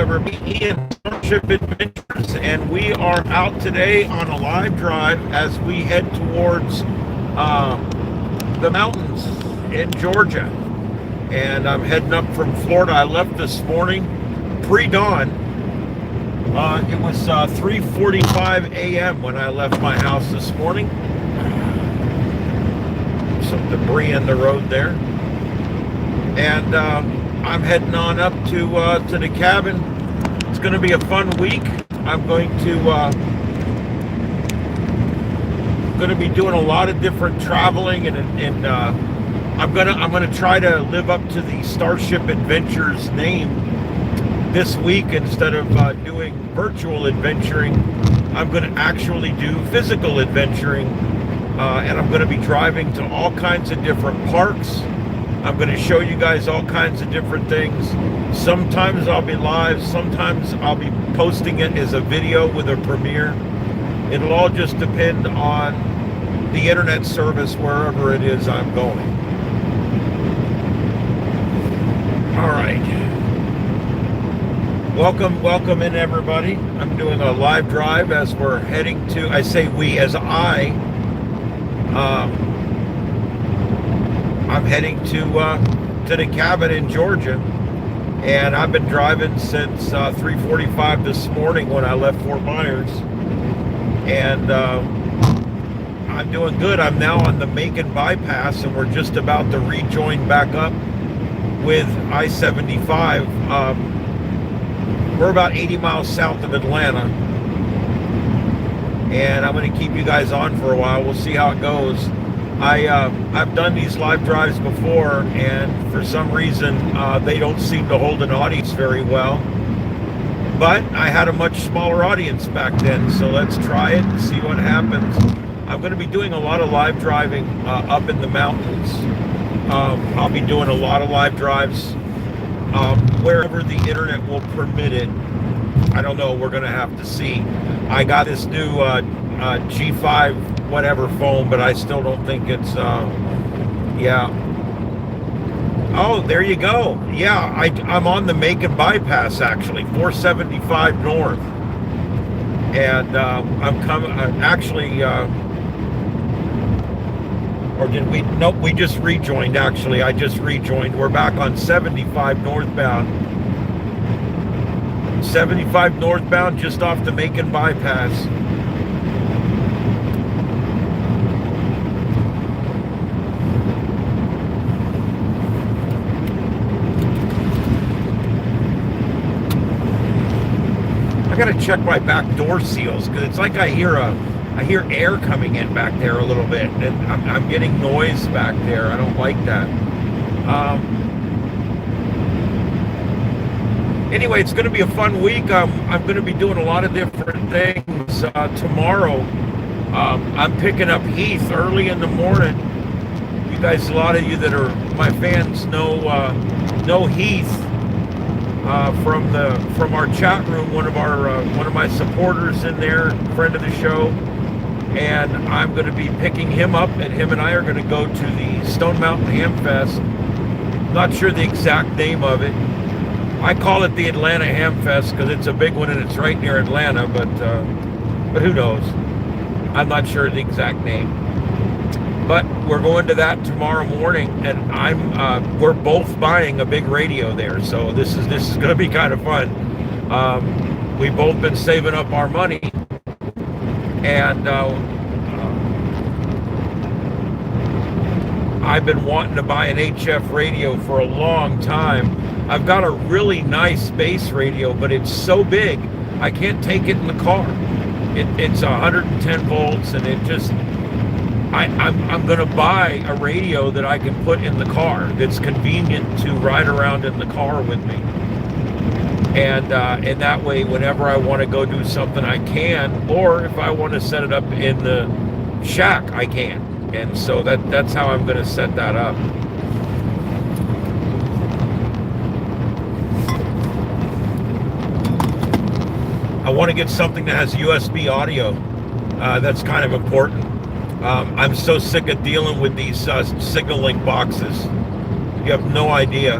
everybody. Ian, Starship Adventures, and we are out today on a live drive as we head towards the mountains in Georgia. And I'm heading up from Florida. I left this morning pre-dawn. It was 3:45 a.m. when I left my house this morning. Some debris in the road there. And I'm heading on up to the cabin. It's going to be a fun week. I'm going to be doing a lot of different traveling, and I'm gonna try to live up to the Starship Adventures name this week. Instead of doing virtual adventuring, I'm going to actually do physical adventuring, and I'm going to be driving to all kinds of different parks. I'm going to show you guys all kinds of different things. Sometimes I'll be live, sometimes I'll be posting it as a video with a premiere. It'll all just depend on the internet service wherever it is I'm going. All right. Welcome in, everybody. I'm doing a live drive as we're heading to, I say we, as I'm heading to the cabin in Georgia, and I've been driving since 3:45 this morning when I left Fort Myers, and I'm doing good. I'm now on the Macon bypass, and we're just about to rejoin back up with I-75. We're about 80 miles south of Atlanta, and I'm going to keep you guys on for a while. We'll see how it goes. I've done these live drives before, and for some reason they don't seem to hold an audience very well. But I had a much smaller audience back then, so let's try it and see what happens. I'm going to be doing a lot of live driving up in the mountains. I'll be doing a lot of live drives wherever the internet will permit it. I don't know. We're going to have to see. I got this new G5 whatever phone, but I still don't think it's yeah. Oh, there you go. Yeah, I'm on the Macon bypass, actually, 475 north, and I'm coming actually or did we? Nope, we just rejoined. Actually, I just rejoined. We're back on 75 northbound. 75 northbound, just off the Macon bypass. I gotta check my back door seals, because it's like I hear air coming in back there a little bit, and I'm getting noise back there. I don't like that. Anyway, it's going to be a fun week. I'm going to be doing a lot of different things. Tomorrow, I'm picking up Heath early in the morning. You guys, a lot of you that are my fans know Heath from our chat room. One of my supporters in there, friend of the show. And I'm going to be picking him up, and him and I are going to go to the Stone Mountain Ham Fest. Not sure the exact name of it. I call it the Atlanta Ham Fest because it's a big one and it's right near Atlanta, but who knows? I'm not sure the exact name. But we're going to that tomorrow morning, and we're both buying a big radio there, so this is going to be kind of fun. We've both been saving up our money. And I've been wanting to buy an HF radio for a long time. I've got a really nice base radio, but it's so big, I can't take it in the car. It's 110 volts, and it just, I'm going to buy a radio that I can put in the car that's convenient to ride around in the car with me. And that way, whenever I want to go do something, I can, or if I want to set it up in the shack, I can. And so that's how I'm going to set that up. I want to get something that has USB audio. That's kind of important. I'm so sick of dealing with these signal link boxes. You have no idea.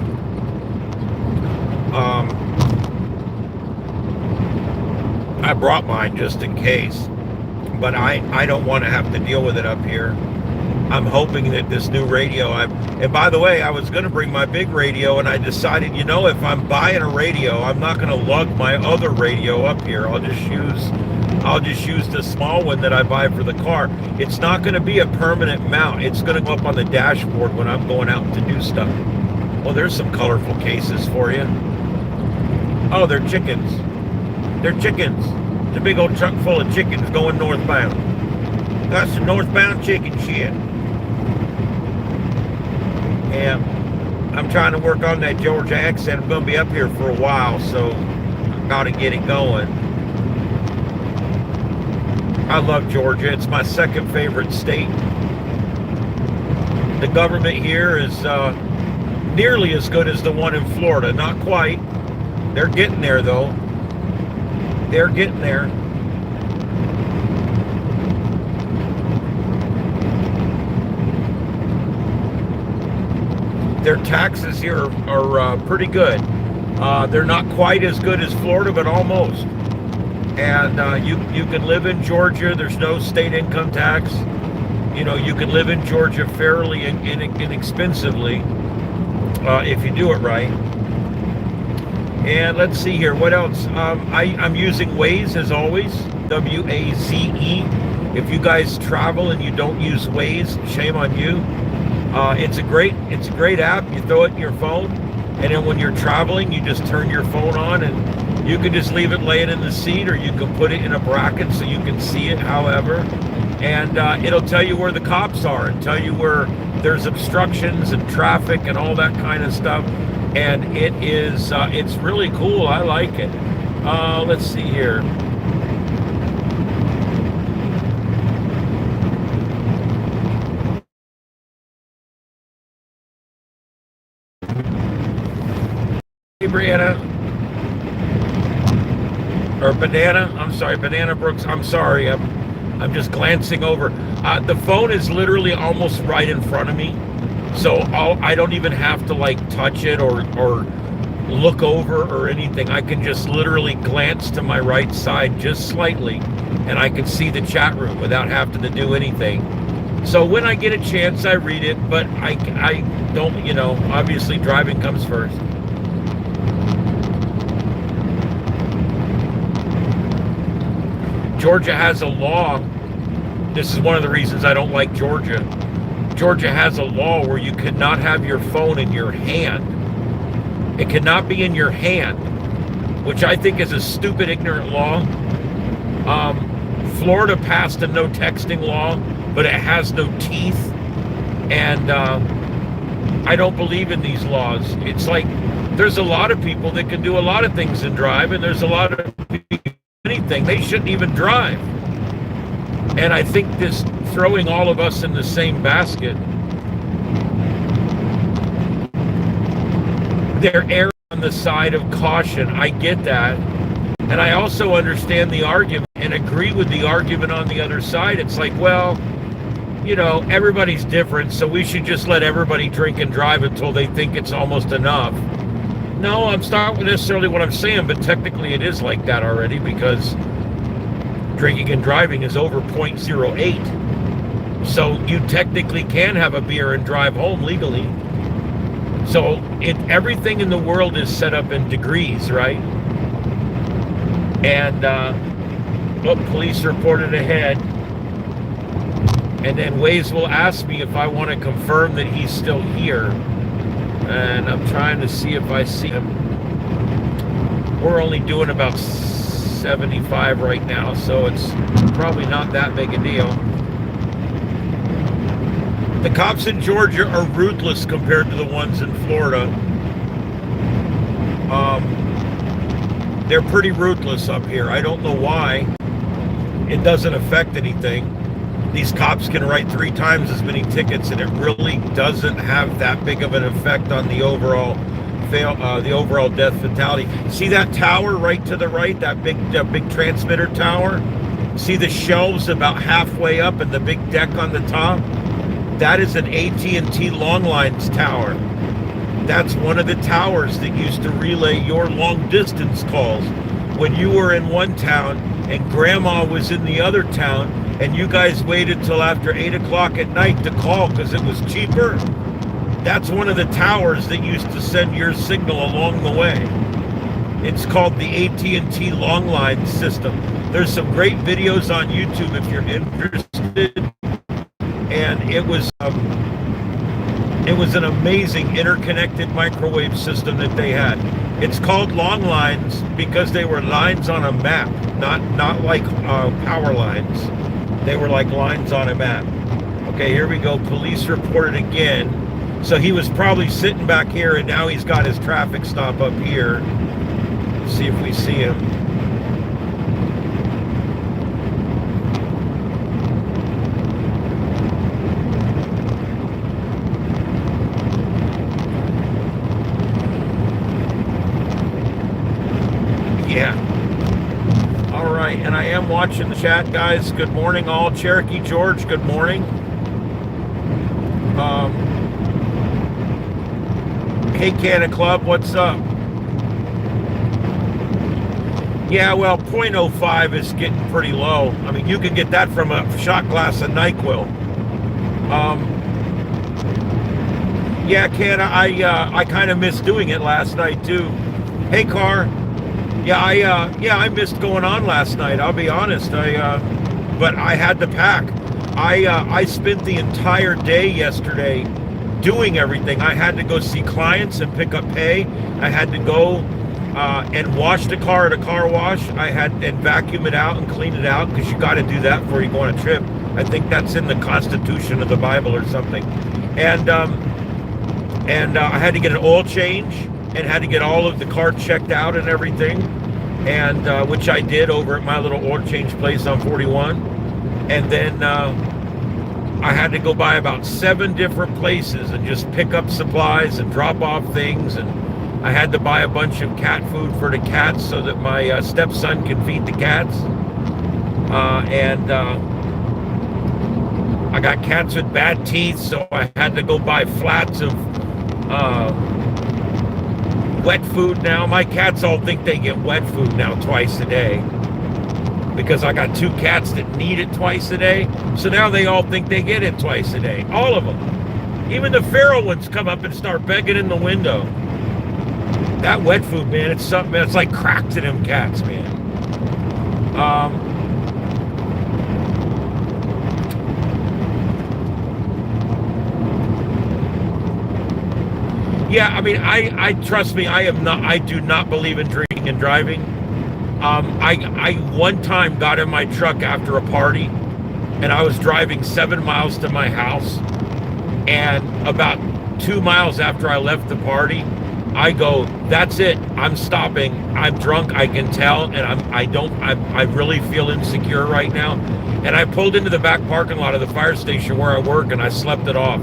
I brought mine just in case, but I don't want to have to deal with it up here. I'm hoping that this new radio, and by the way, I was going to bring my big radio, and I decided, you know, if I'm buying a radio, I'm not going to lug my other radio up here. I'll just use the small one that I buy for the car. It's not going to be a permanent mount. It's going to go up on the dashboard when I'm going out to do stuff. Well, there's some colorful cases for you. Oh, they're chickens. They're chickens. It's a big old truck full of chickens going northbound. That's some northbound chicken shit. Yeah, I'm trying to work on that Georgia accent. I'm going to be up here for a while, so I got to get it going. I love Georgia. It's my second favorite state. The government here is nearly as good as the one in Florida. Not quite. They're getting there, though. They're getting there. Their taxes here are pretty good. They're not quite as good as Florida, but almost. And you can live in Georgia. There's no state income tax. You know, you can live in Georgia fairly inexpensively if you do it right. And let's see here. What else? I'm using Waze as always. W-A-Z-E. If you guys travel and you don't use Waze, shame on you. It's a great app. You throw it in your phone, and then when you're traveling, you just turn your phone on, and you can just leave it laying in the seat, or you can put it in a bracket so you can see it. However, and it'll tell you where the cops are and tell you where there's obstructions and traffic and all that kind of stuff. And it's really cool. I like it. Let's see here. Brianna, or Banana, I'm sorry, Banana Brooks, I'm sorry, I'm just glancing over. The phone is literally almost right in front of me, so I don't even have to like touch it or look over or anything. I can just literally glance to my right side just slightly, and I can see the chat room without having to do anything. So when I get a chance, I read it, but I don't, you know, obviously driving comes first. Georgia has a law. This is one of the reasons I don't like Georgia. Georgia has a law where you cannot have your phone in your hand. It cannot be in your hand, which I think is a stupid, ignorant law. Florida passed a no texting law, but it has no teeth. And I don't believe in these laws. It's like there's a lot of people that can do a lot of things and drive, and there's a lot of people anything. They shouldn't even drive. And I think this throwing all of us in the same basket, they're erring on the side of caution. I get that. And I also understand the argument and agree with the argument on the other side. It's like, well, you know, everybody's different, so we should just let everybody drink and drive until they think it's almost enough. No, I'm not necessarily what I'm saying, but technically it is like that already, because drinking and driving is over 0.08. So you technically can have a beer and drive home legally. So everything in the world is set up in degrees, right? And police reported ahead. And then Waze will ask me if I want to confirm that he's still here. And I'm trying to see if I see him. We're only doing about 75 right now, so it's probably not that big a deal. The cops in Georgia are ruthless compared to the ones in Florida. They're pretty ruthless up here. I don't know why. It doesn't affect anything. These cops can write 3 times as many tickets, and it really doesn't have that big of an effect on the overall death fatality. See that tower right to the right, that big transmitter tower? See the shelves about halfway up and the big deck on the top? That is an AT&T long lines tower. That's one of the towers that used to relay your long distance calls. when you were in one town and grandma was in the other town, and you guys waited till after 8 o'clock at night to call because it was cheaper. That's one of the towers that used to send your signal along the way. It's called the AT&T long line system. There's some great videos on YouTube if you're interested. And it was an amazing interconnected microwave system that they had. It's called long lines because they were lines on a map, not like power lines. They were like lines on a map. Okay, here we go. Police reported again. So he was probably sitting back here, and now he's got his traffic stop up here. Let's see if we see him. Yeah. All right, and I am watching the chat, guys. Good morning, all. Cherokee George, good morning. Hey, Canna Club, what's up? Yeah, well, 0.05 is getting pretty low. I mean, you can get that from a shot glass of NyQuil. Yeah, Canna, I kind of missed doing it last night too. Hey, Car. Yeah, I missed going on last night. I'll be honest. But I had to pack. I spent the entire day yesterday doing everything. I had to go see clients and pick up pay. I had to go and wash the car at a car wash. I had and vacuum it out and clean it out because you got to do that before you go on a trip. I think that's in the Constitution of the Bible or something. And I had to get an oil change and had to get all of the car checked out and everything, and which I did over at my little oil change place on 41. And then I had to go by about 7 different places and just pick up supplies and drop off things. And I had to buy a bunch of cat food for the cats so that my stepson can feed the cats. And I got cats with bad teeth, so I had to go buy flats of wet food now. My cats all think they get wet food now twice a day because I got 2 cats that need it twice a day. So now they all think they get it twice a day. All of them. Even the feral ones come up and start begging in the window. That wet food, man, it's something, man. It's like crack to them cats, man. Yeah, I mean, I trust me, I do not believe in drinking and driving. I one time got in my truck after a party, and I was driving 7 miles to my house, and about 2 miles after I left the party, I go, that's it, I'm stopping, I'm drunk, I can tell, and I really feel insecure right now. And I pulled into the back parking lot of the fire station where I work, and I slept it off.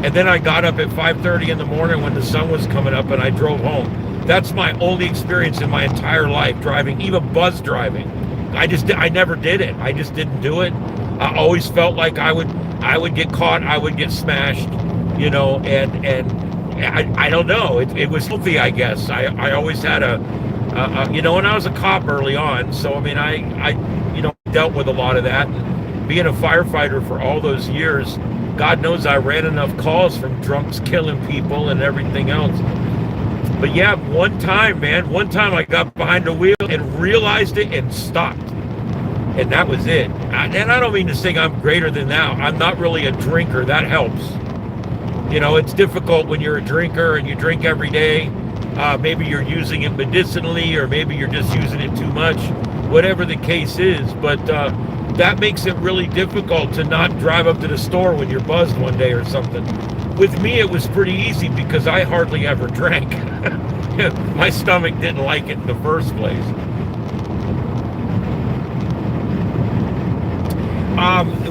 And then I got up at 5:30 in the morning when the sun was coming up, and I drove home. That's my only experience in my entire life driving, even buzz driving. I never did it. I just didn't do it. I always felt like I would get caught, I would get smashed, you know, and I don't know. It was healthy, I guess. I always had you know, and I was a cop early on, so I mean, I you know, dealt with a lot of that. And being a firefighter for all those years, God knows I ran enough calls from drunks killing people and everything else. But yeah, one time I got behind the wheel and realized it and stopped. And that was it. And I don't mean to say I'm greater than that. I'm not really a drinker. That helps. You know, it's difficult when you're a drinker and you drink every day. Maybe you're using it medicinally, or maybe you're just using it too much. Whatever the case is. But that makes it really difficult to not drive up to the store when you're buzzed one day or something. With me, it was pretty easy because I hardly ever drank. My stomach didn't like it in the first place.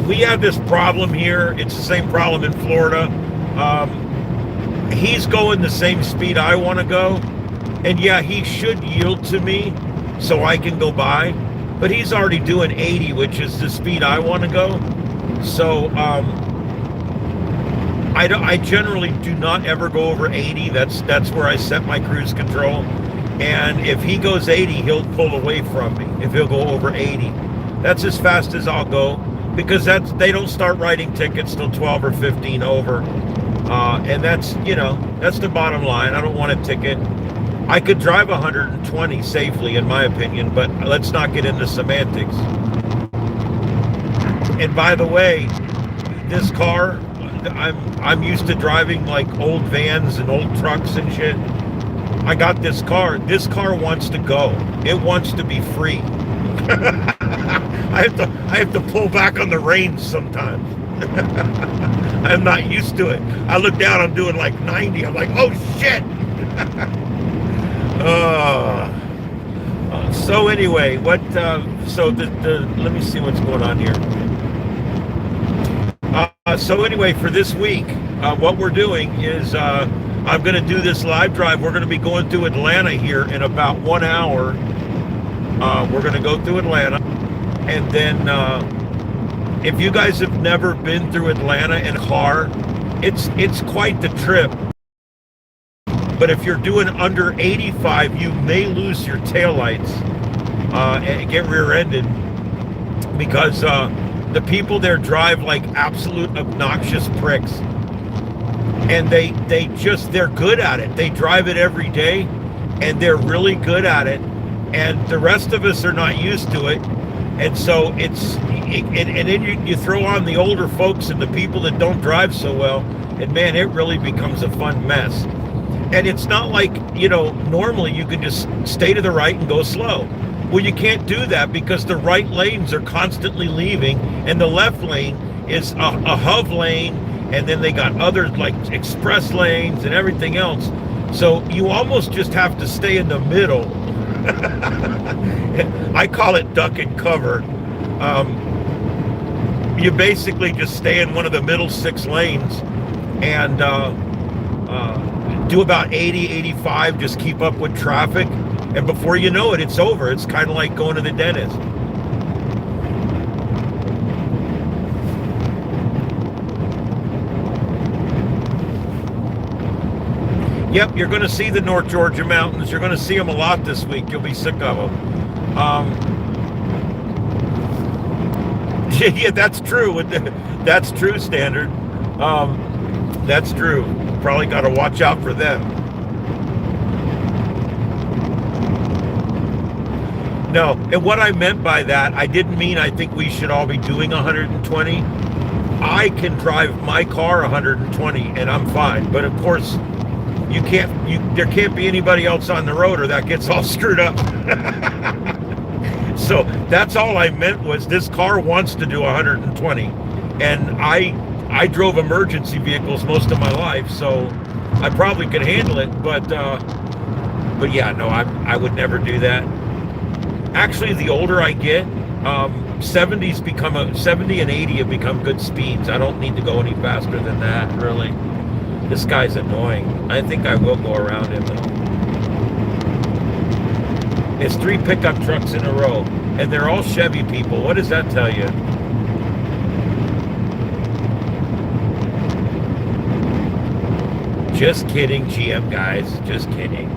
We have this problem here. It's the same problem in Florida. He's going the same speed I want to go. And yeah, he should yield to me so I can go by. But he's already doing 80, which is the speed I want to go. So I generally do not ever go over 80. That's where I set my cruise control. And if he goes 80, he'll pull away from me. If he'll go over 80, that's as fast as I'll go, because they don't start writing tickets till 12 or 15 over. And that's the bottom line. I don't want a ticket. I could drive 120 safely, in my opinion, but let's not get into semantics. And by the way, this car, I'm used to driving like old vans and old trucks and shit. I got this car. This car wants to go. It wants to be free. I have to pull back on the reins sometimes. I'm not used to it. I look down, I'm doing like 90. I'm like, oh shit. So anyway, let me see what's going on here. So anyway, for this week, what we're doing is I'm going to do this live drive. We're going to be going through Atlanta here in about 1 hour. We're going to go through Atlanta. And then if you guys have never been through Atlanta in a car, it's quite the trip. But if you're doing under 85, you may lose your taillights and get rear-ended, because the people there drive like absolute obnoxious pricks. And they're good at it. They drive it every day, and they're really good at it. And the rest of us are not used to it. And so and then you throw on the older folks and the people that don't drive so well, and man, it really becomes a fun mess. And it's not like, normally you can just stay to the right and go slow. Well, you can't do that, because the right lanes are constantly leaving, and the left lane is a HUV lane, and then they got other like express lanes and everything else. So you almost just have to stay in the middle. I call it duck and cover. You basically just stay in one of the middle 6 lanes and do about 80, 85, just keep up with traffic. And before you know it, it's over. It's kind of like going to the dentist. Yep, you're going to see the North Georgia mountains. You're going to see them a lot this week. You'll be sick of them. Yeah, that's true. That's true, Standard. That's true. Probably got to watch out for them. No, and what I meant by that, I didn't mean I think we should all be doing 120. I can drive my car 120 and I'm fine. But of course, there can't be anybody else on the road, or that gets all screwed up. So that's all I meant, was this car wants to do 120, and I drove emergency vehicles most of my life, so I probably could handle it. But yeah, no, I would never do that. Actually, the older I get, 70 and 80 have become good speeds. I don't need to go any faster than that, really. This guy's annoying. I think I will go around him, though. It's 3 pickup trucks in a row, and they're all Chevy people. What does that tell you? Just kidding, GM guys. Just kidding.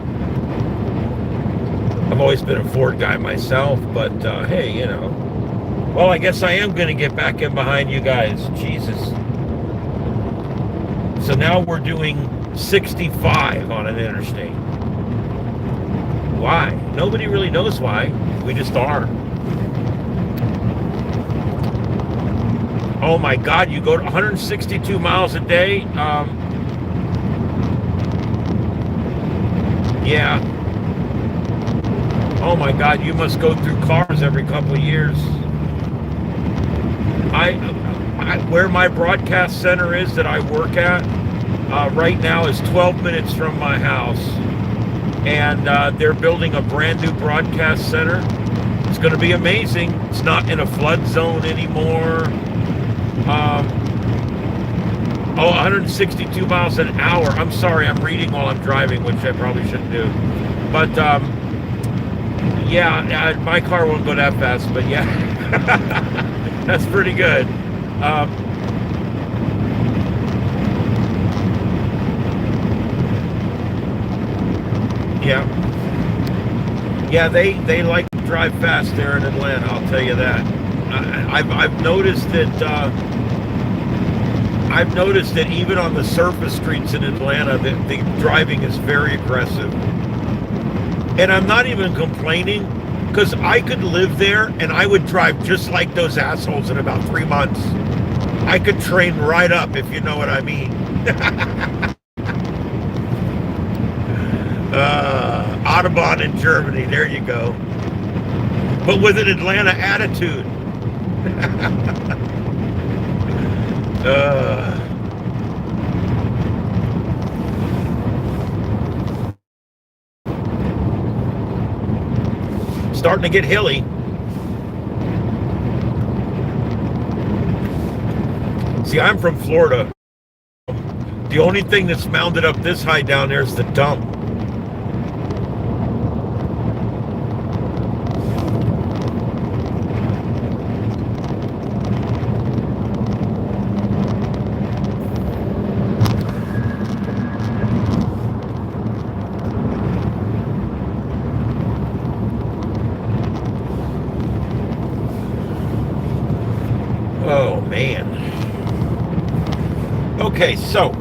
I've always been a Ford guy myself, but hey, well, I guess I am going to get back in behind you guys. Jesus. So now we're doing 65 on an interstate. Why? Nobody really knows why. We just are. Oh my God, you go to 162 miles a day? Yeah. Oh my God, you must go through cars every couple of years. Where my broadcast center is that I work at right now is 12 minutes from my house. And they're building a brand new broadcast center. It's going to be amazing. It's not in a flood zone anymore. 162 miles an hour. I'm sorry, I'm reading while I'm driving, which I probably shouldn't do. But yeah, my car won't go that fast, but yeah, that's pretty good. Yeah. Yeah, they like to drive fast there in Atlanta. I'll tell you that. I've noticed that. I've noticed that even on the surface streets in Atlanta, the driving is very aggressive. And I'm not even complaining, because I could live there and I would drive just like those assholes in about 3 months. I could train right up, if you know what I mean. Autobahn in Germany, there you go. But with an Atlanta attitude. Starting to get hilly. See, I'm from Florida. The only thing that's mounted up this high down there is the dump. Oh man. Okay, so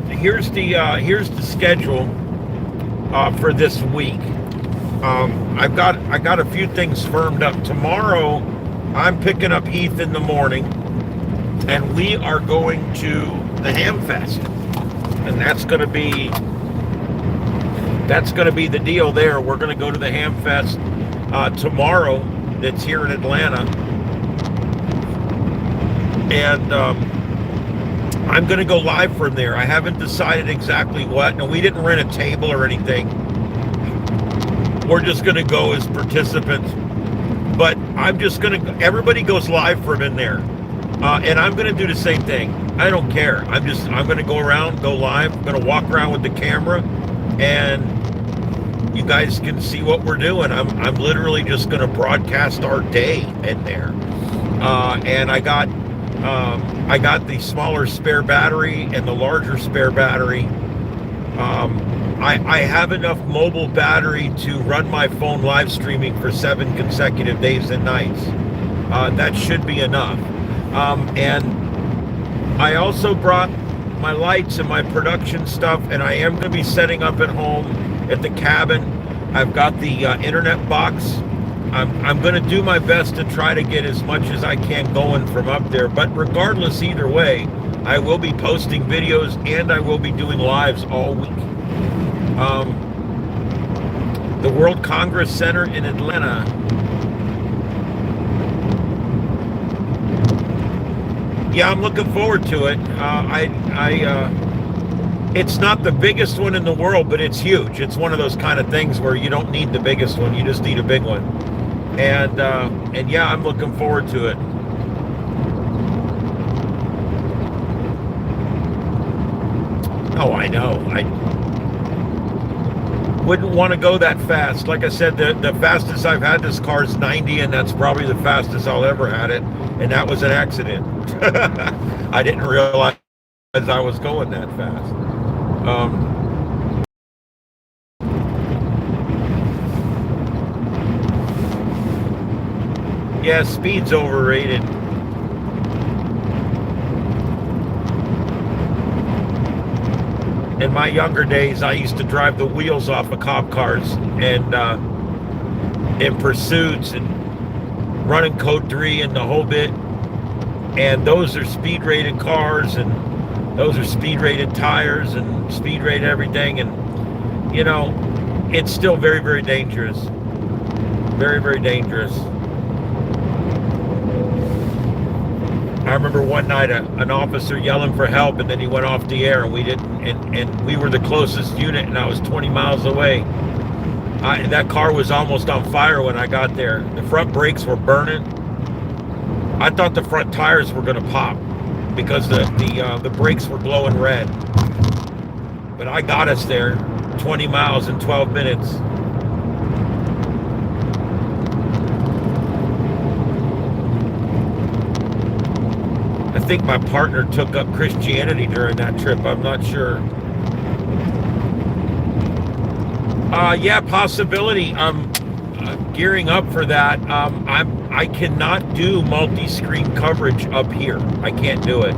here's the schedule for this week. I got a few things firmed up. Tomorrow, I'm picking up Heath in the morning, and we are going to the Ham Fest, and that's gonna be the deal there. We're gonna go to the Ham Fest tomorrow. That's here in Atlanta. And I'm going to go live from there. I haven't decided exactly what. No, we didn't rent a table or anything. We're just going to go as participants. But I'm just going to, everybody goes live from in there. And I'm going to do the same thing. I don't care. I'm going to go around, go live. I'm going to walk around with the camera, and you guys can see what we're doing. I'm literally just going to broadcast our day in there. And I got the smaller spare battery and the larger spare battery. I have enough mobile battery to run my phone live streaming for 7 consecutive days and nights. That should be enough. And I also brought my lights and my production stuff, and I am going to be setting up at home at the cabin. I've got the internet box. I'm going to do my best to try to get as much as I can going from up there. But regardless, either way, I will be posting videos and I will be doing lives all week. The World Congress Center in Atlanta. Yeah, I'm looking forward to it. It's not the biggest one in the world, but it's huge. It's one of those kind of things where you don't need the biggest one, you just need a big one. And yeah, I'm looking forward to it. Oh, I know. I wouldn't want to go that fast. Like I said, the fastest I've had this car is 90, and that's probably the fastest I'll ever had it. And that was an accident. I didn't realize I was going that fast. Yeah, speed's overrated. In my younger days, I used to drive the wheels off of cop cars and in pursuits and running code 3 and the whole bit. And those are speed rated cars, and those are speed rated tires and speed rated everything. And you know, it's still very, very dangerous. Very, very dangerous. I remember one night an officer yelling for help, and then he went off the air, and we didn't. And we were the closest unit, and I was 20 miles away. That car was almost on fire when I got there. The front brakes were burning. I thought the front tires were going to pop because the brakes were glowing red. But I got us there, 20 miles in 12 minutes. I think my partner took up Christianity during that trip. I'm not sure. Yeah, possibility. gearing up for that. I cannot do multi-screen coverage up here. I can't do it.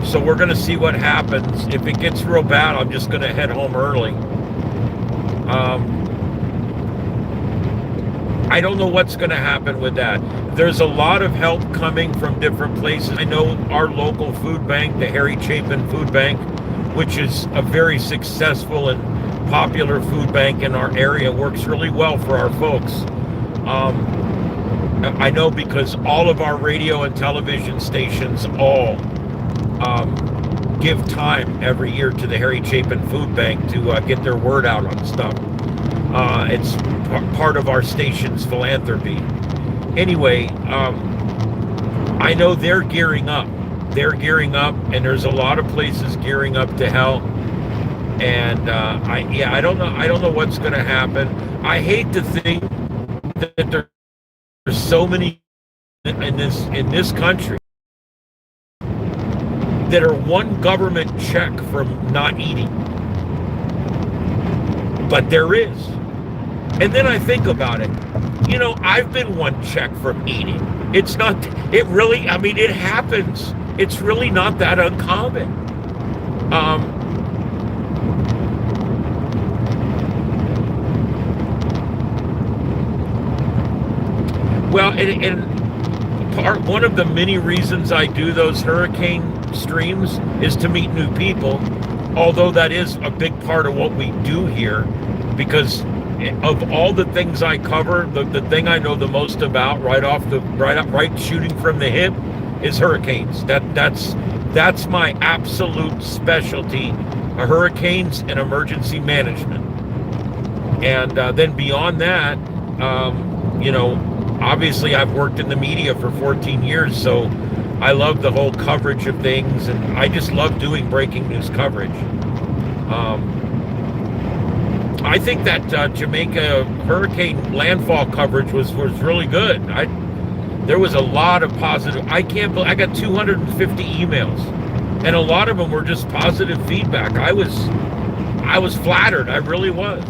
So we're going to see what happens. If it gets real bad, I'm just going to head home early. I don't know what's going to happen with that. There's a lot of help coming from different places. I know our local food bank, the Harry Chapin Food Bank, which is a very successful and popular food bank in our area, works really well for our folks. I know because all of our radio and television stations all give time every year to the Harry Chapin Food Bank to get their word out on stuff. It's part of our station's philanthropy. Anyway, I know they're gearing up. They're gearing up, and there's a lot of places gearing up to help. And I don't know what's going to happen. I hate to think that there's so many in this country that are one government check from not eating. But there is. And then I think about it. You know, I've been one check from eating. It happens. It's really not that uncommon. One of the many reasons I do those hurricane streams is to meet new people, although that is a big part of what we do here, because of all the things I cover, the thing I know the most about right shooting from the hip is hurricanes. That's my absolute specialty, hurricanes and emergency management. And then beyond that, obviously I've worked in the media for 14 years, so I love the whole coverage of things, and I just love doing breaking news coverage. I think that Jamaica hurricane landfall coverage was really good. There was a lot of positive. I got 250 emails, and a lot of them were just positive feedback. I was flattered. I really was.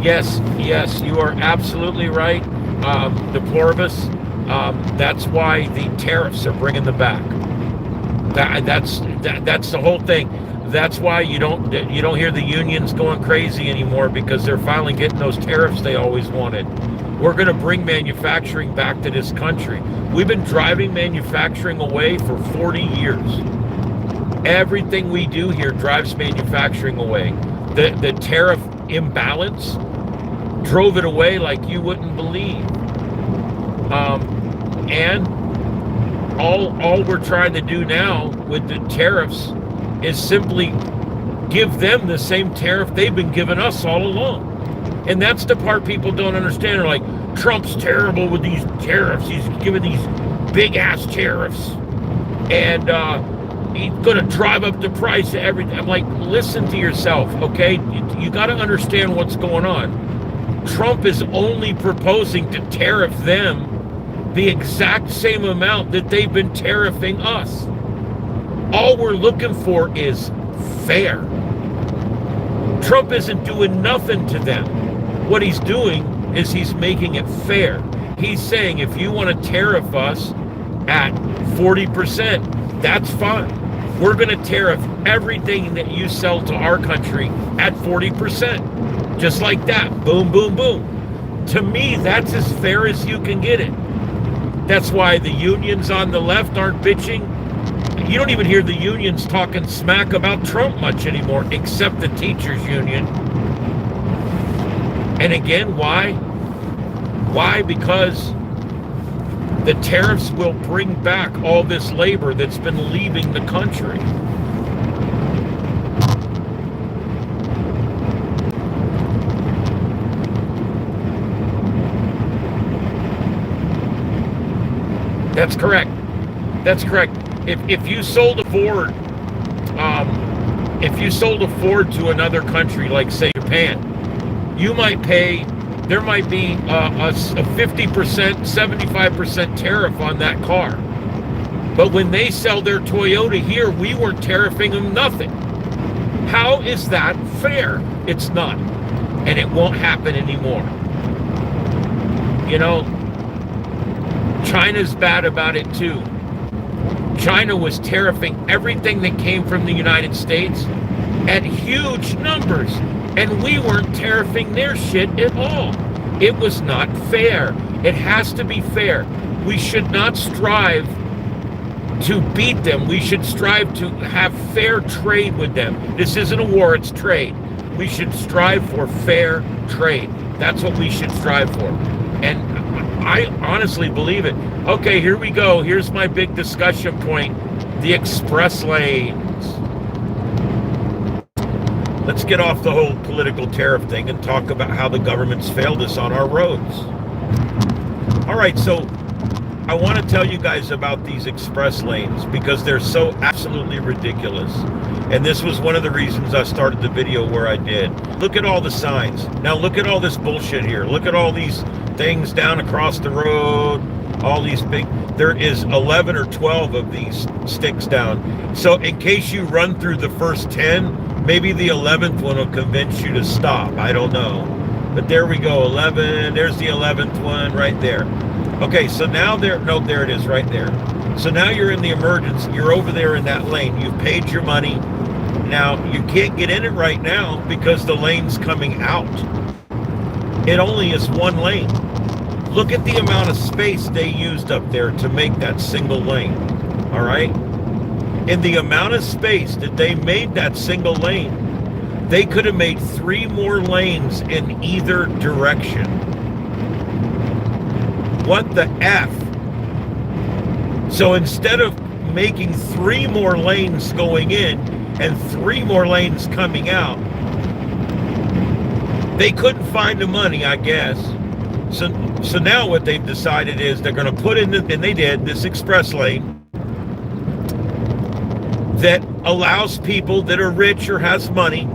Yes, you are absolutely right. The pluribus, that's why the tariffs are bringing them back. That's the whole thing. That's why you don't hear the unions going crazy anymore, because they're finally getting those tariffs they always wanted. We're going to bring manufacturing back to this country. We've been driving manufacturing away for 40 years. Everything we do here drives manufacturing away. The tariff imbalance drove it away like you wouldn't believe. And all we're trying to do now with the tariffs is simply give them the same tariff they've been giving us all along. And that's the part people don't understand. They're like, Trump's terrible with these tariffs. He's giving these big ass tariffs, and he's gonna drive up the price of everything. I'm like, listen to yourself, okay? You got to understand what's going on. Trump is only proposing to tariff them the exact same amount that they've been tariffing us. All we're looking for is fair. Trump isn't doing nothing to them. What he's doing is he's making it fair. He's saying, if you want to tariff us at 40%, that's fine. We're going to tariff everything that you sell to our country at 40%. Just like that. Boom, boom, boom. To me, that's as fair as you can get it. That's why the unions on the left aren't bitching. You don't even hear the unions talking smack about Trump much anymore, except the teachers union. And again, why? Why? Because the tariffs will bring back all this labor that's been leaving the country. That's correct. That's correct. If you sold a Ford if you sold a Ford to another country, like say Japan, you might pay, there might be a 50%, 75% tariff on that car. But when they sell their Toyota here, we weren't tariffing them nothing. How is that fair? It's not. And it won't happen anymore. You know, China's bad about it too. China was tariffing everything that came from the United States at huge numbers, and we weren't tariffing their shit at all. It was not fair. It has to be fair. We should not strive to beat them. We should strive to have fair trade with them. This isn't a war, it's trade. We should strive for fair trade. That's what we should strive for. And I honestly believe it. Okay, here we go. Here's my big discussion point. The express lanes. Let's get off the whole political tariff thing and talk about how the government's failed us on our roads. All right, so I want to tell you guys about these express lanes because they're so absolutely ridiculous. And this was one of the reasons I started the video where I did. Look at all the signs. Now look at all this bullshit here. Look at all these things down across the road, all these big, there is 11 or 12 of these sticks down. So in case you run through the first 10, maybe the 11th one will convince you to stop. I don't know. But there we go, 11, there's the 11th one right there. Okay, so now there it is right there. So now you're in the emergency, you're over there in that lane, you've paid your money. Now you can't get in it right now because the lane's coming out. It only is one lane. Look at the amount of space they used up there to make that single lane, all right? In the amount of space that they made that single lane, they could have made 3 more lanes in either direction. What the F? So instead of making 3 more lanes going in and 3 more lanes coming out, they couldn't find the money, I guess. So now what they've decided is they're going to put in, and they did, this express lane that allows people that are rich or has money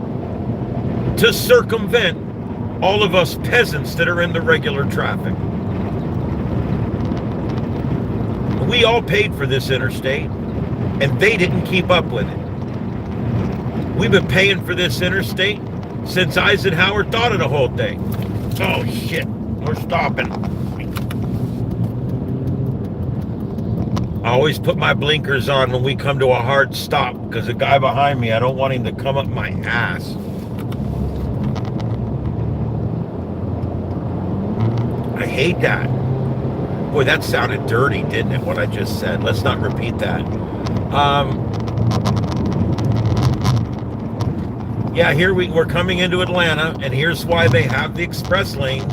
to circumvent all of us peasants that are in the regular traffic. We all paid for this interstate, and they didn't keep up with it. We've been paying for this interstate since Eisenhower thought of the whole thing. Oh shit, we're stopping. I always put my blinkers on when we come to a hard stop because the guy behind me, I don't want him to come up my ass. I hate that. Boy, that sounded dirty, didn't it, what I just said? Let's not repeat that. Yeah, here we're coming into Atlanta, and here's why they have the express lanes.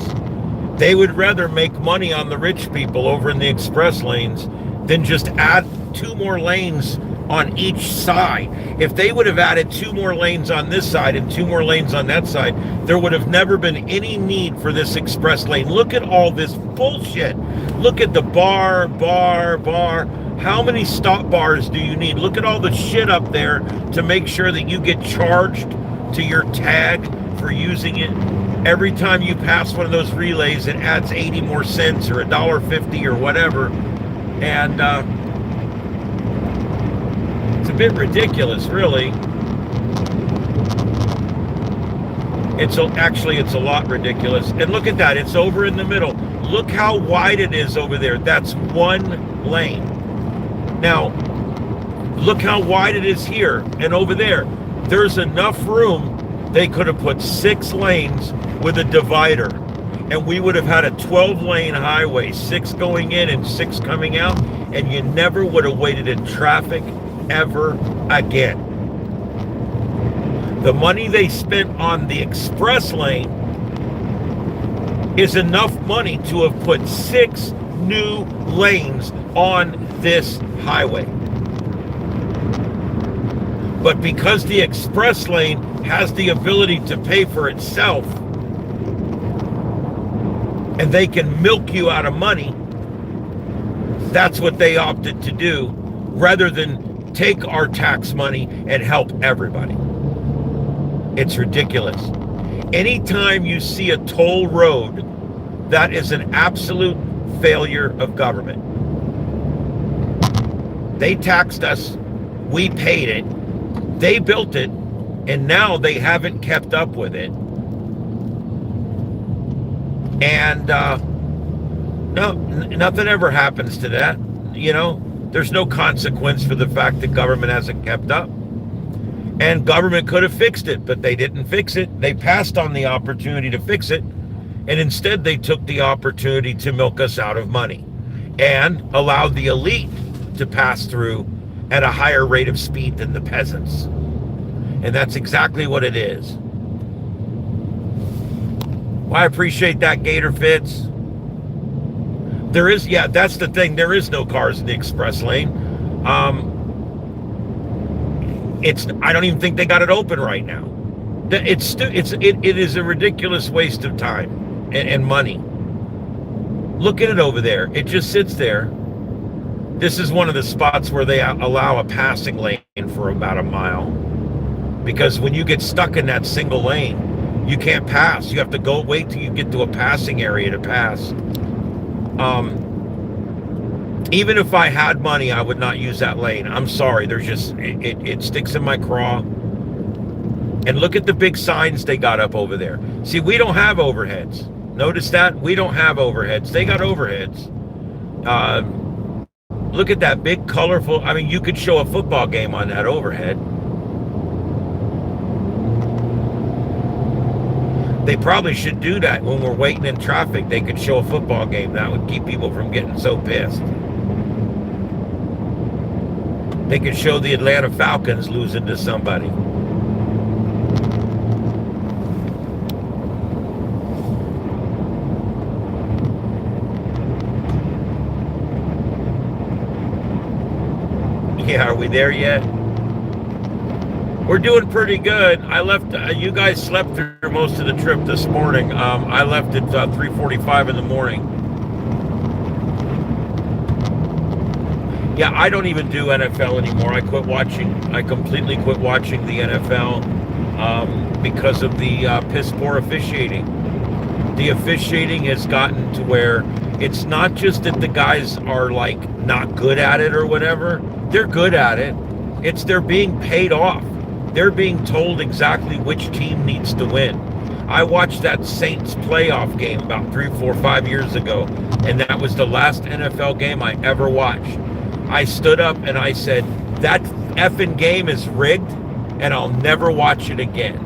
They would rather make money on the rich people over in the express lanes than just add 2 more lanes on each side. If they would have added 2 more lanes on this side and 2 more lanes on that side, there would have never been any need for this express lane. Look at all this bullshit. Look at the bar. How many stop bars do you need? Look at all the shit up there to make sure that you get charged to your tag for using it. Every time you pass one of those relays, it adds 80 more cents or $1.50 or whatever. And it's a bit ridiculous, really. It's a lot ridiculous. And look at that, it's over in the middle. Look how wide it is over there. That's 1 lane. Now, look how wide it is here and over there. There's enough room. They could have put 6 lanes with a divider, and we would have had a 12-lane highway, 6 going in and 6 coming out, and you never would have waited in traffic ever again. The money they spent on the express lane is enough money to have put 6 new lanes on this highway. But because the express lane has the ability to pay for itself, and they can milk you out of money, that's what they opted to do, rather than take our tax money and help everybody. It's ridiculous. Anytime you see a toll road, that is an absolute failure of government. They taxed us, we paid it, they built it, and now they haven't kept up with it. And no, nothing ever happens to that. There's no consequence for the fact that government hasn't kept up. And government could have fixed it, but they didn't fix it. They passed on the opportunity to fix it, and instead they took the opportunity to milk us out of money and allowed the elite to pass through at a higher rate of speed than the peasants. And that's exactly what it is. Well, I appreciate that, Gator Fitz. There is, yeah, that's the thing. There is no cars in the express lane. I don't even think they got it open right now. It is a ridiculous waste of time and money. Look at it over there. It just sits there. This is one of the spots where they allow a passing lane for about a mile, because when you get stuck in that single lane, you can't pass. You have to wait till you get to a passing area to pass. Even if I had money, I would not use that lane. I'm sorry. There's just, it sticks in my craw. And look at the big signs they got up over there. See, we don't have overheads. Notice that? We don't have overheads. They got overheads. Look at that big, colorful, I mean, you could show a football game on that overhead. They probably should do that when we're waiting in traffic. They could show a football game. That would keep people from getting so pissed. They could show the Atlanta Falcons losing to somebody. Yeah, are we there yet? We're doing pretty good. I left, you guys slept through most of the trip this morning. I left at 3:45 in the morning. Yeah, I don't even do NFL anymore. I quit watching. I completely quit watching the NFL because of the piss poor officiating. The officiating has gotten to where it's not just that the guys are like not good at it or whatever. They're good at it. It's they're being paid off. They're being told exactly which team needs to win. I watched that Saints playoff game about 3, 4, 5 years ago, and that was the last NFL game I ever watched. I stood up and I said, that effing game is rigged, and I'll never watch it again.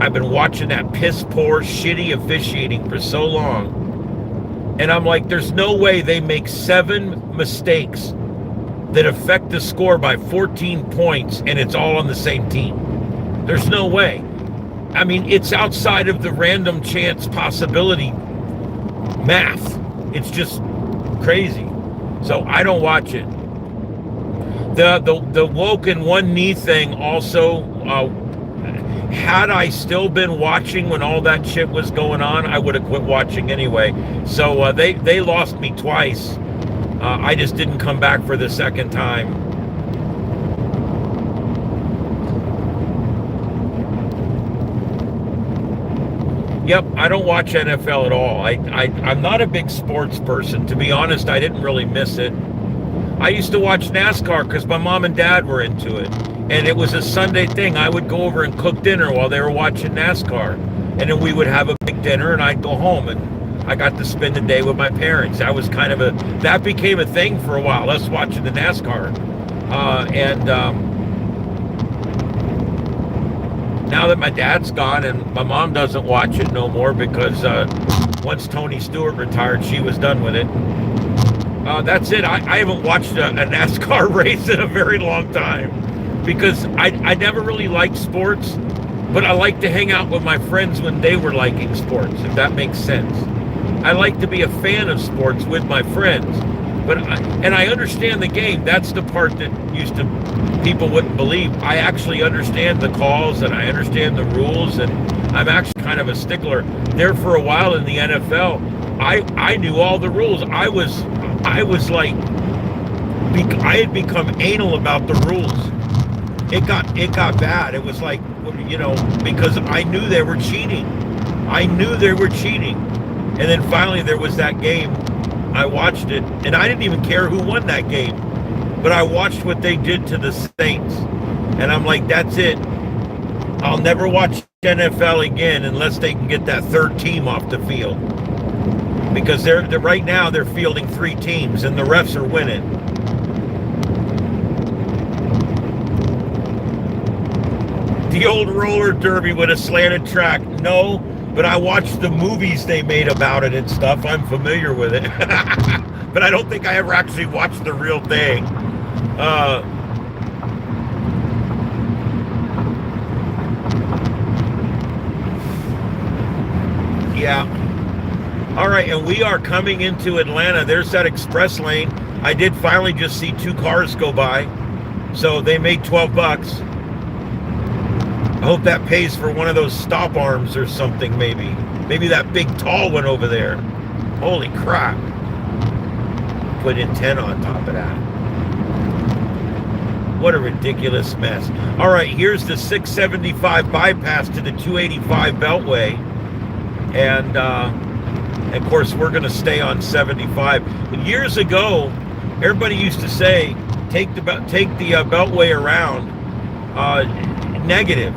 I've been watching that piss poor, shitty officiating for so long. And I'm like, there's no way they make 7 mistakes that affect the score by 14 points and it's all on the same team. There's no way. I mean, it's outside of the random chance possibility math. It's just crazy. So I don't watch it. The woke and one knee thing also, had I still been watching when all that shit was going on, I would have quit watching anyway. So they lost me twice. I just didn't come back for the second time. Yep, I don't watch NFL at all. I'm not a big sports person. To be honest, I didn't really miss it. I used to watch NASCAR because my mom and dad were into it. And it was a Sunday thing. I would go over and cook dinner while they were watching NASCAR. And then we would have a big dinner and I'd go home. And I got to spend the day with my parents. That was kind of that became a thing for a while, us watching the NASCAR. Now that my dad's gone and my mom doesn't watch it no more because once Tony Stewart retired, she was done with it. That's it. I haven't watched a NASCAR race in a very long time because I never really liked sports, but I like to hang out with my friends when they were liking sports, if that makes sense. I like to be a fan of sports with my friends, and I understand the game. That's the part that people wouldn't believe. I actually understand the calls and I understand the rules, and I'm actually kind of a stickler. There for a while in the NFL, I knew all the rules. I was like I had become anal about the rules. It got bad. It was like, because I knew they were cheating. I knew they were cheating. And then finally there was that game. I watched it, and I didn't even care who won that game. But I watched what they did to the Saints. And I'm like, that's it. I'll never watch NFL again unless they can get that third team off the field. Because they're right now they're fielding 3 teams and the refs are winning. The old roller derby with a slanted track. No, but I watched the movies they made about it and stuff. I'm familiar with it. But I don't think I ever actually watched the real thing. Yeah. All right, and we are coming into Atlanta. There's that express lane. I did finally just see 2 cars go by. So they made $12. I hope that pays for one of those stop arms or something, maybe. Maybe that big tall one over there. Holy crap. Put in 10 on top of that. What a ridiculous mess. All right, here's the 675 bypass to the 285 Beltway. And of course, we're going to stay on 75. Years ago, everybody used to say, take the Beltway around. Negative.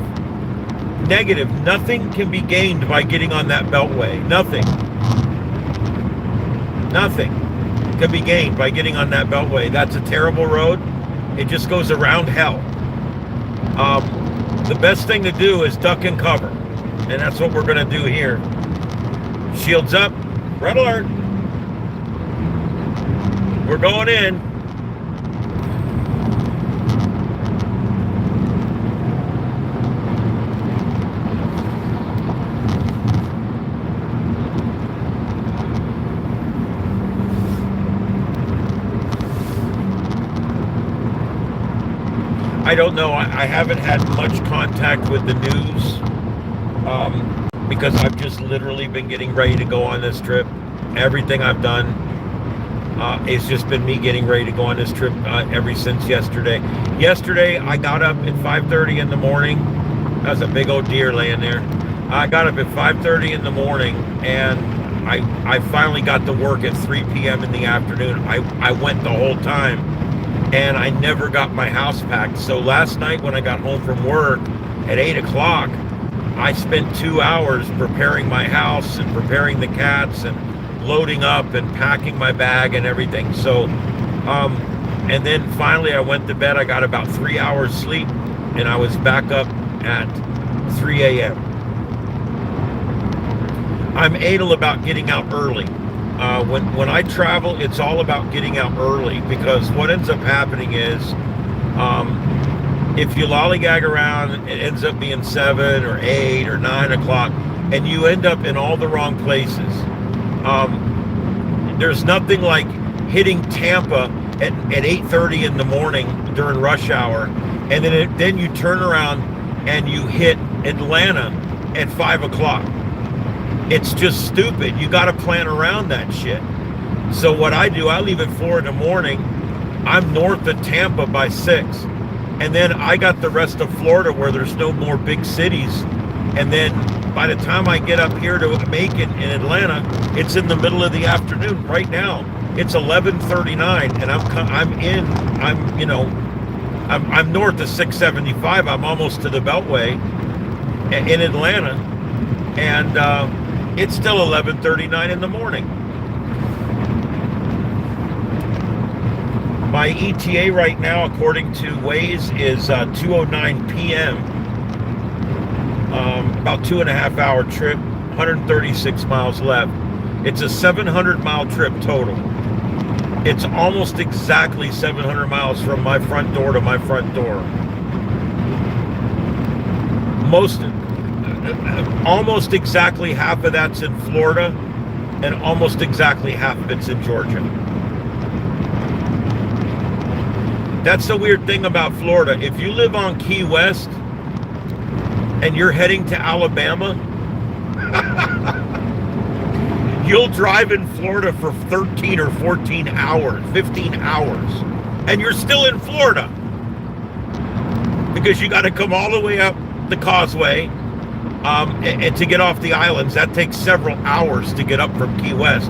Nothing can be gained by getting on that Beltway. Nothing can be gained by getting on that Beltway. That's a terrible road. It just goes around hell. The best thing to do is duck and cover. And that's what we're going to do here. Shields up. Red alert. We're going in. I don't know. I haven't had much contact with the news because I've just literally been getting ready to go on this trip. Everything I've done, it's just been me getting ready to go on this trip ever since yesterday. Yesterday, I got up at 5:30 in the morning. That was a big old deer laying there. I got up at 5:30 in the morning, and I finally got to work at 3 p.m. in the afternoon. I went the whole time. And I never got my house packed. So last night when I got home from work at 8 o'clock, I spent 2 hours preparing my house and preparing the cats and loading up and packing my bag and everything. So, and then finally I went to bed. I got about 3 hours sleep and I was back up at 3 a.m. I'm anal about getting out early. When I travel, it's all about getting out early, because what ends up happening is if you lollygag around, it ends up being 7 or 8 or 9 o'clock, and you end up in all the wrong places. There's nothing like hitting Tampa at 8:30 in the morning during rush hour, and then you turn around and you hit Atlanta at 5 o'clock. It's just stupid. You got to plan around that shit. So what I do, I leave at 4 in the morning. I'm north of Tampa by 6. And then I got the rest of Florida where there's no more big cities. And then by the time I get up here to Macon in Atlanta, it's in the middle of the afternoon. Right now, it's 11:39, and I'm north of 675. I'm almost to the Beltway in Atlanta. And it's still 11:39 in the morning. My ETA right now, according to Waze, is 2:09 p.m. About 2.5 hour trip, 136 miles left. It's a 700-mile trip total. It's almost exactly 700 miles from my front door to my front door. Almost exactly half of that's in Florida, and almost exactly half of it's in Georgia. That's the weird thing about Florida. If you live on Key West and you're heading to Alabama, you'll drive in Florida for 13 or 14 hours, 15 hours. and you're still in Florida because you got to come all the way up the causeway and to get off the islands. That takes several hours to get up from Key West.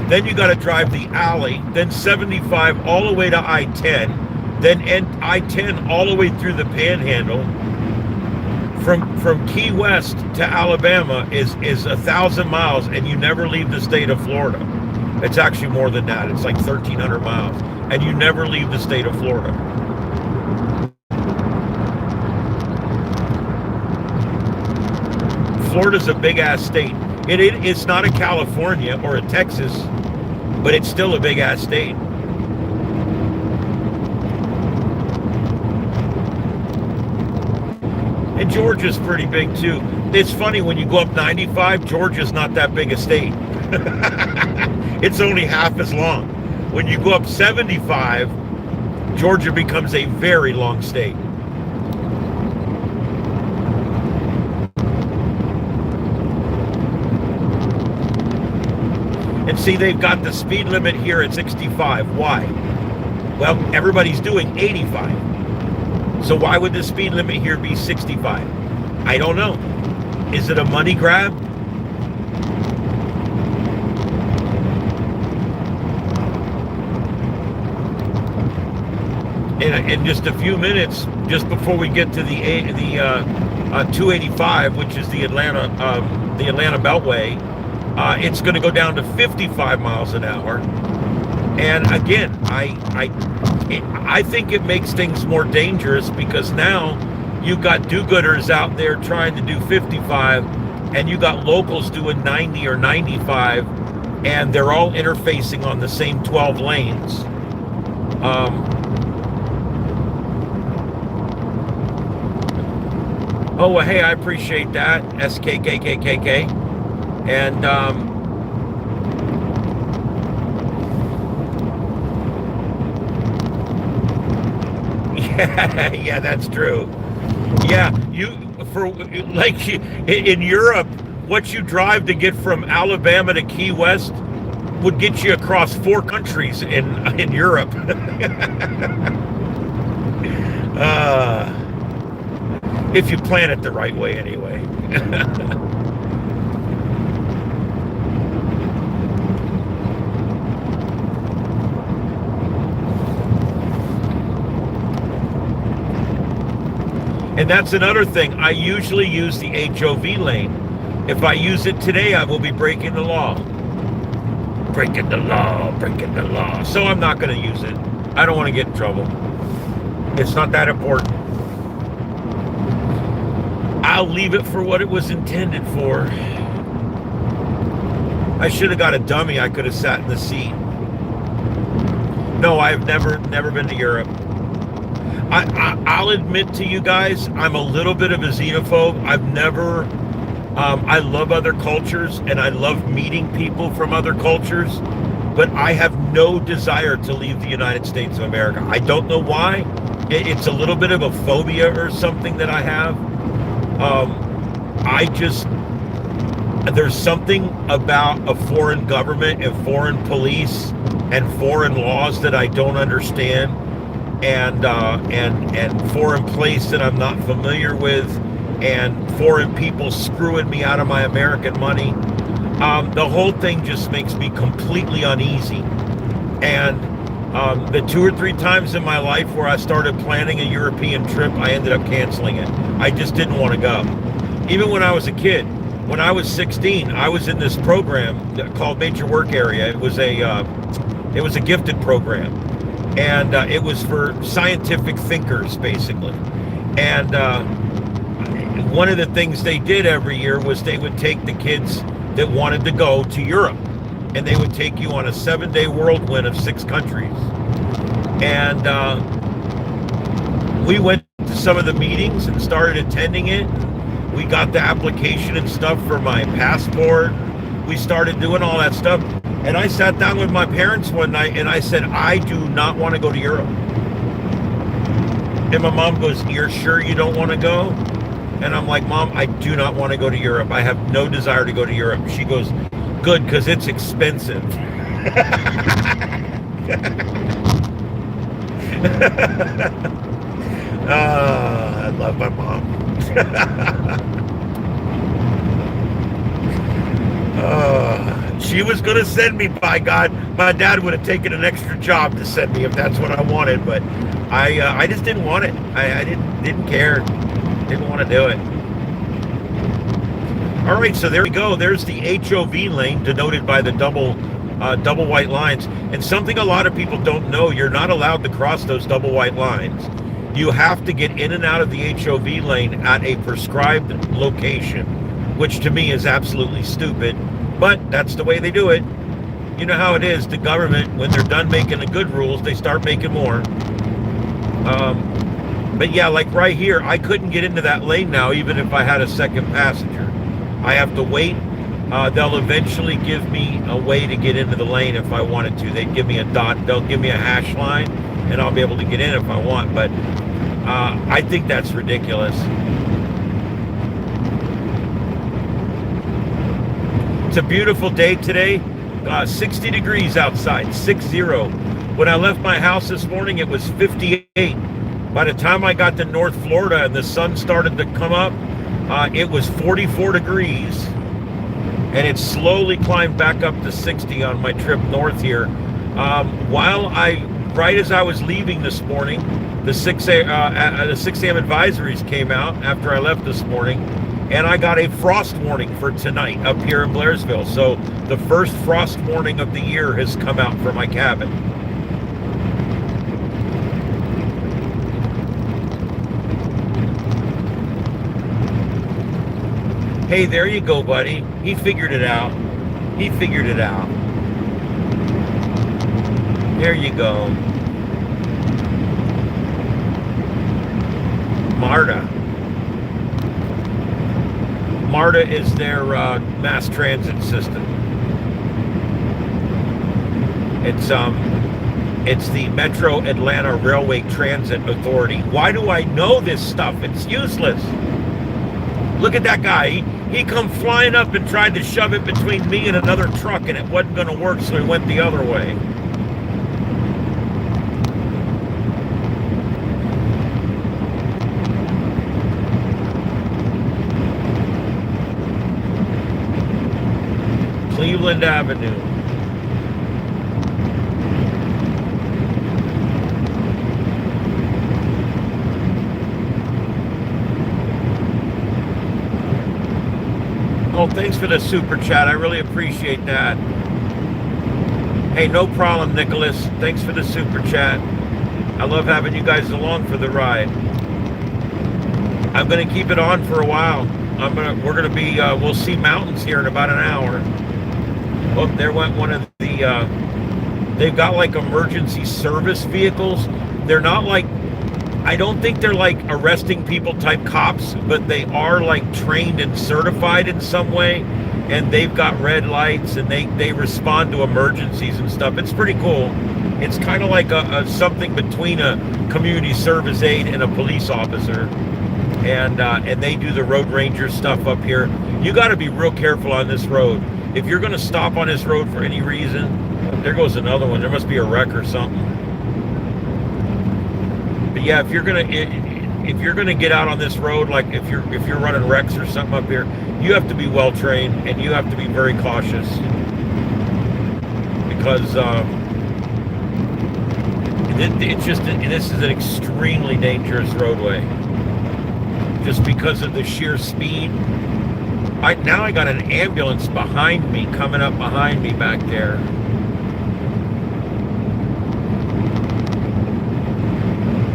Then you got to drive the alley, then 75 all the way to I-10, then I-10 all the way through the Panhandle. From Key West to Alabama is 1,000 miles, and you never leave the state of Florida. It's actually more than that. It's like 1,300 miles, and you never leave the state of Florida. Florida's a big-ass state. It's not a California or a Texas, but it's still a big-ass state. And Georgia's pretty big, too. It's funny, when you go up 95, Georgia's not that big a state. It's only half as long. When you go up 75, Georgia becomes a very long state. And see, they've got the speed limit here at 65. Why? Well, everybody's doing 85. So why would the speed limit here be 65? I don't know. Is it a money grab? In just a few minutes, just before we get to the 285, which is the Atlanta Beltway, it's going to go down to 55 miles an hour. And again, I think it makes things more dangerous, because now you've got do-gooders out there trying to do 55, and you got locals doing 90 or 95, and they're all interfacing on the same 12 lanes. Oh, well, hey, I appreciate that, SKKKKK. And yeah, that's true. Yeah, in Europe, what you drive to get from Alabama to Key West would get you across 4 countries in Europe. If you plan it the right way, anyway. And that's another thing. I usually use the HOV lane. If I use it today, I will be breaking the law. Breaking the law, breaking the law. So I'm not going to use it. I don't want to get in trouble. It's not that important. I'll leave it for what it was intended for. I should have got a dummy. I could have sat in the seat. No, I've never been to Europe. I'll admit to you guys, I'm a little bit of a xenophobe. I love other cultures, and I love meeting people from other cultures, but I have no desire to leave the United States of America. I don't know why. It's a little bit of a phobia or something that I have. There's something about a foreign government and foreign police and foreign laws that I don't understand, and foreign place that I'm not familiar with, and foreign people screwing me out of my American money. The whole thing just makes me completely uneasy. And the 2 or 3 times in my life where I started planning a European trip, I ended up canceling it. I just didn't want to go. Even when I was a kid, when I was 16, I was in this program called Major Work Area. It was a gifted program, and it was for scientific thinkers, basically. And one of the things they did every year was they would take the kids that wanted to go to Europe, and they would take you on a 7-day whirlwind of 6 countries. And we went to some of the meetings and started attending it. We got the application and stuff for my passport. We started doing all that stuff. And I sat down with my parents one night and I said, I do not want to go to Europe. And my mom goes, you're sure you don't want to go? And I'm like, Mom, I do not want to go to Europe. I have no desire to go to Europe. She goes, good, because it's expensive. I love my mom. She was going to send me, by God. My dad would have taken an extra job to send me if that's what I wanted, but I just didn't want it. I didn't care. Didn't want to do it. All right, so there we go. There's the HOV lane denoted by the double white lines. And something a lot of people don't know, you're not allowed to cross those double white lines. You have to get in and out of the HOV lane at a prescribed location, which to me is absolutely stupid, but that's the way they do it. You know how it is, the government, when they're done making the good rules, they start making more. But yeah, like right here, I couldn't get into that lane now, even if I had a second passenger. I have to wait. They'll eventually give me a way to get into the lane if I wanted to. They'd give me a dot, they'll give me a hash line, and I'll be able to get in if I want, but I think that's ridiculous. It's a beautiful day today. 60 degrees outside, 6-0. When I left my house this morning, it was 58. By the time I got to North Florida and the sun started to come up, it was 44 degrees. And it slowly climbed back up to 60 on my trip north here. Right as I was leaving this morning, the 6 a.m. advisories came out after I left this morning, and I got a frost warning for tonight up here in Blairesville. So the first frost warning of the year has come out for my cabin. Hey, there you go, buddy. He figured it out. He figured it out. There you go. MARTA is their mass transit system. It's the Metro Atlanta Railway Transit Authority. Why do I know this stuff? It's useless. Look at that guy. He come flying up and tried to shove it between me and another truck, and it wasn't going to work, so he went the other way. Cleveland Avenue. Oh, thanks for the super chat. I really appreciate that. Hey, no problem, Nicholas. Thanks for the super chat. I love having you guys along for the ride. I'm going to keep it on for a while. We'll see mountains here in about an hour. Oh, there went one of the, they've got like emergency service vehicles. They're not like, I don't think they're like arresting people type cops, but they are like trained and certified in some way. And they've got red lights and they respond to emergencies and stuff. It's pretty cool. It's kind of like a something between a community service aide and a police officer. And they do the road ranger stuff up here. You got to be real careful on this road. If you're going to stop on this road for any reason, there goes another one. There must be a wreck or something. But yeah, if you're gonna get out on this road, like if you're running wrecks or something up here, you have to be well trained and you have to be very cautious because this is an extremely dangerous roadway just because of the sheer speed. Now I got an ambulance behind me, coming up behind me back there.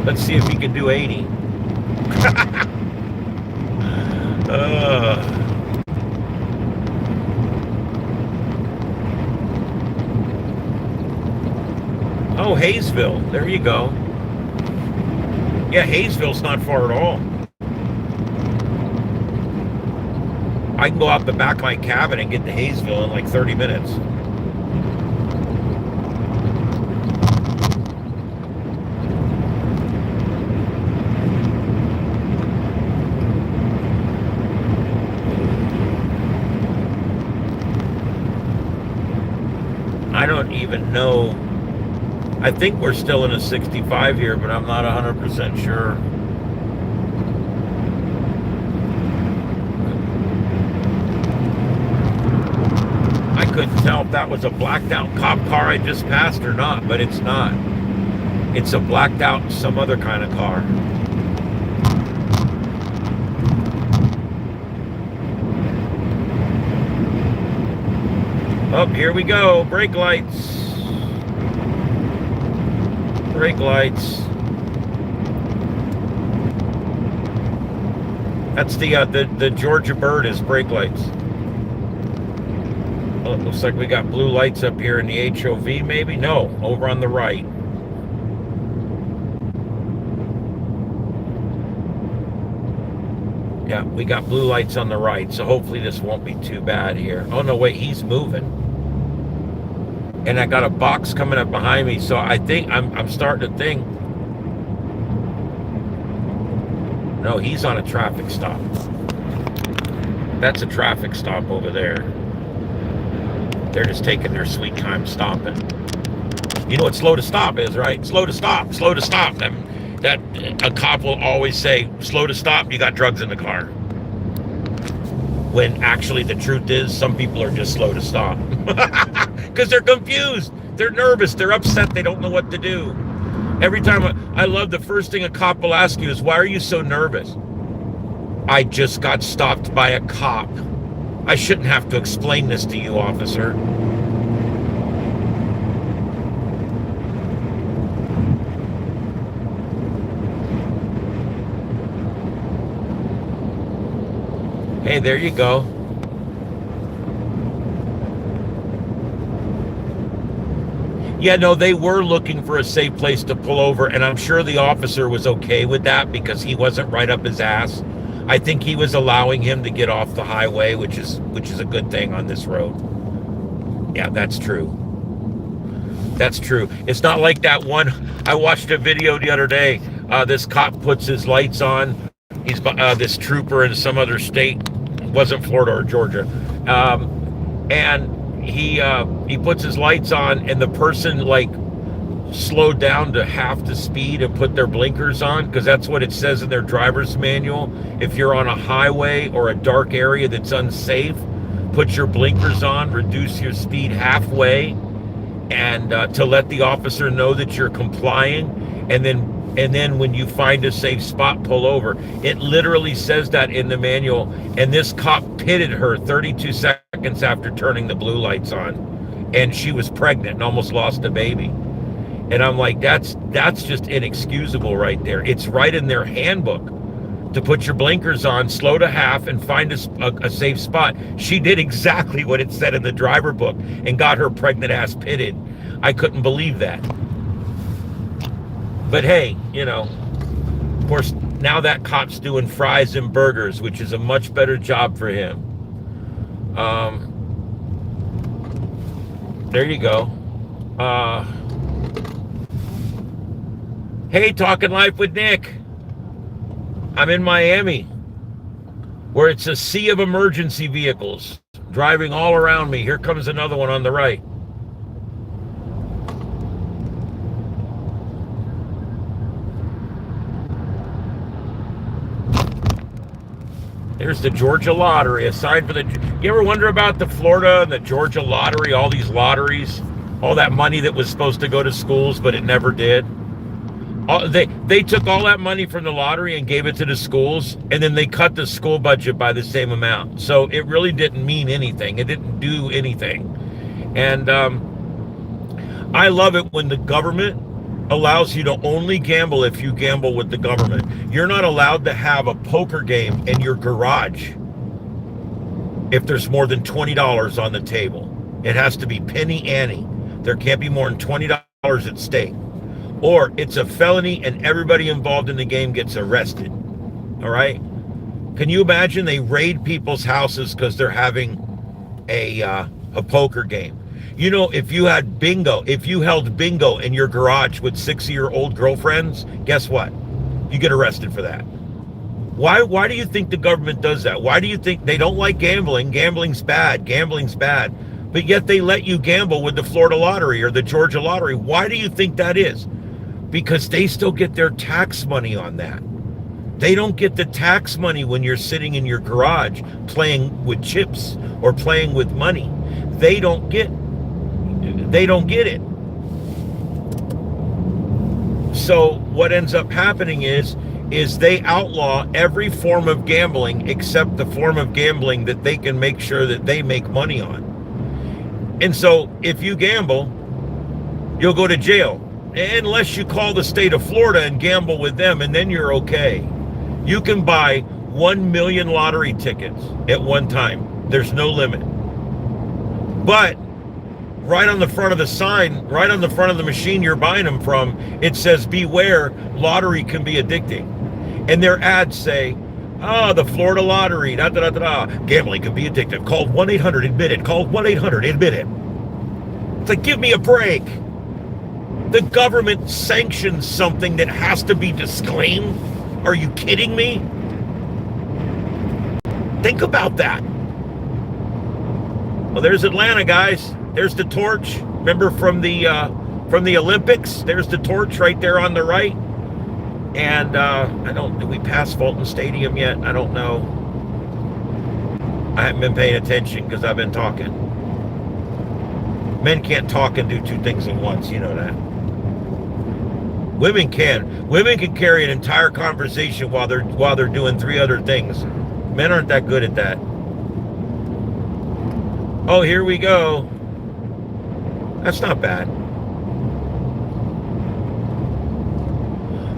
Let's see if he can do 80. Oh, Hayesville. There you go. Yeah, Hayesville's not far at all. I can go out the back of my cabin and get to Hayesville in like 30 minutes. I don't even know I think we're still in a 65 here, but I'm not 100% sure. I couldn't tell if that was a blacked out cop car I just passed or not, but it's not. It's a blacked out some other kind of car. Oh, here we go. Brake lights. Brake lights. That's the Georgia bird is brake lights. Well, it looks like we got blue lights up here in the HOV, maybe? No, over on the right. Yeah, we got blue lights on the right, so hopefully this won't be too bad here. Oh, no, wait, he's moving. And I got a box coming up behind me, so I think I'm starting to think. No, he's on a traffic stop. That's a traffic stop over there. They're just taking their sweet time stopping. You know what slow to stop is, right? Slow to stop, slow to stop. That a cop will always say, slow to stop, you got drugs in the car. When actually the truth is, some people are just slow to stop. Because they're confused, they're nervous, they're upset, they don't know what to do. Every time, I love the first thing a cop will ask you is, why are you so nervous? I just got stopped by a cop. I shouldn't have to explain this to you, officer. Hey, there you go. Yeah, no, they were looking for a safe place to pull over, and I'm sure the officer was okay with that because he wasn't right up his ass. I think he was allowing him to get off the highway, which is a good thing on this road. Yeah, that's true. That's true. It's not like that one. I watched a video the other day. This cop puts his lights on. He's this trooper in some other state. It wasn't Florida or Georgia. And he puts his lights on, and the person like slowed down to half the speed and put their blinkers on, because that's what it says in their driver's manual. If you're on a highway or a dark area that's unsafe, put your blinkers on, reduce your speed halfway, and to let the officer know that you're complying, and then when you find a safe spot, pull over. It literally says that in the manual. And this cop pitted her 32 seconds after turning the blue lights on, and she was pregnant and almost lost a baby. And I'm like, that's just inexcusable right there. It's right in their handbook to put your blinkers on, slow to half, and find a safe spot. She did exactly what it said in the driver book and got her pregnant ass pitted. I couldn't believe that. But hey, you know, of course, now that cop's doing fries and burgers, which is a much better job for him. There you go. Hey, Talking Life with Nick. I'm in Miami, where it's a sea of emergency vehicles driving all around me. Here comes another one on the right. There's the Georgia lottery. Aside for you ever wonder about the Florida and the Georgia lottery, all these lotteries, all that money that was supposed to go to schools, but it never did? They took all that money from the lottery and gave it to the schools, and then they cut the school budget by the same amount. So it really didn't mean anything. It didn't do anything. And I love it when the government allows you to only gamble if you gamble with the government. You're not allowed to have a poker game in your garage if there's more than $20 on the table. It has to be penny ante. There can't be more than $20 at stake. Or it's a felony and everybody involved in the game gets arrested. All right? Can you imagine they raid people's houses because they're having a poker game? You know, if you held bingo in your garage with 6-year-old girlfriends, guess what? You get arrested for that. Why do you think the government does that? Why do you think they don't like gambling? Gambling's bad. Gambling's bad. but yet they let you gamble with the Florida lottery or the Georgia lottery. Why do you think that is? Because they still get their tax money on that. They don't get the tax money when you're sitting in your garage playing with chips or playing with money. They don't get it. So what ends up happening is they outlaw every form of gambling except the form of gambling that they can make sure that they make money on. And so if you gamble, you'll go to jail unless you call the state of Florida and gamble with them, and then you're okay. You can buy 1 million lottery tickets at one time. There's no limit. But right on the front of the sign, right on the front of the machine you're buying them from, it says, beware, lottery can be addicting. And their ads say, the Florida lottery, gambling can be addictive. Call 1-800-ADMIT-IT. Call 1-800-ADMIT-IT. It's like, give me a break. The government sanctions something that has to be disclaimed. Are you kidding me? Think about that. Well, there's Atlanta, guys. There's the torch. Remember from the Olympics? There's the torch right there on the right. And did we pass Fulton Stadium yet? I don't know. I haven't been paying attention because I've been talking. Men can't talk and do two things at once. You know that. Women can. Women can carry an entire conversation while they're doing three other things. Men aren't that good at that. Oh, here we go. That's not bad.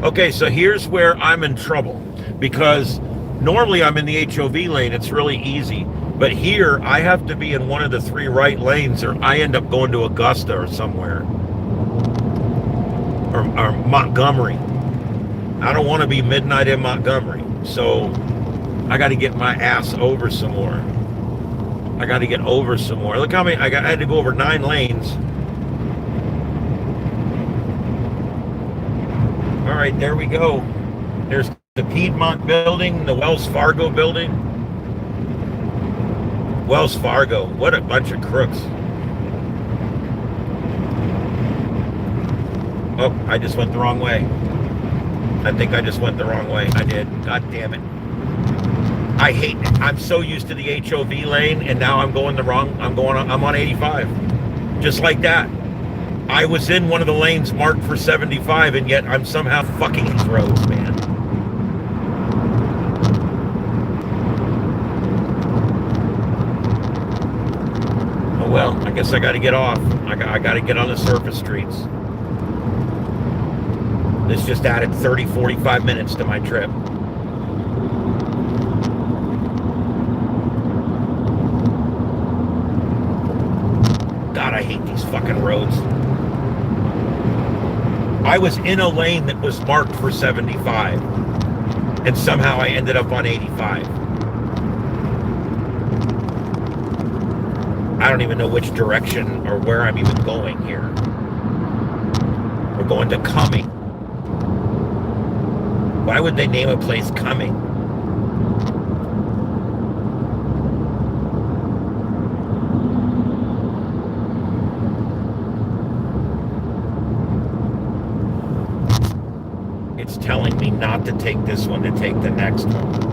Okay, so here's where I'm in trouble, because normally I'm in the HOV lane. It's really easy. But here I have to be in one of the three right lanes, or I end up going to Augusta or somewhere. Or Montgomery. I don't want to be midnight in Montgomery. So I got to get my ass over some more. I got to get over some more. Look how many, I had to go over 9 lanes. All right, there we go. There's the Piedmont building, the Wells Fargo building. Wells Fargo, what a bunch of crooks. Oh, I just went the wrong way. I think I just went the wrong way. I did. God damn it. I hate it. I'm so used to the HOV lane, and now I'm going the wrong. I'm on 85. Just like that. I was in one of the lanes marked for 75, and yet I'm somehow fucking these roads, man. Oh well, I guess I got to get off. I got to get on the surface streets. This just added 45 minutes to my trip. God, I hate these fucking roads. I was in a lane that was marked for 75, and somehow I ended up on 85. I don't even know which direction or where I'm even going here. We're going to Cumming. Why would they name a place Cumming? It's telling me not to take this one, to take the next one.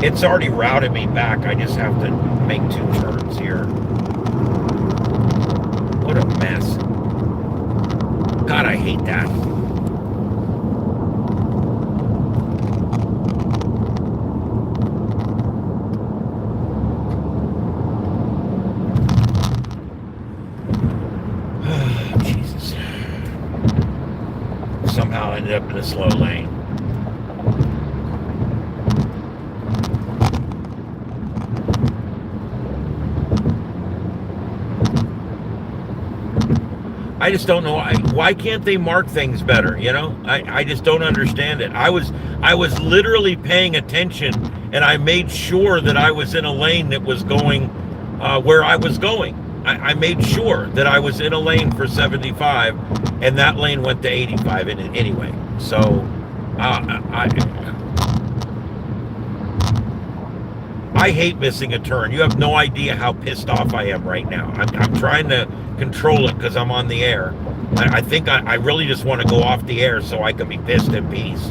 It's already routed me back. I just have to make 2 turns here. What a mess. God, I hate that. Jesus. Somehow I ended up in a slow lane. I just don't know why can't they mark things better, you know? I just don't understand it. I was literally paying attention, and I made sure that I was in a lane that was going where I was going. I made sure that I was in a lane for 75, and that lane went to 85 anyway. So I hate missing a turn. You have no idea how pissed off I am right now. I'm trying to control it because I'm on the air. I think I really just want to go off the air so I can be pissed in peace.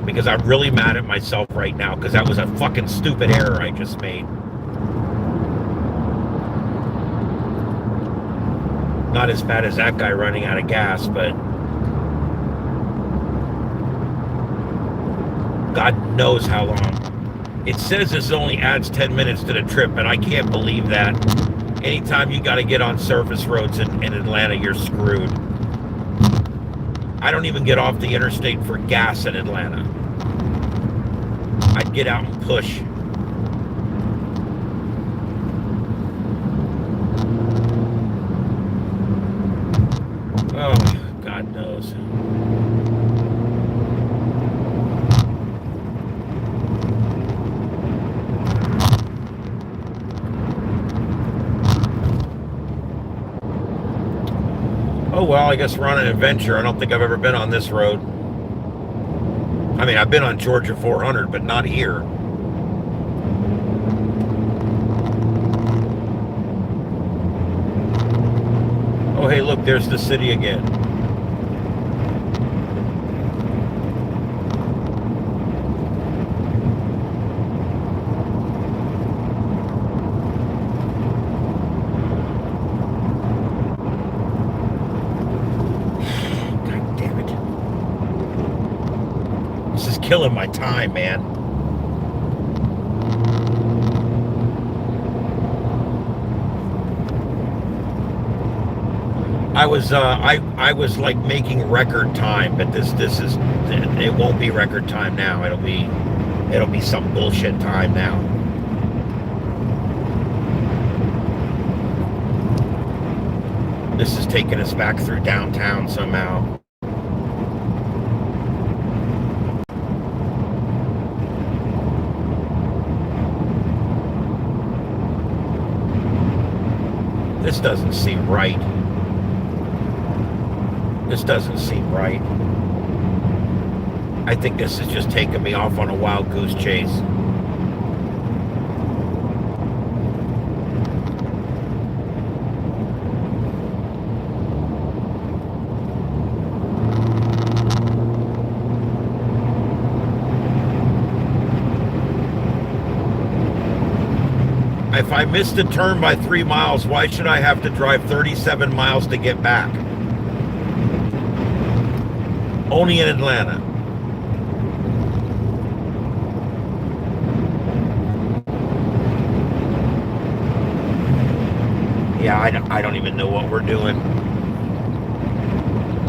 Because I'm really mad at myself right now because that was a fucking stupid error I just made. Not as bad as that guy running out of gas, but God knows how long. It says this only adds 10 minutes to the trip, but I can't believe that. Anytime you got to get on surface roads in Atlanta, you're screwed. I don't even get off the interstate for gas in Atlanta. I'd get out and push. Oh, God knows. Oh, well, I guess we're on an adventure. I don't think I've ever been on this road. I mean, I've been on Georgia 400, but not here. Oh, hey, look, there's the city again. Killing my time, man. I was like making record time, but this is it won't be record time now. It'll be some bullshit time now. This is taking us back through downtown somehow. This doesn't seem right. This doesn't seem right. I think this is just taking me off on a wild goose chase. If I missed a turn by 3 miles, why should I have to drive 37 miles to get back? Only in Atlanta. Yeah, I don't even know what we're doing.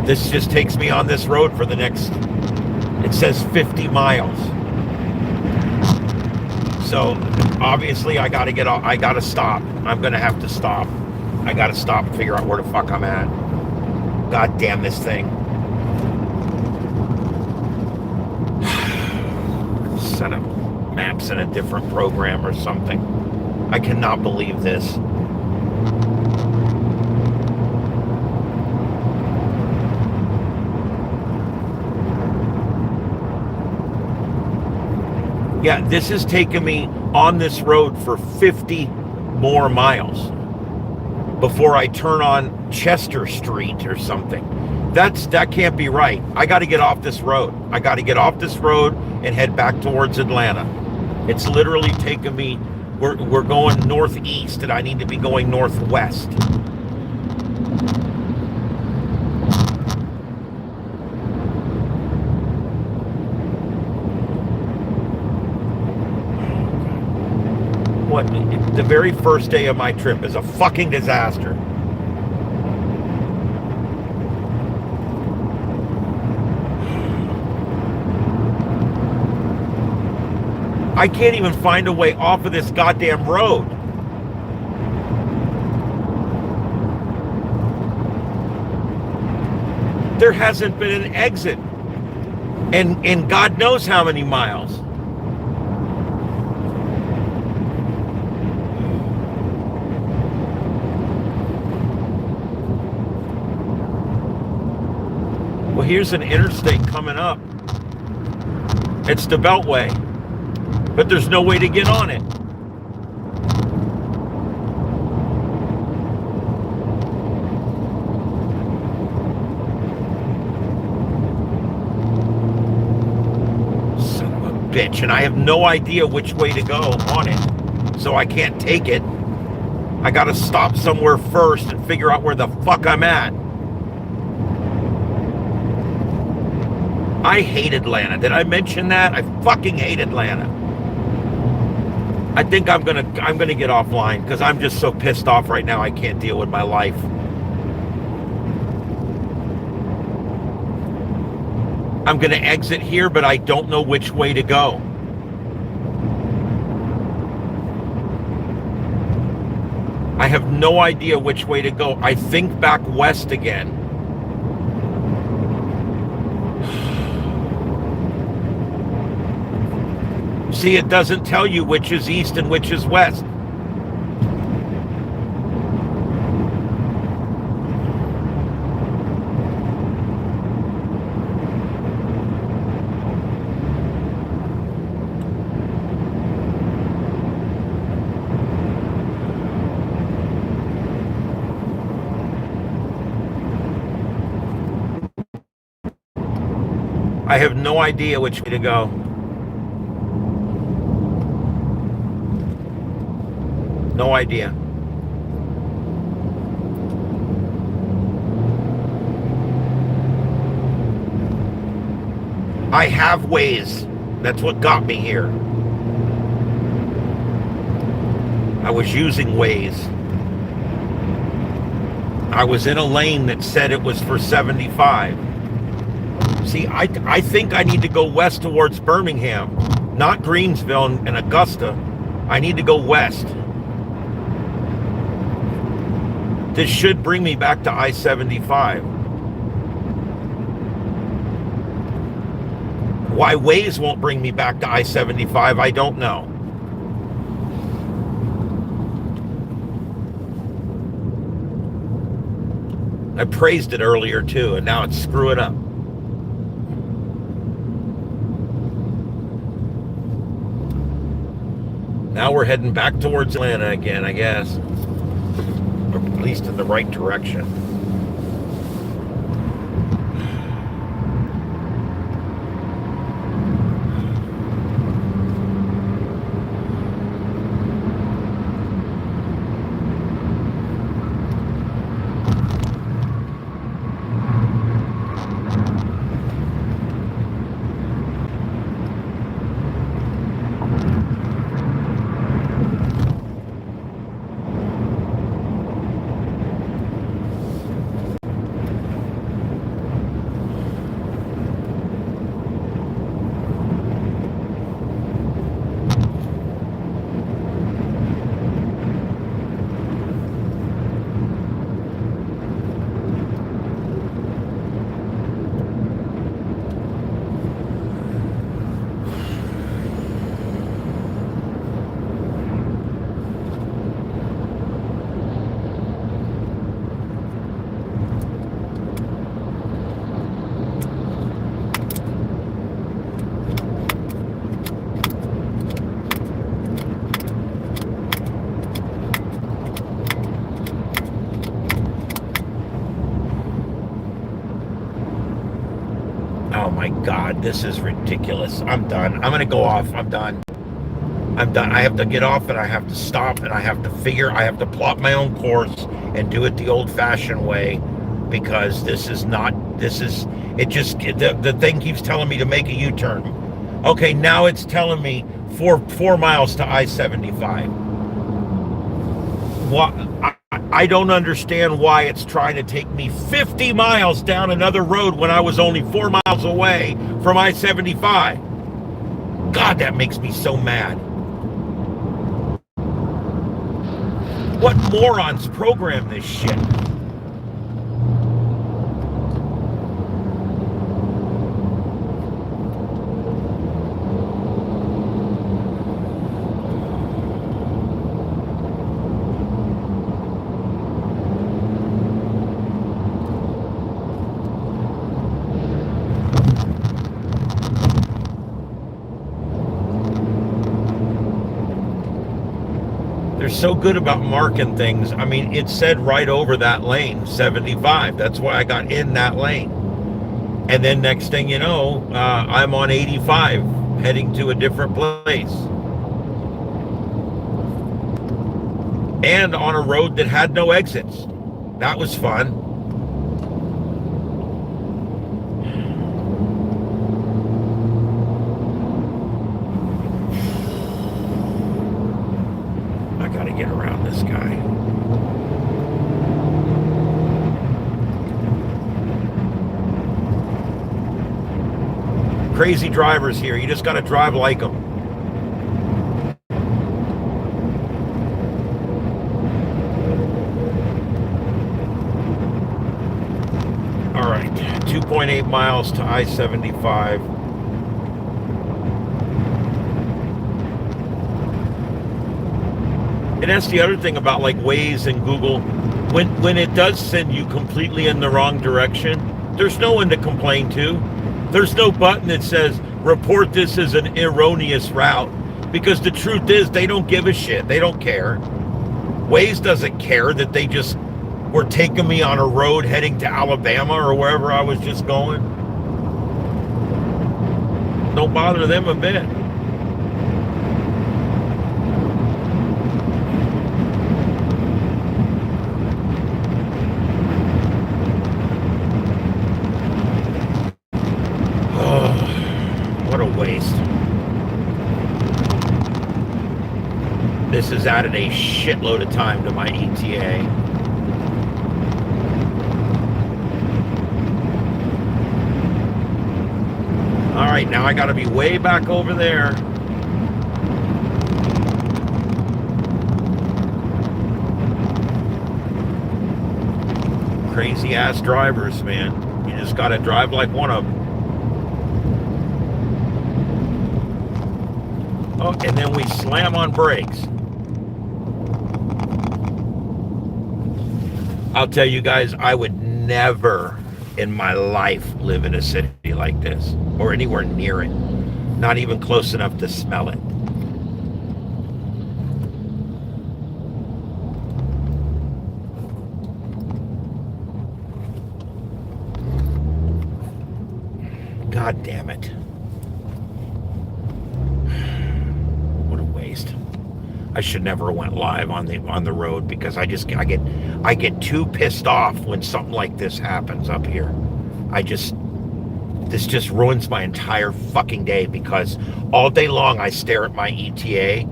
This just takes me on this road for the next, it says 50 miles. So obviously I gotta get off, I gotta stop. I'm gonna have to stop. I gotta stop and figure out where the fuck I'm at. God damn this thing. Set up maps in a different program or something. I cannot believe this. Yeah, this has taken me on this road for 50 more miles before I turn on Chester Street or something. That can't be right. I got to get off this road. I got to get off this road and head back towards Atlanta. It's literally taken me, we're going northeast and I need to be going northwest. What, the very first day of my trip is a fucking disaster. I can't even find a way off of this goddamn road. There hasn't been an exit in God knows how many miles. Well, here's an interstate coming up. It's the Beltway. but there's no way to get on it. Son of a bitch, and I have no idea which way to go on it, so I can't take it. I gotta stop somewhere first and figure out where the fuck I'm at. I hate Atlanta. Did I mention that? I fucking hate Atlanta. I think I'm gonna get offline because I'm just so pissed off right now. I can't deal with my life. I'm gonna exit here, but I don't know which way to go. I have no idea which way to go. I think back west again. See, it doesn't tell you which is east and which is west. I have no idea which way to go. No idea. I have ways. That's what got me here. I was using Waze. I was in a lane that said it was for 75. See, I think I need to go west towards Birmingham, not Greensville and Augusta. I need to go west. This should bring me back to I-75. Why Waze won't bring me back to I-75, I don't know. I praised it earlier too, and now it's screwing up. Now we're heading back towards Atlanta again, I guess. Or at least in the right direction. Oh my God, this is ridiculous. I'm done. I'm gonna go off. I'm done. I'm done. I have to get off and I have to stop and I have to plot my own course and do it the old-fashioned way, because the thing keeps telling me to make a U-turn. Okay, now it's telling me 4 miles to I-75. I don't understand why it's trying to take me 50 miles down another road when I was only 4 miles away from I-75. God, that makes me so mad. What morons program this shit? They're so good about marking things. I mean, it said right over that lane, 75. That's why I got in that lane. And then next thing you know, I'm on 85, heading to a different place. And on a road that had no exits. That was fun. I gotta get around this guy. Crazy drivers here. You just got to drive like them. All right, 2.8 miles to I-75. And that's the other thing about like Waze and Google. When it does send you completely in the wrong direction, there's no one to complain to. There's no button that says, report this as an erroneous route. Because the truth is, they don't give a shit. They don't care. Waze doesn't care that they just were taking me on a road heading to Alabama or wherever I was just going. Don't bother them a bit. This has added a shitload of time to my ETA. All right, now I got to be way back over there. Crazy ass drivers, man. You just got to drive like one of them. Oh, and then we slam on brakes. I'll tell you guys, I would never in my life live in a city like this or anywhere near it. Not even close enough to smell it. God damn it. What a waste. I should never have went live on the road because I get too pissed off when something like this happens up here. This just ruins my entire fucking day because all day long I stare at my ETA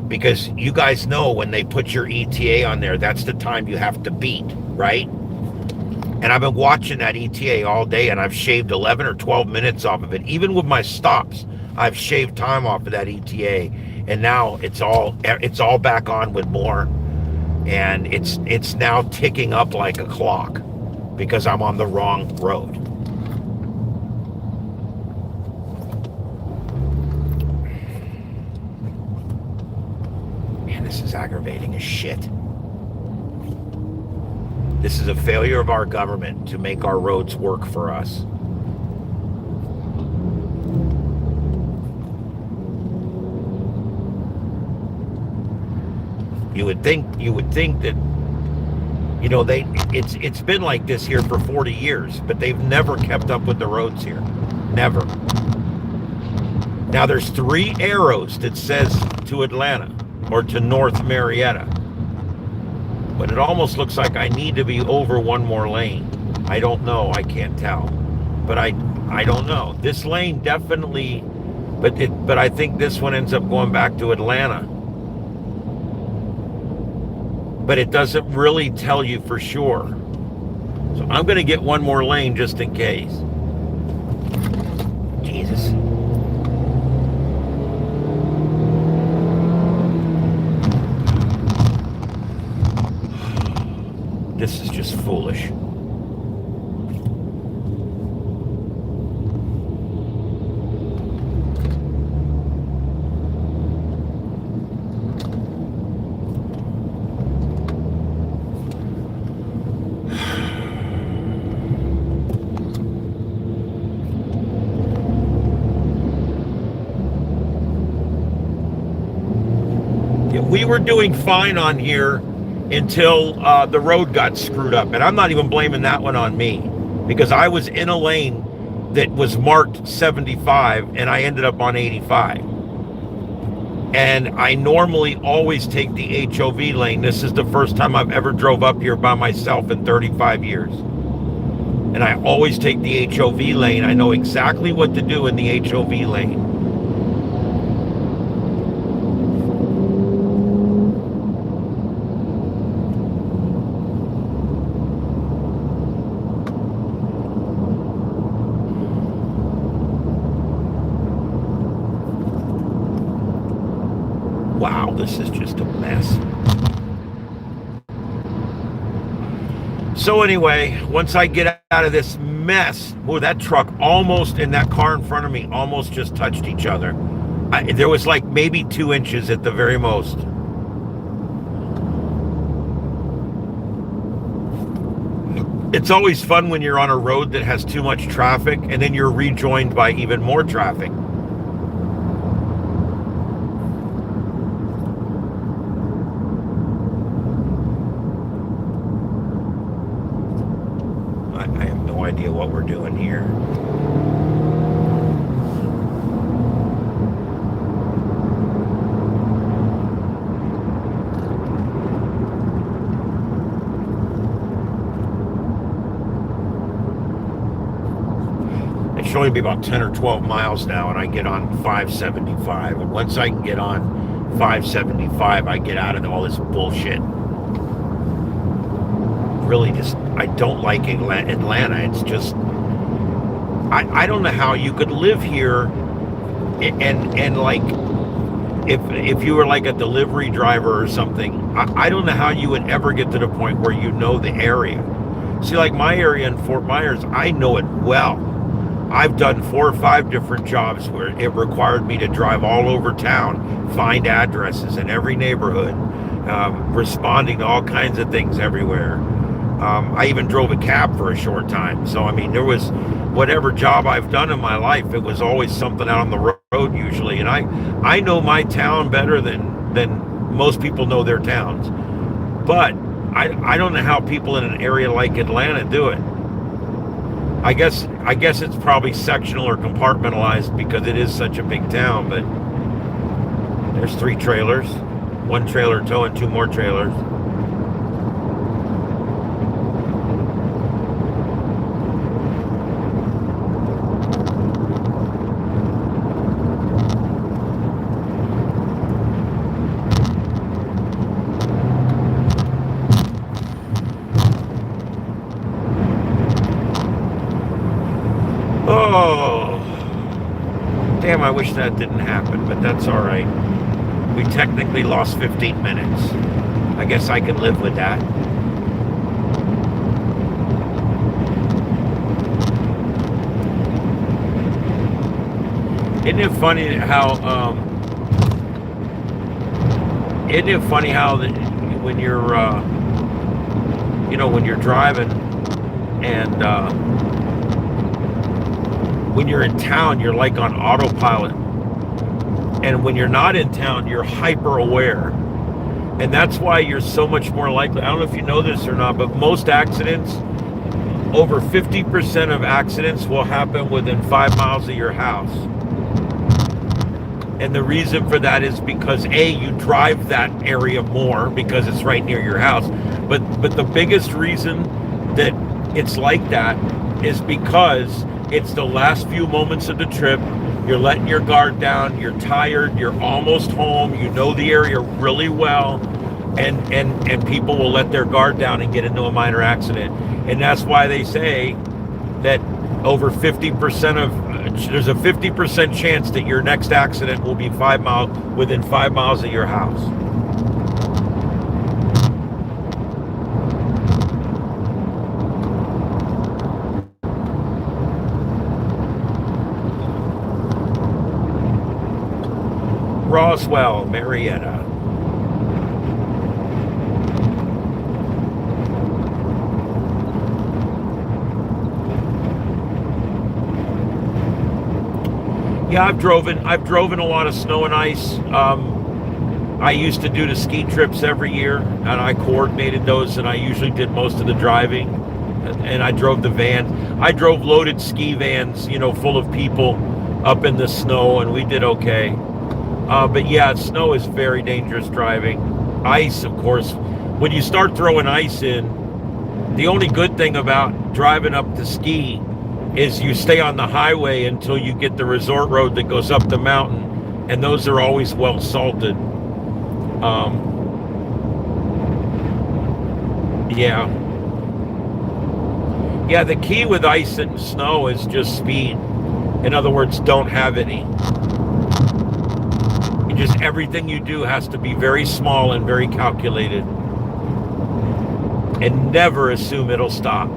because you guys know when they put your ETA on there, that's the time you have to beat, right? And I've been watching that ETA all day and I've shaved 11 or 12 minutes off of it. Even with my stops, I've shaved time off of that ETA. And now it's all back on with more, and it's now ticking up like a clock because I'm on the wrong road. Man, this is aggravating as shit. This is a failure of our government to make our roads work for us. You would think that, you know, it's been like this here for 40 years, but they've never kept up with the roads here. Never. Now there's 3 arrows that says to Atlanta or to North Marietta. But it almost looks like I need to be over one more lane. I don't know, I can't tell. But I don't know. This lane definitely, but I think this one ends up going back to Atlanta. But it doesn't really tell you for sure. So I'm going to get one more lane just in case. Jesus. This is just foolish. we were doing fine on here until the road got screwed up. And I'm not even blaming that one on me, because I was in a lane that was marked 75 and I ended up on 85. And I normally always take the HOV lane. This is the first time I've ever drove up here by myself in 35 years. And I always take the HOV lane. I know exactly what to do in the HOV lane. Wow, this is just a mess. So anyway, once I get out of this mess, oh, that truck almost, and that car in front of me almost just touched each other. There was like maybe 2 inches at the very most. It's always fun when you're on a road that has too much traffic and then you're rejoined by even more traffic. I have no idea what we're doing here. It should only be about 10 or 12 miles now, and I get on 575. And once I can get on 575, I get out of all this bullshit. Really just, I don't like Atlanta. It's just, I don't know how you could live here and like, if you were like a delivery driver or something, I don't know how you would ever get to the point where you know the area. See, like my area in Fort Myers, I know it well. I've done 4 or 5 different jobs where it required me to drive all over town, find addresses in every neighborhood, responding to all kinds of things everywhere. I even drove a cab for a short time. So, I mean, there was whatever job I've done in my life, it was always something out on the road usually. And I know my town better than most people know their towns. But I don't know how people in an area like Atlanta do it. I guess it's probably sectional or compartmentalized because it is such a big town, but there's 3 trailers, 1 trailer towing 2 more trailers. Oh, damn, I wish that didn't happen, but that's all right. We technically lost 15 minutes. I guess I can live with that. Isn't it funny how when you're when you're driving and when you're in town, you're like on autopilot. And when you're not in town, you're hyper aware. And that's why you're so much more likely. I don't know if you know this or not, but most accidents, over 50% of accidents will happen within 5 miles of your house. And the reason for that is because A, you drive that area more because it's right near your house. But the biggest reason that it's like that is because it's the last few moments of the trip. You're letting your guard down. You're tired. You're almost home. You know the area really well. And people will let their guard down and get into a minor accident. And that's why they say that over 50% there's a 50% chance that your next accident will be within 5 miles of your house. Roswell, Marietta. Yeah, I've driven a lot of snow and ice. I used to do the ski trips every year, and I coordinated those, and I usually did most of the driving, and I drove the van. I drove loaded ski vans, you know, full of people up in the snow, and we did okay. But yeah, snow is very dangerous driving. Ice, of course. When you start throwing ice in, the only good thing about driving up to ski is you stay on the highway until you get the resort road that goes up the mountain, and those are always well salted. Yeah, the key with ice and snow is just speed. In other words, don't have any. Everything you do has to be very small and very calculated. And never assume it'll stop.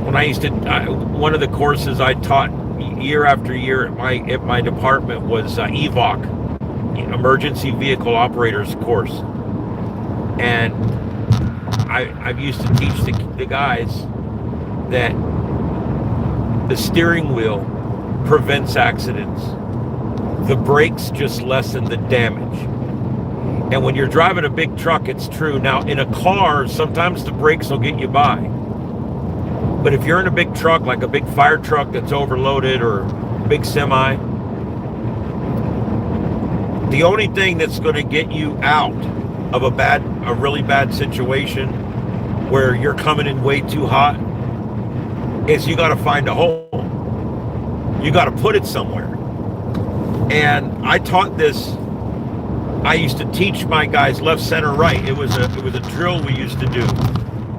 When I used to, one of the courses I taught year after year at my department was EVOC, Emergency Vehicle Operators course. And I used to teach the guys that the steering wheel prevents accidents. The brakes just lessen the damage. And when you're driving a big truck, it's true. Now, in a car, sometimes the brakes will get you by. But if you're in a big truck, like a big fire truck that's overloaded or a big semi, the only thing that's going to get you out of a really bad situation where you're coming in way too hot is you got to find a hole. You got to put it somewhere. And I taught this. I used to teach my guys left, center, right. It was a drill we used to do.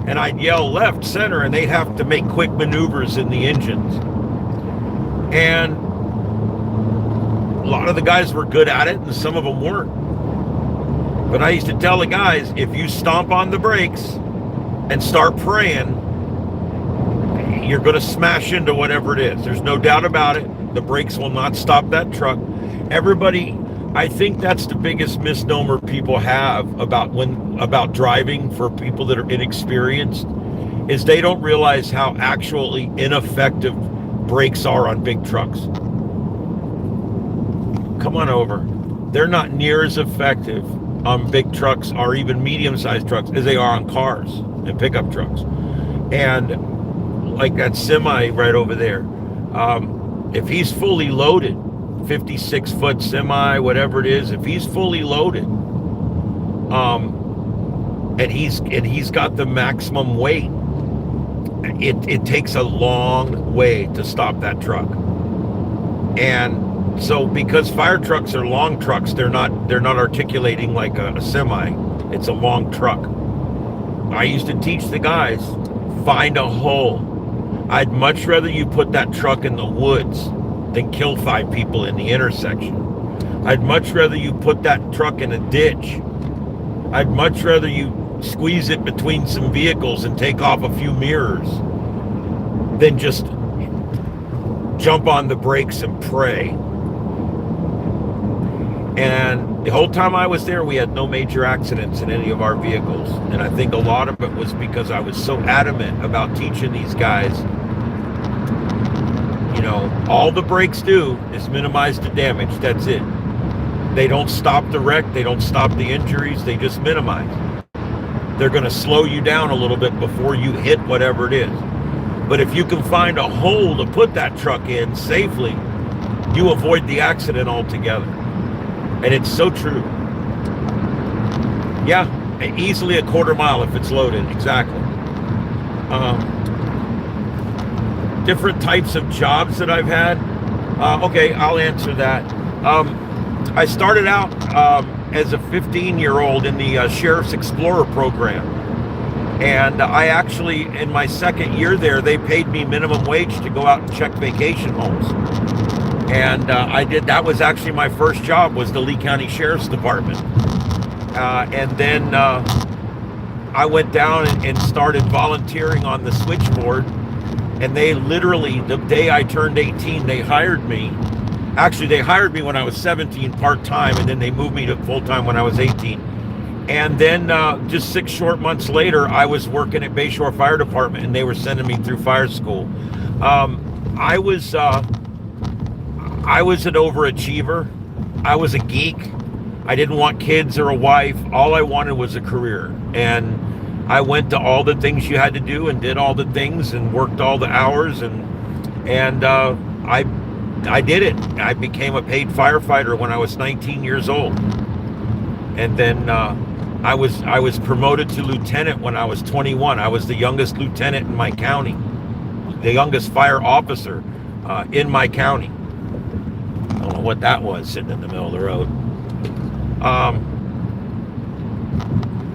And I'd yell left, center, and they'd have to make quick maneuvers in the engines. And a lot of the guys were good at it, and some of them weren't. But I used to tell the guys, if you stomp on the brakes and start praying, you're going to smash into whatever it is. There's no doubt about it. The brakes will not stop that truck. Everybody, I think that's the biggest misnomer people have about driving for people that are inexperienced, is they don't realize how actually ineffective brakes are on big trucks. Come on over. They're not near as effective on big trucks or even medium-sized trucks as they are on cars and pickup trucks. And like that semi right over there, if he's fully loaded, 56-foot semi, whatever it is, if he's fully loaded, and he's got the maximum weight, it takes a long way to stop that truck. And so because fire trucks are long trucks, they're not articulating like a semi. It's a long truck. I used to teach the guys, find a hole. I'd much rather you put that truck in the woods than kill 5 people in the intersection. I'd much rather you put that truck in a ditch. I'd much rather you squeeze it between some vehicles and take off a few mirrors than just jump on the brakes and pray. And the whole time I was there, we had no major accidents in any of our vehicles. And I think a lot of it was because I was so adamant about teaching these guys, you know, all the brakes do is minimize the damage. That's it. They don't stop the wreck. They don't stop the injuries. They just minimize. They're going to slow you down a little bit before you hit whatever it is. But if you can find a hole to put that truck in safely, you avoid the accident altogether. And it's so true. Yeah, easily a quarter mile if it's loaded. Exactly. Different types of jobs that I've had. Okay, I'll answer that. I started out as a 15-year-old in the Sheriff's Explorer program. And I actually, in my second year there, they paid me minimum wage to go out and check vacation homes. And I did. That was actually my first job, was the Lee County Sheriff's Department. And then I went down and started volunteering on the switchboard. And they literally, the day I turned 18, they hired me. Actually, they hired me when I was 17 part-time, and then they moved me to full-time when I was 18. And then just 6 short months later, I was working at Bayshore Fire Department, and they were sending me through fire school. I was I was an overachiever. I was a geek. I didn't want kids or a wife. All I wanted was a career. And I went to all the things you had to do and did all the things and worked all the hours, and I did it. I became a paid firefighter when I was 19 years old. And then I was promoted to lieutenant when I was 21. I was the youngest lieutenant in my county, the youngest fire officer in my county. I don't know what that was, sitting in the middle of the road.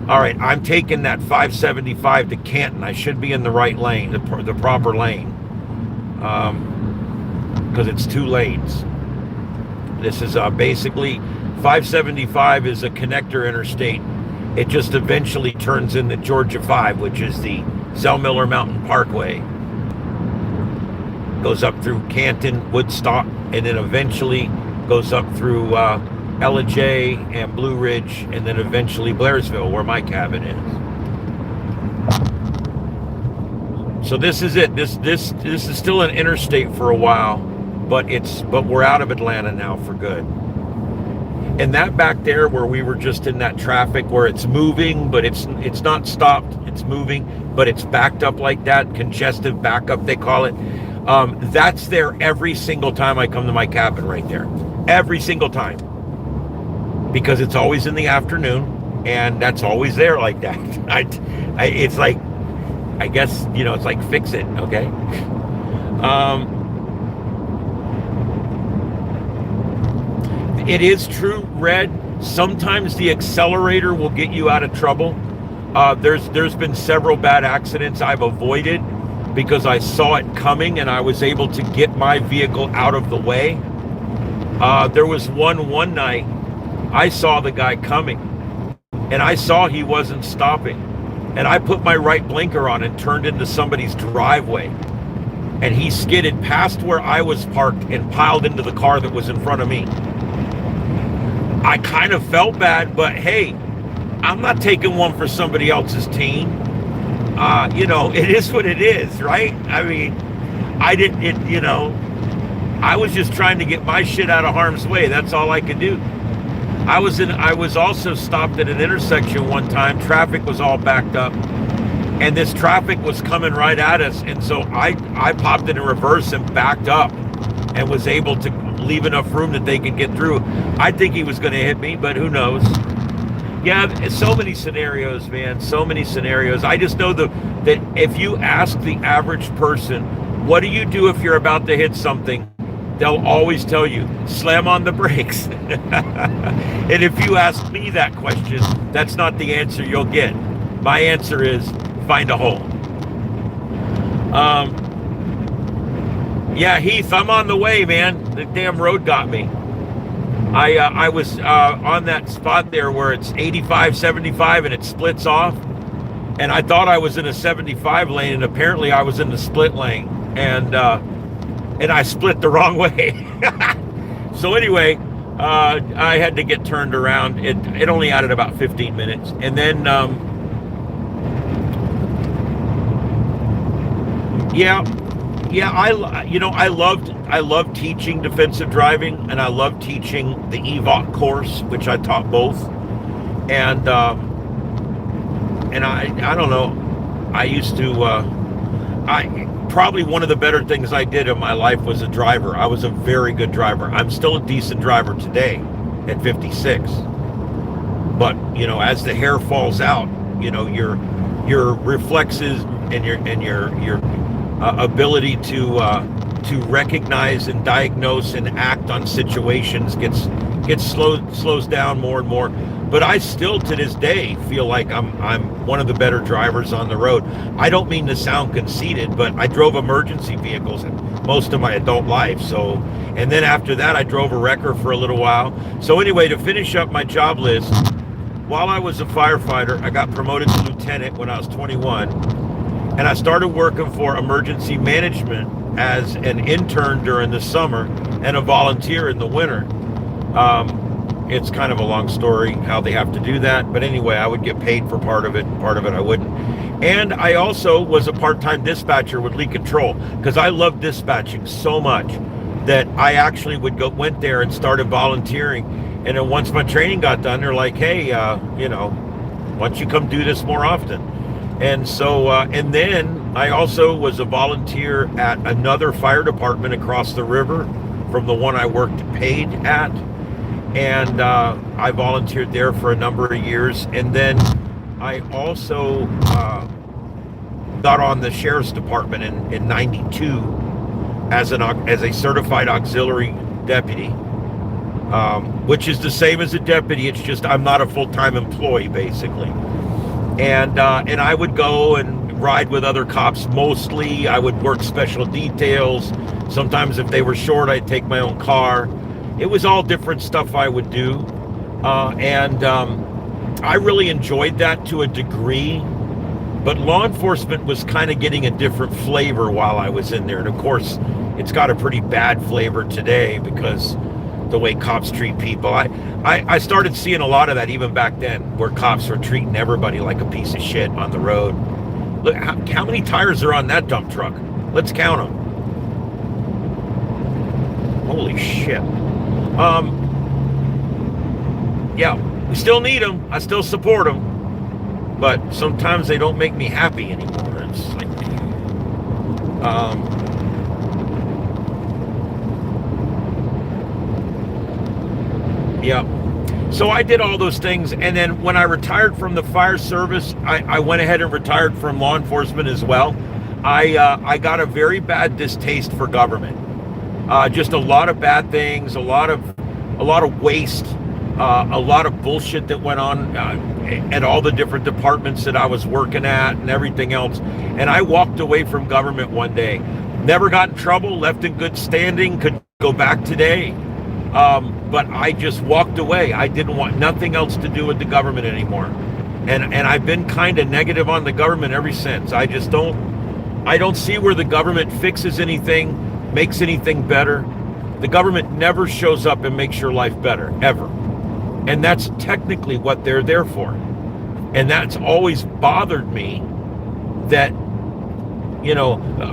All right, I'm taking that 575 to Canton. I should be in the right lane, the proper lane, because it's 2 lanes. This is basically 575 is a connector interstate. It just eventually turns into Georgia 5, which is the Zellmiller Mountain Parkway. Goes up through Canton, Woodstock, and then eventually goes up through Ellijay and Blue Ridge, and then eventually Blairesville, where my cabin is. So this is it. This is still an interstate for a while, but we're out of Atlanta now for good. And that back there where we were just in that traffic where it's moving, but it's not stopped, it's moving, but it's backed up like that, congestive backup they call it. That's there every single time I come to my cabin right there. Every single time. Because it's always in the afternoon, and that's always there like that. It's like, I guess, it's like fix it, okay? It is true, Red. Sometimes the accelerator will get you out of trouble. There's been several bad accidents I've avoided because I saw it coming and I was able to get my vehicle out of the way. There was one night, I saw the guy coming and I saw he wasn't stopping, and I put my right blinker on and turned into somebody's driveway, and he skidded past where I was parked and piled into the car that was in front of me. I kind of felt bad, but hey, I'm not taking one for somebody else's team. It is what it is, right? I mean, I was just trying to get my shit out of harm's way. That's all I could do. I was also stopped at an intersection one time. Traffic was all backed up, and this traffic was coming right at us. And so I popped in reverse and backed up and was able to leave enough room that they could get through. I think he was going to hit me, but who knows? Yeah, so many scenarios, man. So many scenarios. I just know that if you ask the average person, what do you do if you're about to hit something? They'll always tell you, slam on the brakes. And if you ask me that question, that's not the answer you'll get. My answer is find a hole. Yeah, Heath, I'm on the way, man. The damn road got me. I was on that spot there where it's 85, 75 and it splits off. And I thought I was in a 75 lane, and apparently I was in the split lane. And I split the wrong way. So anyway, I had to get turned around. It only added about 15 minutes. And then, I loved teaching defensive driving, and I loved teaching the EVOC course, which I taught both. And I don't know, I used to, probably one of the better things I did in my life was a driver. I was a very good driver. I'm still a decent driver today at 56. But, as the hair falls out, your reflexes and your ability to recognize and diagnose and act on situations slows down more and more. But I still, to this day, feel like I'm one of the better drivers on the road. I don't mean to sound conceited, but I drove emergency vehicles most of my adult life. So, and then after that, I drove a wrecker for a little while. So anyway, to finish up my job list, while I was a firefighter, I got promoted to lieutenant when I was 21, and I started working for emergency management as an intern during the summer and a volunteer in the winter. It's kind of a long story how they have to do that. But anyway, I would get paid for part of it I wouldn't. And I also was a part-time dispatcher with Lee Control because I love dispatching so much. that I actually went there and started volunteering. And then once my training got done, they're like, hey, why don't you come do this more often? And so, and then I also was a volunteer at another fire department across the river from the one I worked paid at. And I volunteered there for a number of years. And then I also got on the sheriff's department in 92 as a certified auxiliary deputy, which is the same as a deputy. It's just I'm not a full-time employee, basically. And I would go and ride with other cops. Mostly I would work special details. Sometimes if they were short, I'd take my own car. It was all different stuff I would do. And I really enjoyed that to a degree. But law enforcement was kind of getting a different flavor while I was in there. And of course, it's got a pretty bad flavor today because the way cops treat people. I started seeing a lot of that even back then, where cops were treating everybody like a piece of shit on the road. Look, how many tires are on that dump truck? Let's count them. Holy shit. Yeah, we still need them. I still support them. But sometimes they don't make me happy anymore. It's like, yeah. So I did all those things, and then when I retired from the fire service, I went ahead and retired from law enforcement as well. I got a very bad distaste for government. Just a lot of bad things, a lot of waste, a lot of bullshit that went on at all the different departments that I was working at and everything else. And I walked away from government one day. Never got in trouble, left in good standing, could go back today. But I just walked away. I didn't want nothing else to do with the government anymore. And I've been kind of negative on the government ever since. I don't see where the government fixes anything, makes anything better. The government never shows up and makes your life better, ever. And that's technically what they're there for. And that's always bothered me that,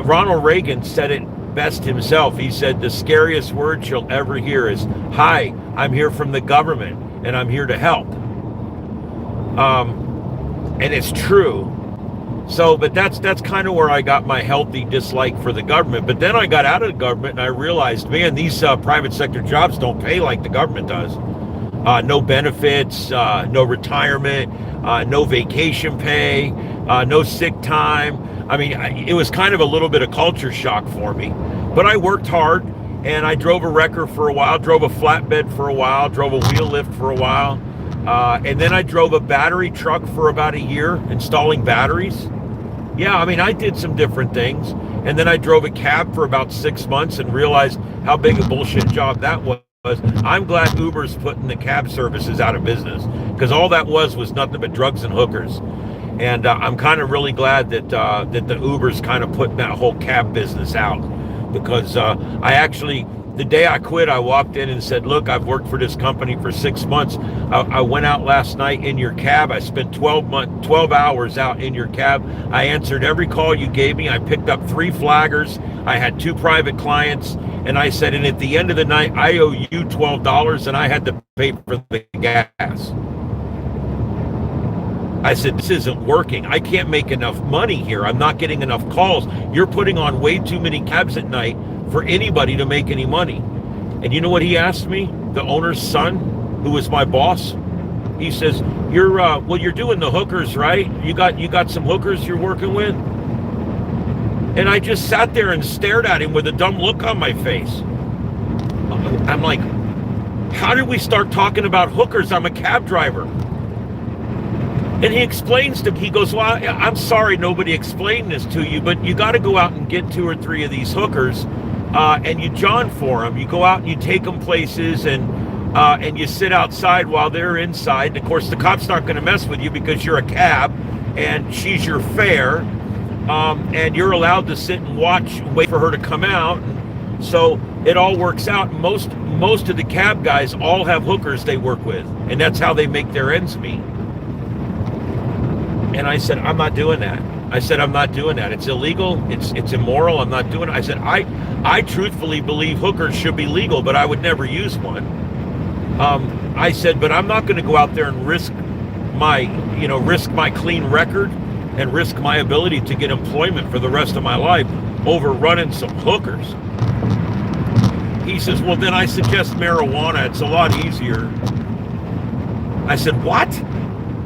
Ronald Reagan said it best himself. He said, the scariest word you'll ever hear is, hi, I'm here from the government and I'm here to help. And it's true. So, but that's kind of where I got my healthy dislike for the government. But then I got out of the government and I realized, man, these private sector jobs don't pay like the government does. No benefits, no retirement, no vacation pay, no sick time. I mean, it was kind of a little bit of culture shock for me. But I worked hard, and I drove a wrecker for a while, drove a flatbed for a while, drove a wheel lift for a while. And then I drove a battery truck for about a year, installing batteries. Yeah, I mean, I did some different things. And then I drove a cab for about 6 months and realized how big a bullshit job that was. I'm glad Uber's putting the cab services out of business, because all that was nothing but drugs and hookers. And I'm kind of really glad that the Uber's kind of putting that whole cab business out, because I actually, the day I quit, I walked in and said, look, I've worked for this company for 6 months. I went out last night in your cab. I spent 12 hours out in your cab. I answered every call you gave me. I picked up 3 flaggers. I had 2 private clients. And I said, and at the end of the night, I owe you $12 and I had to pay for the gas. I said, this isn't working. I can't make enough money here. I'm not getting enough calls. You're putting on way too many cabs at night for anybody to make any money. And you know what he asked me? The owner's son, who was my boss. He says, you're doing the hookers, right? You got some hookers you're working with? And I just sat there and stared at him with a dumb look on my face. I'm like, how did we start talking about hookers? I'm a cab driver. And he explains to me, he goes, well, I'm sorry nobody explained this to you, but you got to go out and get 2 or 3 of these hookers, and you john for them. You go out and you take them places, and you sit outside while they're inside. And of course, the cop's not going to mess with you because you're a cab, and she's your fare, and you're allowed to sit and watch, wait for her to come out. So it all works out. Most of the cab guys all have hookers they work with, and that's how they make their ends meet. And I said, I'm not doing that. I said, I'm not doing that. It's illegal. It's immoral. I'm not doing it. I said, I truthfully believe hookers should be legal, but I would never use one. I said, but I'm not going to go out there and risk my clean record and risk my ability to get employment for the rest of my life over running some hookers. He says, well, then I suggest marijuana. It's a lot easier. I said, what?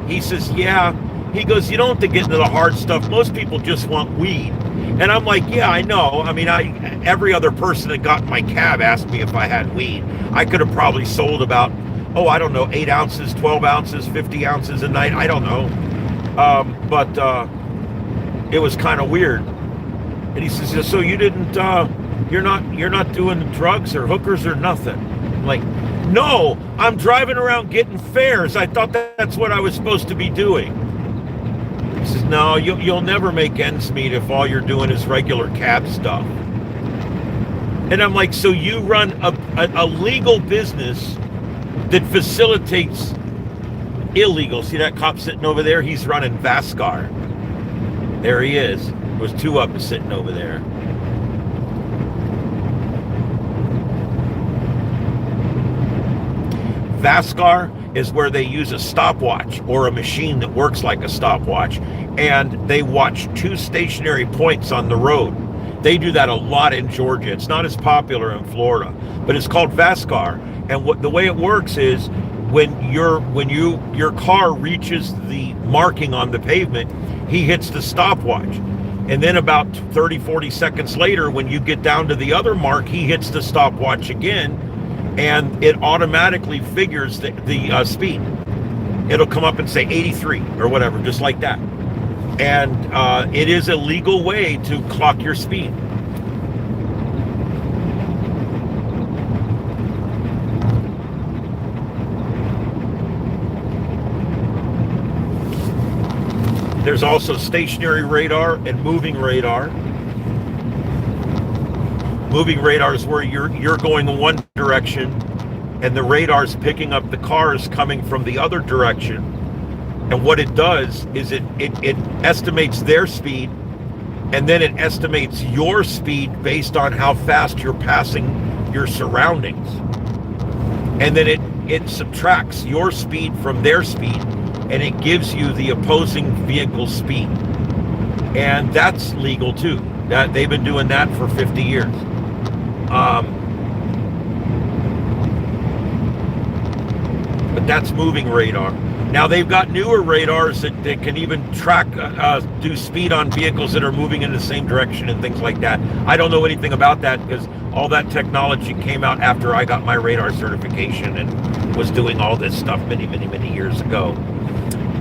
He says, yeah. He goes, you don't have to get into the hard stuff. most people just want weed. And I'm like, yeah, I know. I mean, every other person that got in my cab asked me if I had weed. I could have probably sold about, I don't know, 8 ounces, 12 ounces, 50 ounces a night. I don't know. But it was kind of weird. And he says, so you didn't, you're not doing drugs or hookers or nothing? I'm like, no, I'm driving around getting fares. I thought that's what I was supposed to be doing. He says, no, you'll never make ends meet if all you're doing is regular cab stuff. And I'm like, so you run a legal business that facilitates illegal. See that cop sitting over there? He's running Vascar. There he is. There was 2 of them sitting over there. Vascar is where they use a stopwatch or a machine that works like a stopwatch, and they watch 2 stationary points on the road. They do that a lot in Georgia. It's not as popular in Florida, but it's called Vascar. And the way it works is when your car reaches the marking on the pavement, he hits the stopwatch. And then about 30, 40 seconds later, when you get down to the other mark, he hits the stopwatch again, and it automatically figures the speed. It'll come up and say 83 or whatever, just like that. And it is a legal way to clock your speed. There's also stationary radar and moving radar. Moving radar is where you're going in one direction and the radar's picking up the cars coming from the other direction. And what it does is it estimates their speed, and then it estimates your speed based on how fast you're passing your surroundings. And then it subtracts your speed from their speed, and it gives you the opposing vehicle speed. And that's legal too. That they've been doing that for 50 years. But that's moving radar. Now they've got newer radars that can even track, do speed on vehicles that are moving in the same direction and things like that. I don't know anything about that because all that technology came out after I got my radar certification and was doing all this stuff many, many, many years ago.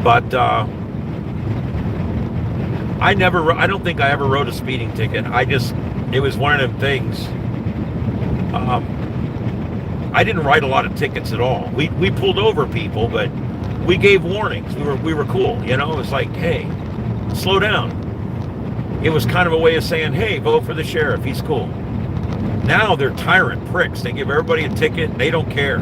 But I don't think I ever wrote a speeding ticket. It was one of them things. I didn't write a lot of tickets at all. We pulled over people, but we gave warnings. We were cool, you know. It was like, hey, slow down. It was kind of a way of saying, hey, vote for the sheriff. He's cool. Now they're tyrant pricks. They give everybody a ticket. They don't care.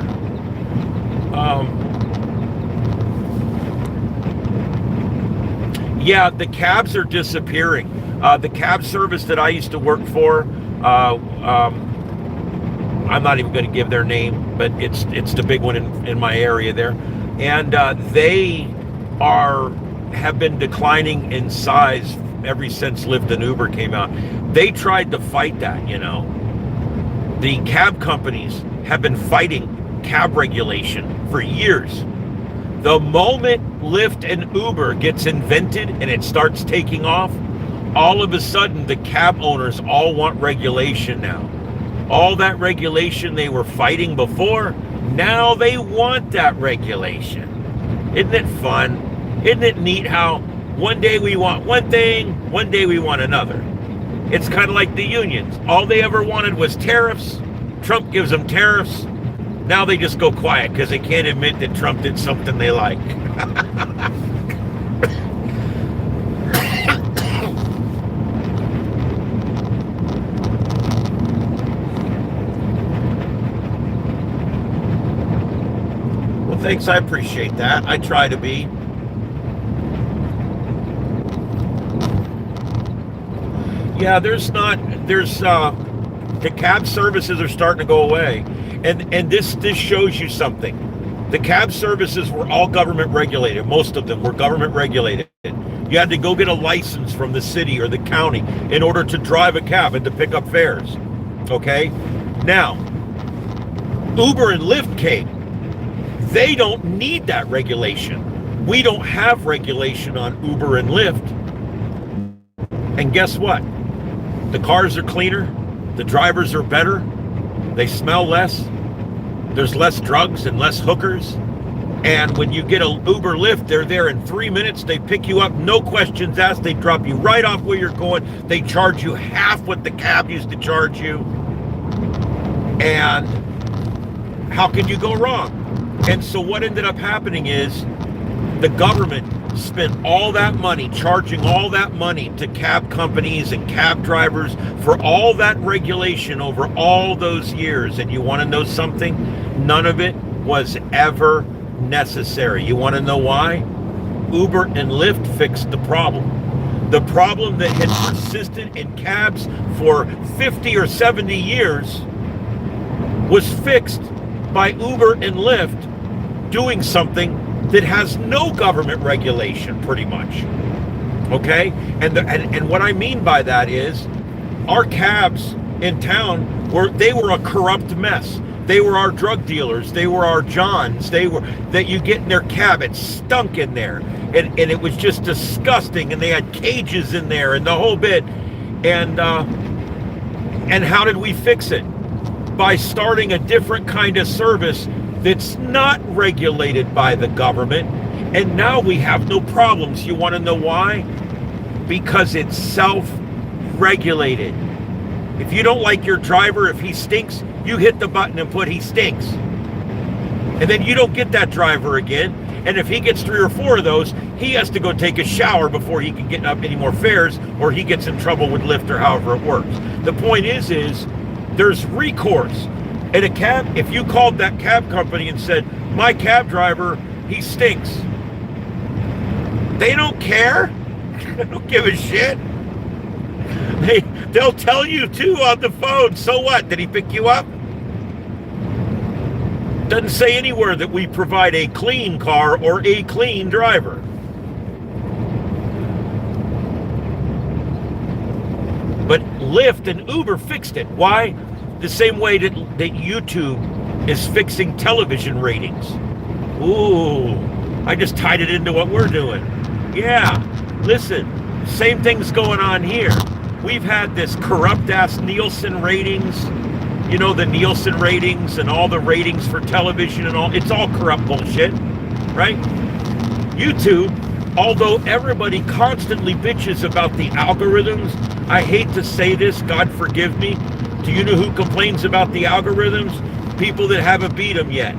Yeah, the cabs are disappearing. The cab service that I used to work for, I'm not even going to give their name, but it's the big one in my area there. And they have been declining in size ever since Lyft and Uber came out. They tried to fight that, you know. The cab companies have been fighting cab regulation for years. The moment Lyft and Uber gets invented and it starts taking off, all of a sudden the cab owners all want regulation now. All that regulation they were fighting before, now they want that regulation. Isn't it fun? Isn't it neat how one day we want one thing, one day we want another? It's kind of like the unions. All they ever wanted was tariffs. Trump gives them tariffs. Now they just go quiet because they can't admit that Trump did something they like. Well, thanks. I appreciate that. I try to be. Yeah, there's the cab services are starting to go away. And this shows you something. The cab services were all government regulated. Most of them were government regulated. You had to go get a license from the city or the county in order to drive a cab and to pick up fares. Okay? Now, Uber and Lyft came. They don't need that regulation. We don't have regulation on Uber and Lyft. And guess what? The cars are cleaner. The drivers are better. They smell less. There's less drugs and less hookers. And when you get an Uber Lyft, they're there in 3 minutes. They pick you up, no questions asked. They drop you right off where you're going. They charge you half what the cab used to charge you. And how can you go wrong? And so what ended up happening is the government spent all that money, charging all that money to cab companies and cab drivers for all that regulation over all those years. And you want to know something? None of it was ever necessary. You want to know why? Uber and Lyft fixed the problem. The problem that had persisted in cabs for 50 or 70 years was fixed by Uber and Lyft doing something that has no government regulation, pretty much. Okay? And what I mean by that is our cabs in town were a corrupt mess. They were our drug dealers. They were our Johns. That you get in their cab, it stunk in there. And it was just disgusting. And they had cages in there and the whole bit. And how did we fix it? By starting a different kind of service that's not regulated by the government. And now we have no problems. You want to know why? Because it's self-regulated. If you don't like your driver, if he stinks, you hit the button and put he stinks. And then you don't get that driver again. And if he gets 3 or 4 of those, he has to go take a shower before he can get up any more fares, or he gets in trouble with Lyft or however it works. The point is there's recourse. And a cab, if you called that cab company and said, my cab driver, he stinks, they don't care. They don't give a shit. They'll tell you too on the phone. So what? Did he pick you up? Doesn't say anywhere that we provide a clean car or a clean driver. But Lyft and Uber fixed it. Why? The same way that YouTube is fixing television ratings. Ooh, I just tied it into what we're doing. Yeah, listen, same thing's going on here. We've had this corrupt-ass Nielsen ratings, you know, the Nielsen ratings and all the ratings for television and all. It's all corrupt bullshit, right? YouTube, although everybody constantly bitches about the algorithms, I hate to say this, God forgive me. Do you know who complains about the algorithms? People that haven't beat them yet.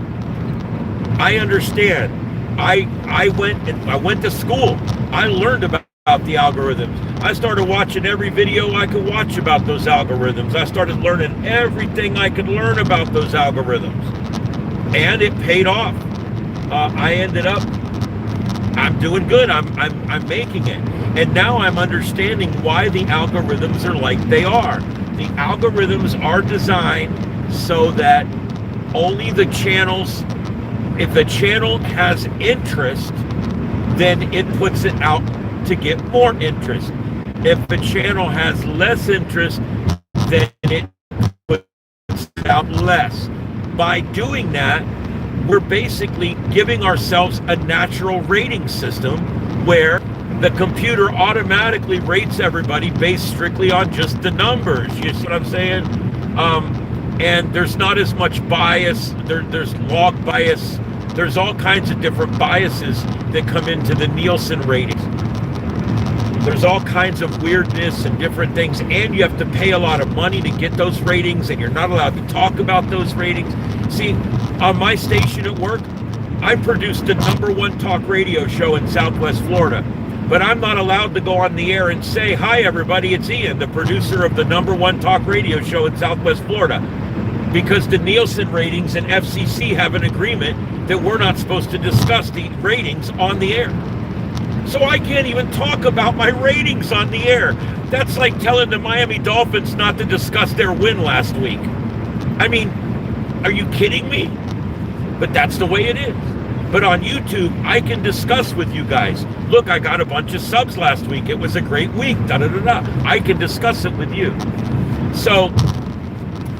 I understand. I went to school. I learned about the algorithms. I started watching every video I could watch about those algorithms. I started learning everything I could learn about those algorithms. And it paid off. I ended up, I'm doing good. I'm making it. And now I'm understanding why the algorithms are like they are. The algorithms are designed so that only the channels, if the channel has interest, then it puts it out to get more interest. If the channel has less interest, then it puts it out less. By doing that, we're basically giving ourselves a natural rating system where the computer automatically rates everybody based strictly on just the numbers. You see what I'm saying? And there's not as much bias. There's log bias. There's all kinds of different biases that come into the Nielsen ratings. There's all kinds of weirdness and different things, and you have to pay a lot of money to get those ratings, and you're not allowed to talk about those ratings. See, on my station at work, I produced the #1 talk radio show in Southwest Florida. But I'm not allowed to go on the air and say, hi, everybody, it's Ian, the producer of the #1 talk radio show in Southwest Florida. Because the Nielsen ratings and FCC have an agreement that we're not supposed to discuss the ratings on the air. So I can't even talk about my ratings on the air. That's like telling the Miami Dolphins not to discuss their win last week. I mean, are you kidding me? But that's the way it is. But on YouTube, I can discuss with you guys. Look, I got a bunch of subs last week. It was a great week. I can discuss it with you. So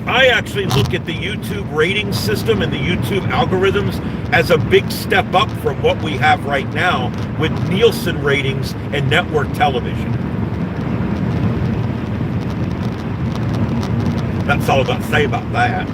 I actually look at the YouTube rating system and the YouTube algorithms as a big step up from what we have right now with Nielsen ratings and network television. That's all I've got to say about that.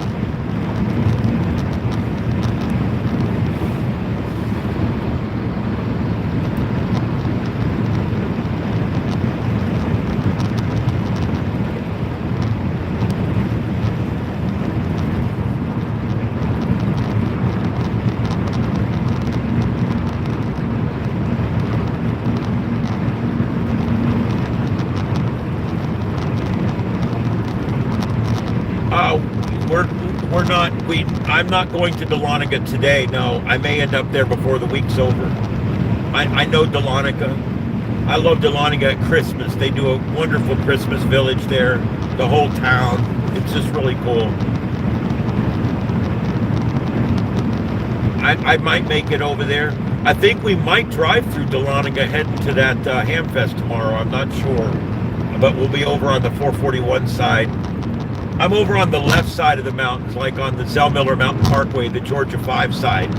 I'm not going to Dahlonega today. No, I may end up there before the week's over. I know Dahlonega. I love Dahlonega at Christmas. They do a wonderful Christmas village there. The whole town. It's just really cool. I might make it over there. I think we might drive through Dahlonega heading to that Hamfest tomorrow. I'm not sure. But we'll be over on the 441 side. I'm over on the left side of the mountains, like on the Zellmiller Mountain Parkway, the Georgia 5 side.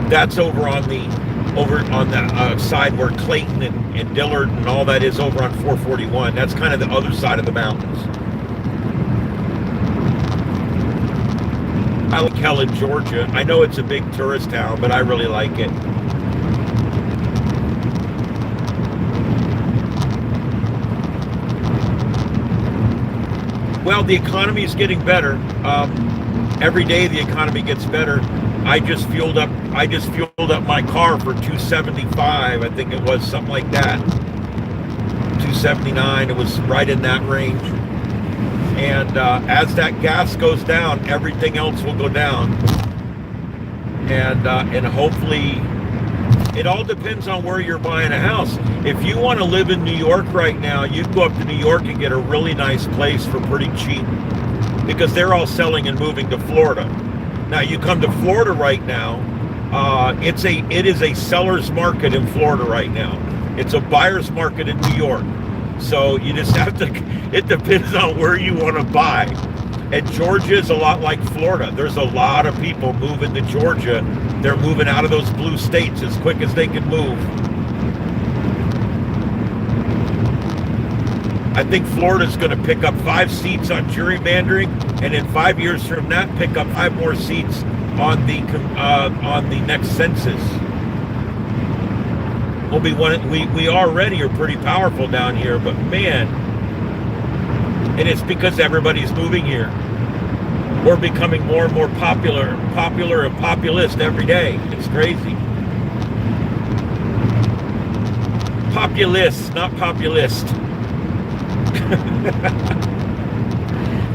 That's over on the side where Clayton and Dillard and all that is over on 441. That's kind of the other side of the mountains. I like Helen, Georgia. I know it's a big tourist town, but I really like it. Well, the economy is getting better. Every day the economy gets better. I just fueled up my car for $275. I think it was something like that. $279. It was right in that range. And as that gas goes down, everything else will go down. And hopefully, it all depends on where you're buying a house. If you want to live in New York right now, you can go up to New York and get a really nice place for pretty cheap, because they're all selling and moving to Florida. Now you come to Florida right now, it is a seller's market in Florida right now. It's a buyer's market in New York. So you just have to, it depends on where you want to buy. And Georgia is a lot like Florida. There's a lot of people moving to Georgia. They're moving out of those blue states as quick as they can move. I think Florida's going to pick up 5 seats on gerrymandering, and in 5 years from that, pick up 5 more seats on the next census. We already are pretty powerful down here, but man, and it's because everybody's moving here. We're becoming more and more popular and populist every day. It's crazy. Populist, not populist.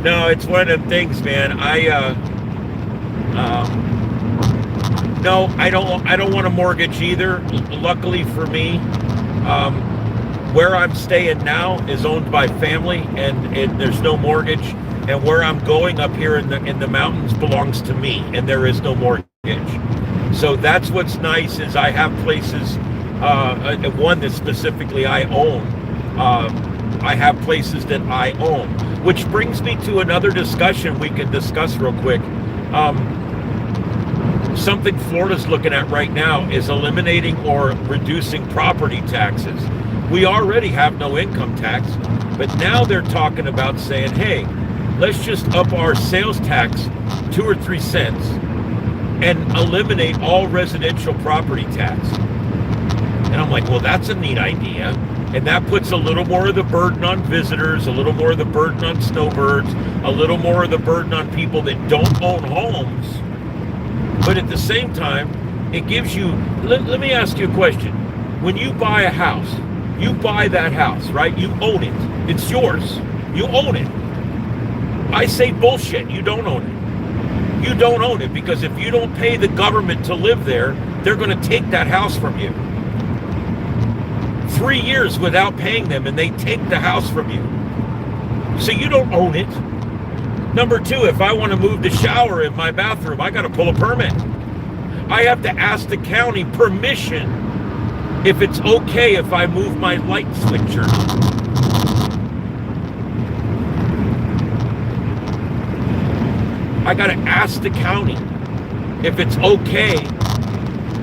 No, it's one of them things, man. No, I don't want a mortgage either. Luckily for me, where I'm staying now is owned by family, and there's no mortgage. And where I'm going up here in the mountains belongs to me, and there is no mortgage. So that's what's nice, is I have places. One that specifically I own. I have places that I own, which brings me to another discussion we can discuss real quick. Something Florida's looking at right now is eliminating or reducing property taxes. We already have no income tax, but now they're talking about saying, hey, let's just up our sales tax 2 or 3 cents and eliminate all residential property tax. And I'm like, well, that's a neat idea. And that puts a little more of the burden on visitors, a little more of the burden on snowbirds, a little more of the burden on people that don't own homes. But at the same time, it gives you, let me ask you a question. When you buy a house, you buy that house, right? You own it. It's yours. You own it. I say bullshit. You don't own it. You don't own it, because if you don't pay the government to live there, they're going to take that house from you. 3 years without paying them, and they take the house from you. So you don't own it. Number two, if I want to move the shower in my bathroom, I got to pull a permit. I have to ask the county permission if it's okay if I move my light switcher. I got to ask the county if it's okay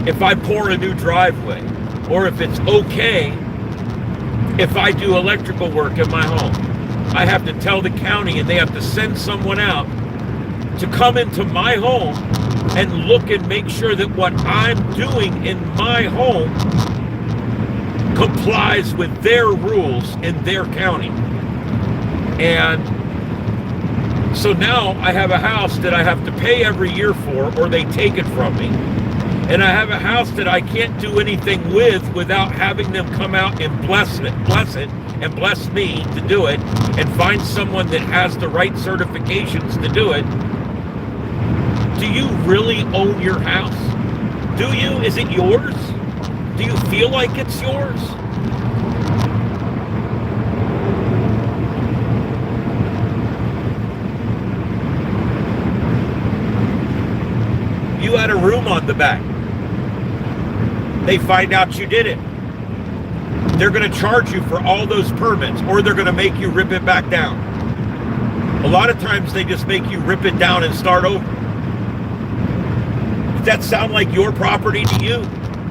if I pour a new driveway, or if it's okay if I do electrical work in my home. I have to tell the county, and they have to send someone out to come into my home and look and make sure that what I'm doing in my home complies with their rules in their county. And so now I have a house that I have to pay every year for, or they take it from me. And I have a house that I can't do anything with without having them come out and bless it, and bless me to do it, and find someone that has the right certifications to do it. Do you really own your house? Do you? Is it yours? Do you feel like it's yours? You had a room on the back. They find out you did it. They're going to charge you for all those permits, or they're going to make you rip it back down. A lot of times they just make you rip it down and start over. Does that sound like your property to you?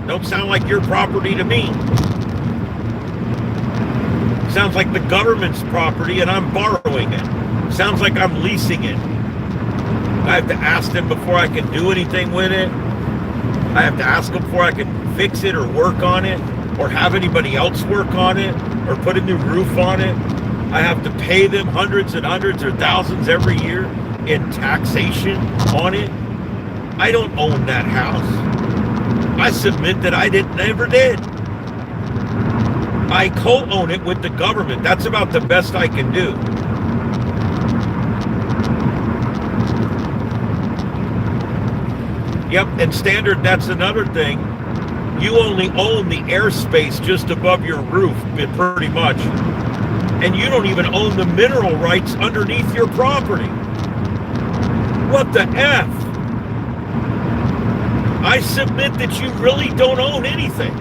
Don't sound like your property to me. Sounds like the government's property and I'm borrowing it. Sounds like I'm leasing it. I have to ask them before I can do anything with it. I have to ask them before I can fix it or work on it, or have anybody else work on it, or put a new roof on it. I have to pay them hundreds and hundreds or thousands every year in taxation on it. I don't own that house. I submit that I never did. I co-own it with the government. That's about the best I can do. Yep, and standard, that's another thing. You only own the airspace just above your roof, pretty much. And you don't even own the mineral rights underneath your property. What the F? I submit that you really don't own anything.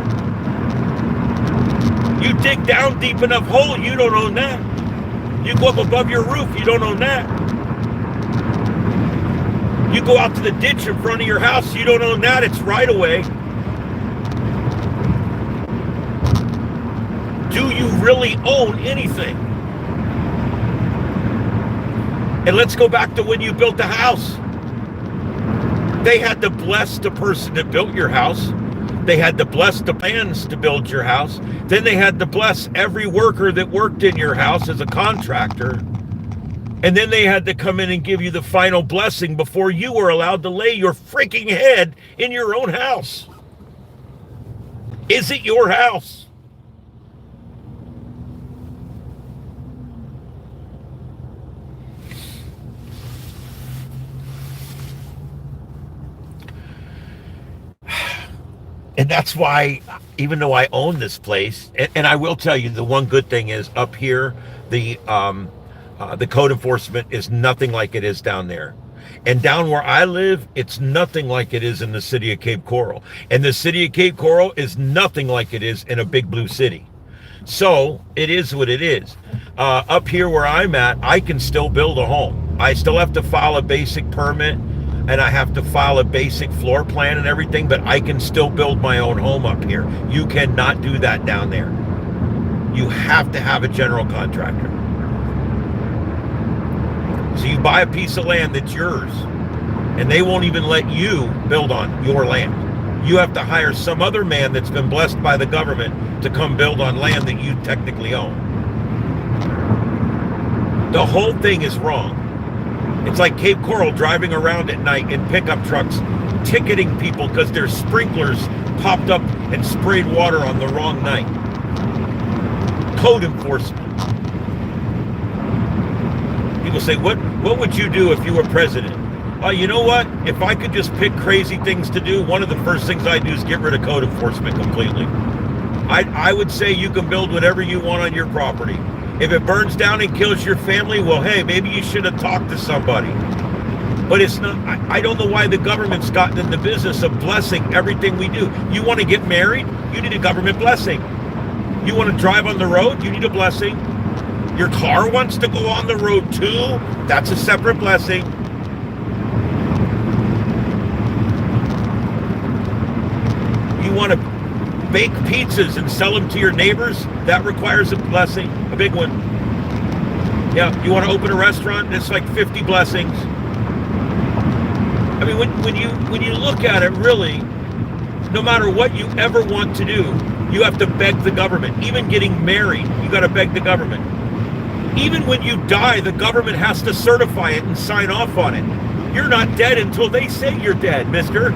You dig down deep enough hole, you don't own that. You go up above your roof, you don't own that. You go out to the ditch in front of your house, you don't own that, it's right away. Do you really own anything? And let's go back to when you built the house. They had to bless the person that built your house. They had to bless the plans to build your house. Then they had to bless every worker that worked in your house as a contractor. And then they had to come in and give you the final blessing before you were allowed to lay your freaking head in your own house. Is it your house? And that's why, even though I own this place, and I will tell you, the one good thing is up here, the code enforcement is nothing like it is down there. And down where I live, it's nothing like it is in the city of Cape Coral. And the city of Cape Coral is nothing like it is in a big blue city. So it is what it is. Up here where I'm at, I can still build a home. I still have to file a basic permit, and I have to file a basic floor plan and everything, but I can still build my own home up here. You cannot do that down there. You have to have a general contractor. So you buy a piece of land that's yours, and they won't even let you build on your land. You have to hire some other man that's been blessed by the government to come build on land that you technically own. The whole thing is wrong. It's like Cape Coral driving around at night in pickup trucks, ticketing people because their sprinklers popped up and sprayed water on the wrong night. Code enforcement. People say, what would you do if you were president? You know what? If I could just pick crazy things to do, one of the first things I'd do is get rid of code enforcement completely. I would say you can build whatever you want on your property. If it burns down and kills your family, well, hey, maybe you should have talked to somebody. But it's not, I don't know why the government's gotten in the business of blessing everything we do. You want to get married? You need a government blessing. You want to drive on the road? You need a blessing. Your car wants to go on the road too? That's a separate blessing. You want to bake pizzas and sell them to your neighbors? That requires a blessing, a big one. Yeah, you want to open a restaurant? It's like 50 blessings. I mean, when you look at it, really, no matter what you ever want to do, you have to beg the government. Even getting married, you got to beg the government. Even when you die, the government has to certify it and sign off on it. You're not dead until they say you're dead, mister.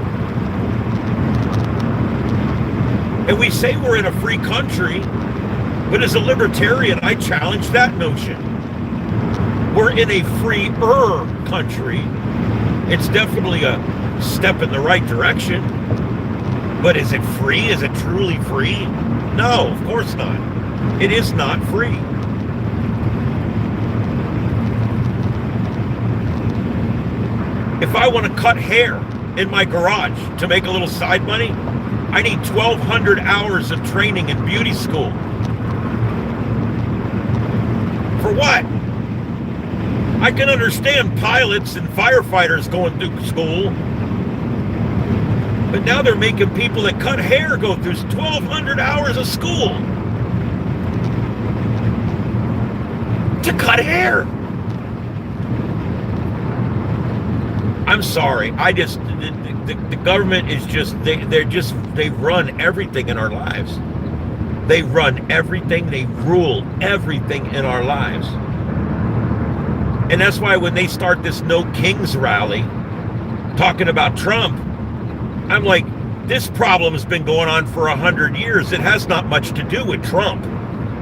And we say we're in a free country, but as a libertarian, I challenge that notion. We're in a freer country. It's definitely a step in the right direction. But is it free? Is it truly free? No, of course not. It is not free. If I want to cut hair in my garage to make a little side money, I need 1,200 hours of training in beauty school. For what? I can understand pilots and firefighters going through school, but now they're making people that cut hair go through 1,200 hours of school to cut hair. I'm sorry. The government is just, they run everything in our lives. They run everything. They rule everything in our lives. And that's why when they start this No Kings rally talking about Trump, I'm like, this problem has been going on for 100 years. It has not much to do with Trump.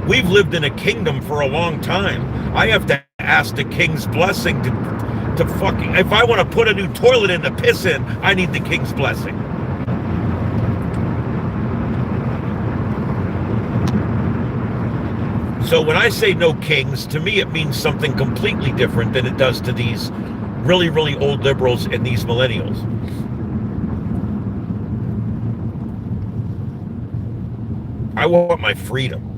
We've lived in a kingdom for a long time. I have to ask the king's blessing to fucking, if I want to put a new toilet in to piss in, I need the king's blessing. So when I say no kings, to me it means something completely different than it does to these really, really old liberals and these millennials. I want my freedom.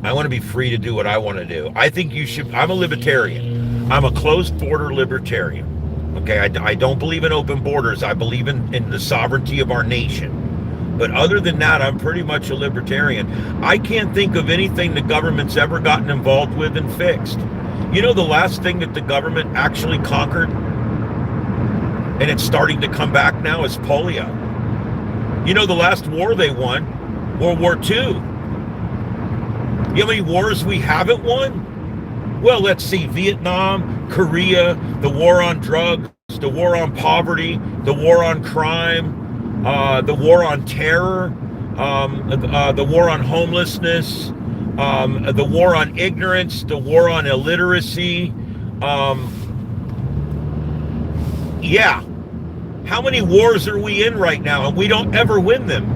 I want to be free to do what I want to do. I think you should, I'm a libertarian. I'm a closed border libertarian. Okay, I don't believe in open borders. I believe in the sovereignty of our nation. But other than that, I'm pretty much a libertarian. I can't think of anything the government's ever gotten involved with and fixed. You know, the last thing that the government actually conquered, and it's starting to come back now, is polio. You know, the last war they won, World War II. You know how many wars we haven't won? Well, let's see, Vietnam, Korea, the war on drugs, the war on poverty, the war on crime, the war on terror, the war on homelessness, the war on ignorance, the war on illiteracy. Yeah. How many wars are we in right now? And we don't ever win them.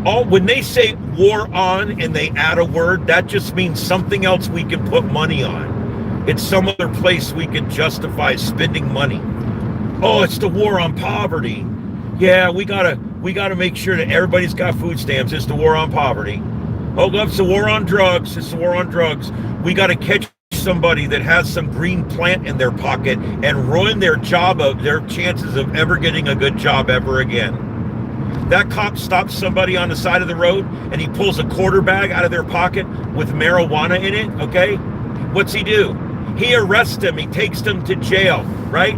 When they say war on and they add a word, that just means something else we can put money on. It's some other place we can justify spending money. Oh, it's the war on poverty. Yeah, we gotta make sure that everybody's got food stamps. It's the war on poverty. Oh, it's the war on drugs. It's the war on drugs. We gotta catch somebody that has some green plant in their pocket and ruin their chances of ever getting a good job ever again. That cop stops somebody on the side of the road and he pulls a quarter bag out of their pocket with marijuana in it, okay? What's he do? He arrests them. He takes them to jail, right?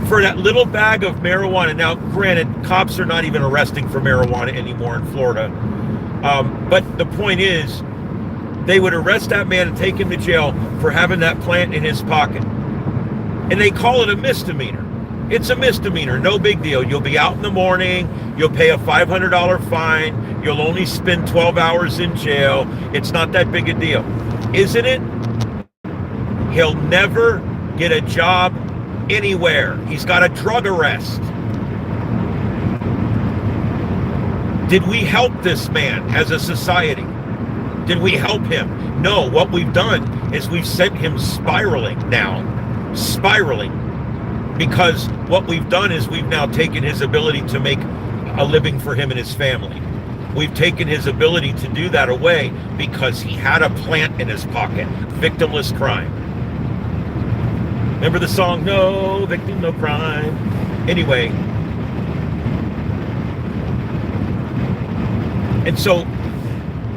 For that little bag of marijuana. Now, granted, cops are not even arresting for marijuana anymore in Florida. But the point is, they would arrest that man and take him to jail for having that plant in his pocket. And they call it a misdemeanor. It's a misdemeanor, no big deal. You'll be out in the morning, you'll pay a $500 fine, you'll only spend 12 hours in jail. It's not that big a deal. Isn't it? He'll never get a job anywhere. He's got a drug arrest. Did we help this man as a society? Did we help him? No, what we've done is we've sent him spiraling now. Spiraling. Because what we've done is we've now taken his ability to make a living for him and his family. We've taken his ability to do that away because he had a plant in his pocket. Victimless crime. Remember the song, No Victim, No Crime? Anyway. And so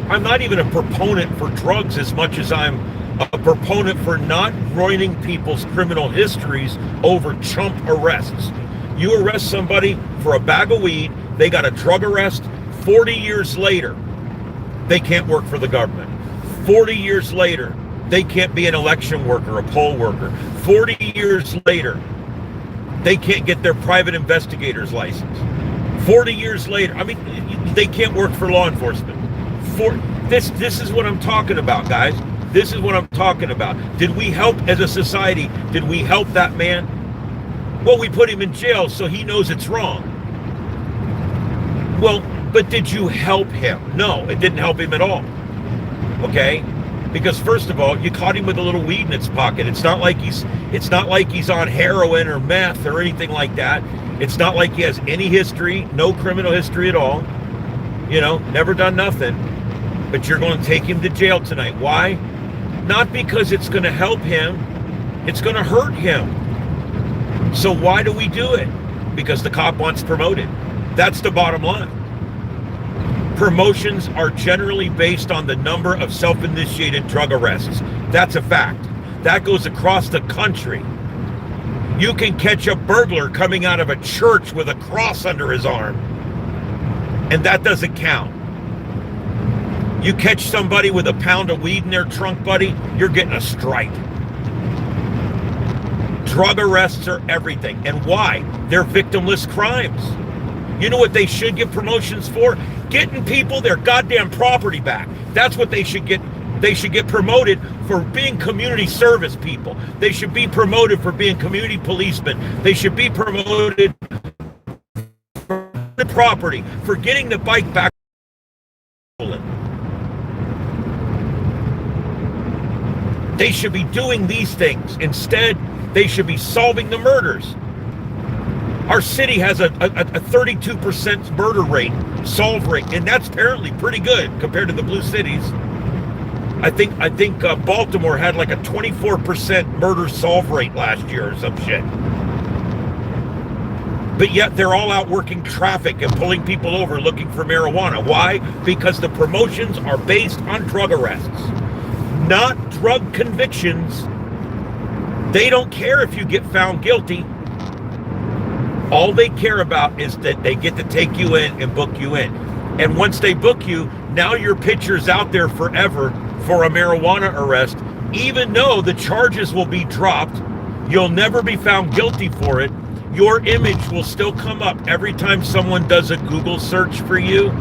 I'm not even a proponent for drugs as much as I'm a proponent for not ruining people's criminal histories over chump arrests. You arrest somebody for a bag of weed, they got a drug arrest, 40 years later, they can't work for the government. 40 years later, they can't be an election worker, a poll worker. 40 years later, they can't get their private investigator's license. 40 years later, I mean, they can't work for law enforcement. This is what I'm talking about, guys. This is what I'm talking about. Did we help as a society? Did we help that man? Well, we put him in jail so he knows it's wrong. Well, but did you help him? No, it didn't help him at all. Okay? Because first of all, you caught him with a little weed in his pocket. It's not like he's on heroin or meth or anything like that. It's not like he has any history, no criminal history at all. You know, never done nothing. But you're going to take him to jail tonight. Why? Not because it's going to help him. It's going to hurt him. So why do we do it? Because the cop wants promoted. That's the bottom line. Promotions are generally based on the number of self-initiated drug arrests. That's a fact. That goes across the country. You can catch a burglar coming out of a church with a cross under his arm, and that doesn't count. You catch somebody with a pound of weed in their trunk, buddy, you're getting a stripe. Drug arrests are everything. And why? They're victimless crimes. You know what they should get promotions for? Getting people their goddamn property back. That's what they should get. They should get promoted for being community service people. They should be promoted for being community policemen. They should be promoted for the property, for getting the bike back. They should be doing these things. Instead, they should be solving the murders. Our city has a 32% murder rate, solve rate, and that's apparently pretty good compared to the blue cities. I think Baltimore had like a 24% murder solve rate last year or some shit. But yet they're all out working traffic and pulling people over looking for marijuana. Why? Because the promotions are based on drug arrests, not drug convictions. They don't care if you get found guilty. All they care about is that they get to take you in and book you in. And once they book you, now your picture's out there forever for a marijuana arrest. Even though the charges will be dropped, you'll never be found guilty for it. Your image will still come up every time someone does a Google search for you.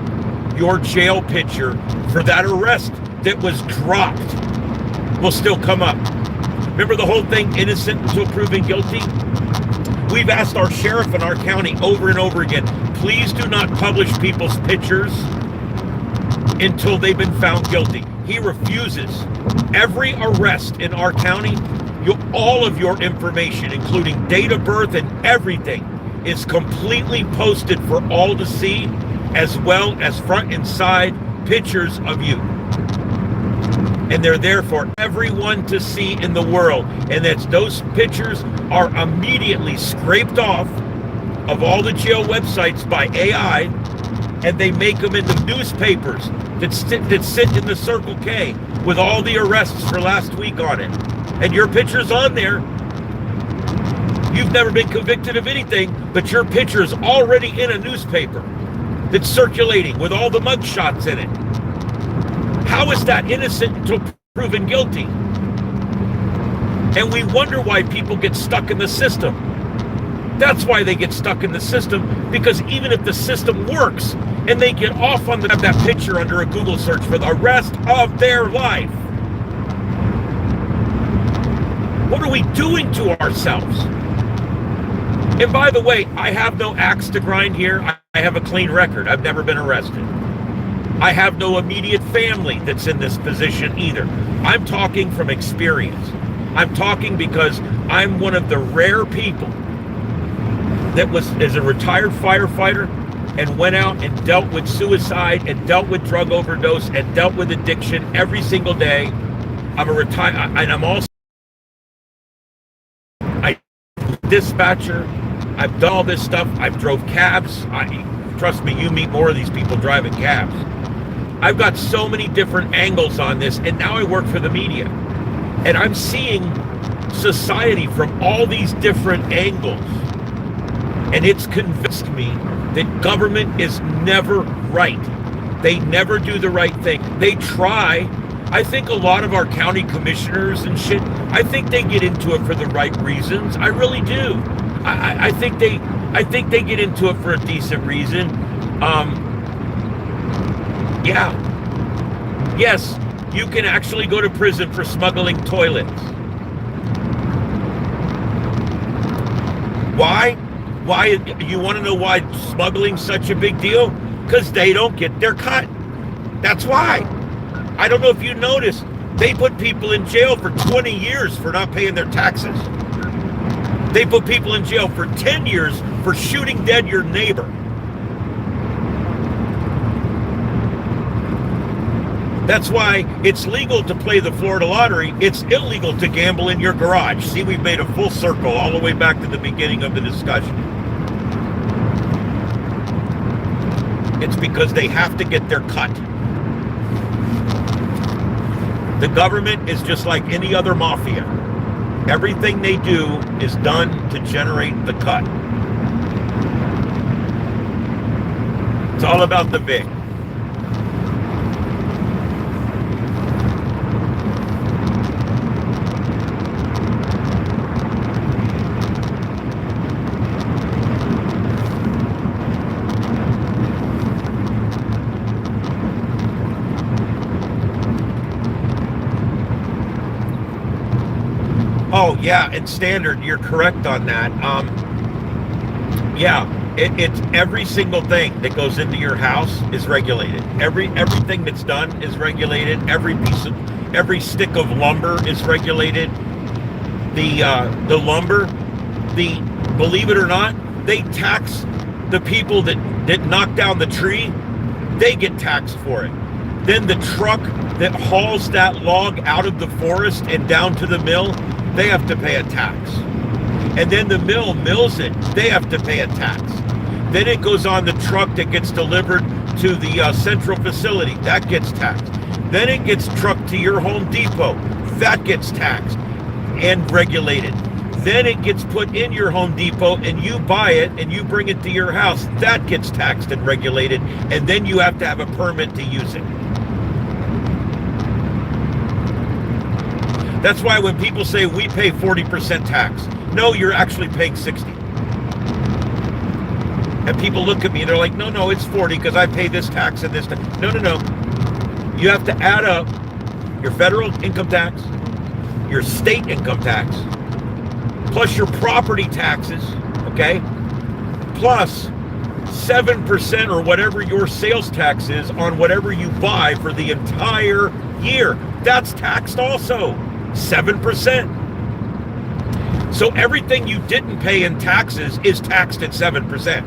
Your jail picture for that arrest that was dropped will still come up. Remember the whole thing, innocent until proven guilty? We've asked our sheriff in our county over and over again, please do not publish people's pictures until they've been found guilty. He refuses. Every arrest in our county, all of your information, including date of birth and everything, is completely posted for all to see, as well as front and side pictures of you. And they're there for everyone to see in the world. And those pictures are immediately scraped off of all the jail websites by AI, and they make them into newspapers that sit in the Circle K with all the arrests for last week on it. And your picture's on there. You've never been convicted of anything, but your picture's already in a newspaper that's circulating with all the mugshots in it. How is that innocent until proven guilty? And we wonder why people get stuck in the system. That's why they get stuck in the system, because even if the system works and they get off on that picture under a Google search for the rest of their life, what are we doing to ourselves? And by the way, I have no axe to grind here. I have a clean record. I've never been arrested. I have no immediate family that's in this position either. I'm talking from experience. I'm talking because I'm one of the rare people that is a retired firefighter and went out and dealt with suicide and dealt with drug overdose and dealt with addiction every single day. I'm a retired, and I'm also a dispatcher. I've done all this stuff. I've drove cabs. Trust me, you meet more of these people driving cabs. I've got so many different angles on this, and now I work for the media. And I'm seeing society from all these different angles. And it's convinced me that government is never right. They never do the right thing. They try. I think a lot of our county commissioners and shit, I think they get into it for the right reasons. I really do. I think they get into it for a decent reason. Yeah. Yes, you can actually go to prison for smuggling toilets. Why? Why? You want to know why smuggling's such a big deal? Because they don't get their cut. That's why. I don't know if you noticed, they put people in jail for 20 years for not paying their taxes. They put people in jail for 10 years for shooting dead your neighbor. That's why it's legal to play the Florida lottery. It's illegal to gamble in your garage. See, we've made a full circle all the way back to the beginning of the discussion. It's because they have to get their cut. The government is just like any other mafia. Everything they do is done to generate the cut. It's all about the big. Oh, yeah, and standard, you're correct on that. Yeah, it's every single thing that goes into your house is regulated. Everything that's done is regulated. Every stick of lumber is regulated. The lumber, believe it or not, they tax the people that knock down the tree. They get taxed for it. Then the truck that hauls that log out of the forest and down to the mill, they have to pay a tax. And then the mill mills it, they have to pay a tax. Then it goes on the truck that gets delivered to the central facility, that gets taxed. Then it gets trucked to your Home Depot, that gets taxed and regulated. Then it gets put in your Home Depot and you buy it and you bring it to your house, that gets taxed and regulated. And then you have to have a permit to use it. That's why when people say we pay 40% tax, no, you're actually paying 60. And people look at me and they're like, no, it's 40 because I pay this tax and this tax. No. You have to add up your federal income tax, your state income tax, plus your property taxes, okay? Plus 7% or whatever your sales tax is on whatever you buy for the entire year. That's taxed also. 7%. So everything you didn't pay in taxes is taxed at 7%.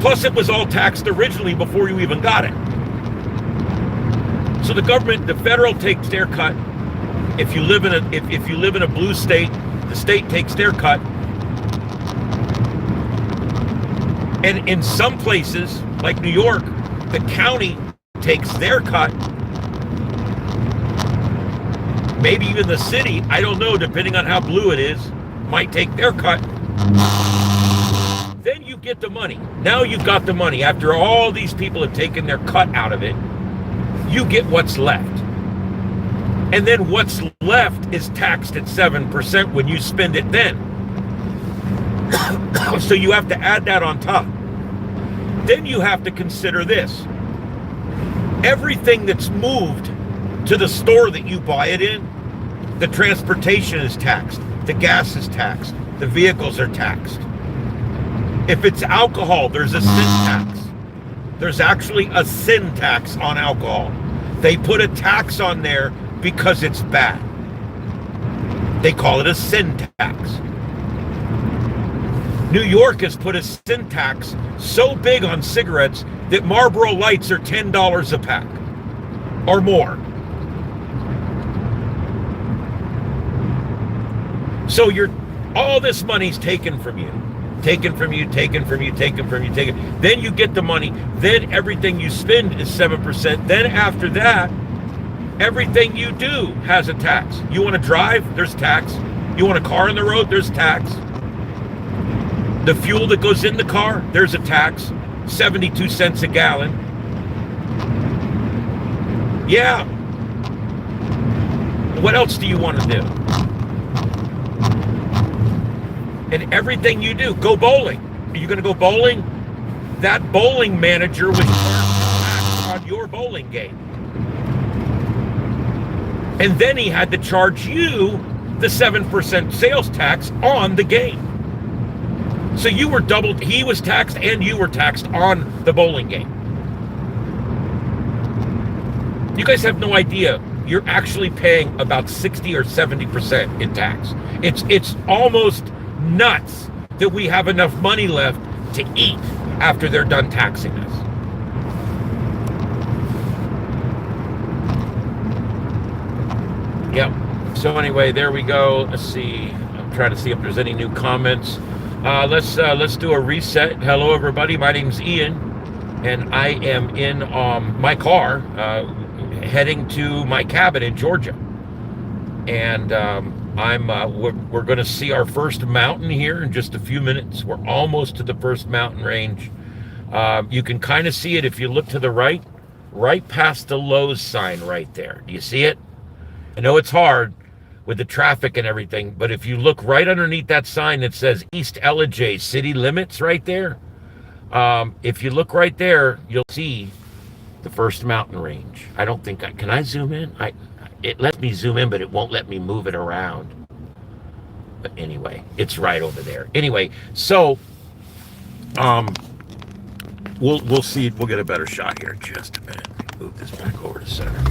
Plus it was all taxed originally before you even got it. So the government, the federal takes their cut. If you live in a blue state, the state takes their cut. And in some places, like New York, the county takes their cut. Maybe even the city, I don't know, depending on how blue it is, might take their cut. Then you get the money. Now you've got the money. After all these people have taken their cut out of it, you get what's left. And then what's left is taxed at 7% when you spend it then. So you have to add that on top. Then you have to consider this. Everything that's moved to the store that you buy it in, the transportation is taxed, the gas is taxed, the vehicles are taxed. If it's alcohol, there's a sin tax. There's actually a sin tax on alcohol. They put a tax on there because it's bad. They call it a sin tax. New York has put a sin tax so big on cigarettes that Marlboro Lights are $10 a pack or more. So all this money's taken from you. Taken from you. Then you get the money. Then everything you spend is 7%. Then after that, everything you do has a tax. You want to drive? There's tax. You want a car on the road? There's tax. The fuel that goes in the car, there's a tax. 72 cents a gallon. Yeah. What else do you want to do? And everything you do, go bowling. Are you going to go bowling? That bowling manager was charged on your bowling game. And then he had to charge you the 7% sales tax on the game. So you were doubled, he was taxed and you were taxed on the bowling game. You guys have no idea. You're actually paying about 60 or 70% in tax. It's almost nuts that we have enough money left to eat after they're done taxing us. Yep. So anyway, there we go. Let's see. I'm trying to see if there's any new comments. Let's do a reset. Hello, everybody. My name's Ian, and I am in my car heading to my cabin in Georgia. And we're going to see our first mountain here in just a few minutes. We're almost to the first mountain range. You can kind of see it if you look to the right past the Lowe's sign right there. Do you see it? I know it's hard with the traffic and everything, but if you look right underneath that sign that says East Ellijay City Limits right there, if you look right there, you'll see the first mountain range. I don't think can I zoom in? It lets me zoom in, but it won't let me move it around. But anyway, it's right over there. Anyway, so we'll see. We'll get a better shot here in just a minute. Move this back over to center.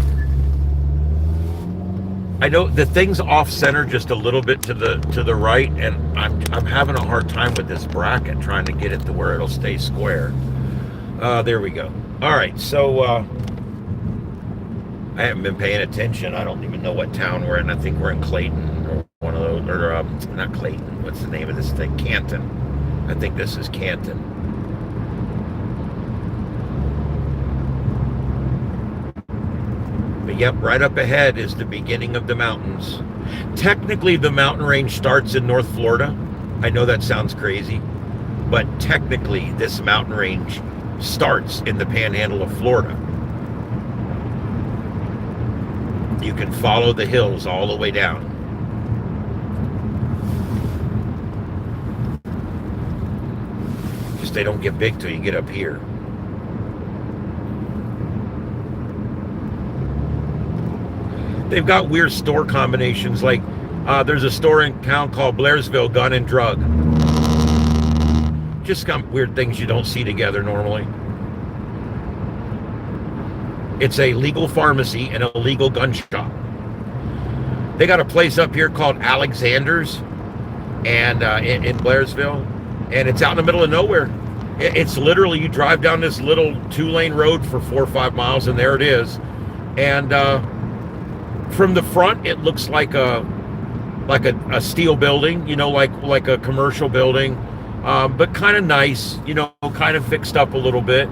I know the thing's off center just a little bit to the right, and I'm having a hard time with this bracket trying to get it to where it'll stay square. There we go. All right, so I haven't been paying attention. I don't even know what town we're in. I think we're in Clayton or one of those, or not Clayton. What's the name of this thing? Canton. I think this is Canton. But yep, right up ahead is the beginning of the mountains. Technically, the mountain range starts in North Florida. I know that sounds crazy, but technically, this mountain range starts in the panhandle of Florida. You can follow the hills all the way down. Just they don't get big till you get up here. They've got weird store combinations, like there's a store in town called Blairesville, Gun and Drug. Just got weird things you don't see together normally. It's a legal pharmacy and a legal gun shop. They got a place up here called Alexander's, and in Blairesville, and it's out in the middle of nowhere. It's literally, you drive down this little 2-lane road for 4 or 5 miles, and there it is. And from the front, it looks like a steel building, you know, like a commercial building, but kind of nice, you know, kind of fixed up a little bit.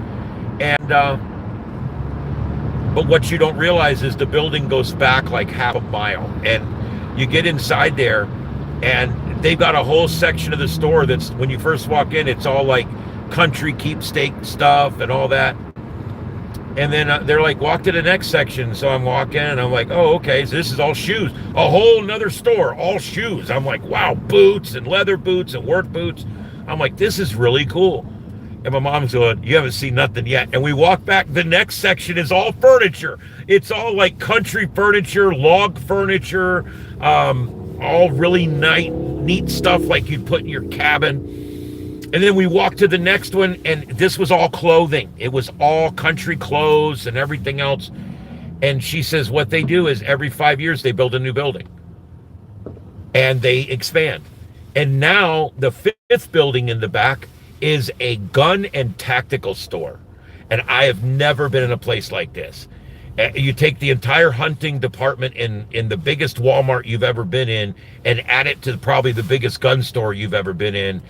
And but what you don't realize is the building goes back like half a mile, and you get inside there, and they've got a whole section of the store that's, when you first walk in, it's all like country keepsake stuff and all that. And then they're like, walk to the next section. So I'm walking, and I'm like, oh, okay, so this is all shoes. A whole nother store, all shoes. I'm like, wow, boots and leather boots and work boots. I'm like, this is really cool. And my mom's going, you haven't seen nothing yet. And we walk back, the next section is all furniture. It's all like country furniture, log furniture, all really neat stuff like you'd put in your cabin. And then we walked to the next one, and this was all clothing. It was all country clothes and everything else. And she says what they do is every 5 years they build a new building and they expand. And now the fifth building in the back is a gun and tactical store. And I have never been in a place like this. You take the entire hunting department in the biggest Walmart you've ever been in and add it to probably the biggest gun store you've ever been in,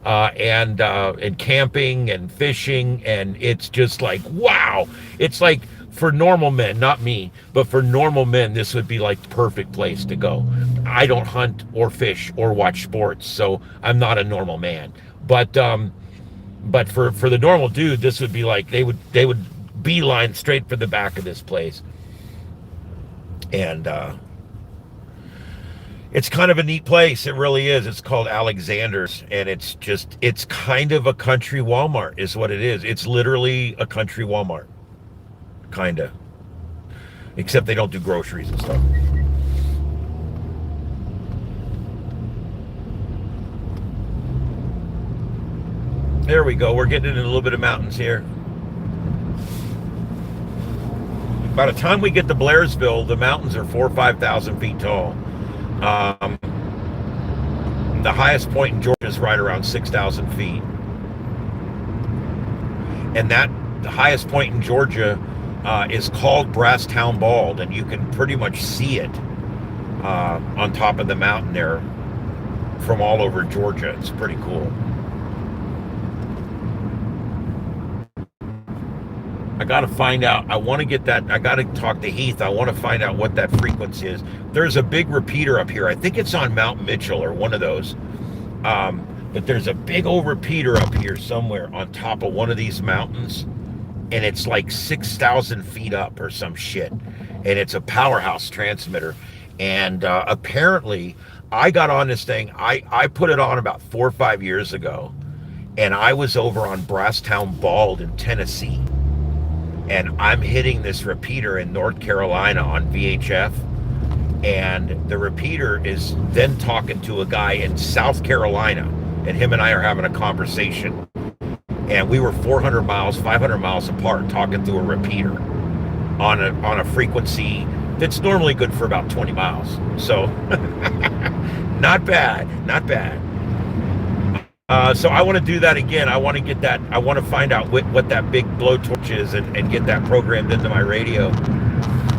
and camping and fishing, and it's just like, wow. It's like, for normal men, not me, but for normal men, this would be like the perfect place to go. I don't hunt or fish or watch sports, so I'm not a normal man. But for the normal dude, this would be like, they would beeline straight for the back of this place. And it's kind of a neat place. It really is. It's called Alexander's, and it's kind of a country Walmart is what it is. It's literally a country Walmart. Kinda. Except they don't do groceries and stuff. There we go. We're getting into a little bit of mountains here. By the time we get to Blairesville, the mountains are 4,000 or 5,000 feet tall. The highest point in Georgia is right around 6,000 feet. And the highest point in Georgia is called Brasstown Bald, and you can pretty much see it on top of the mountain there from all over Georgia. It's pretty cool. I got to find out. I want to get that. I got to talk to Heath. I want to find out what that frequency is. There's a big repeater up here. I think it's on Mount Mitchell or one of those. But there's a big old repeater up here somewhere on top of one of these mountains. And it's like 6,000 feet up or some shit. And it's a powerhouse transmitter. And apparently, I got on this thing. I put it on about 4 or 5 years ago. And I was over on Brasstown Bald in Tennessee. And I'm hitting this repeater in North Carolina on VHF. And the repeater is then talking to a guy in South Carolina. And him and I are having a conversation. And we were 400 miles, 500 miles apart talking through a repeater on a frequency that's normally good for about 20 miles. So not bad, not bad. So I want to do that again. I want to get that. I want to find out what that big blowtorch is and get that programmed into my radio.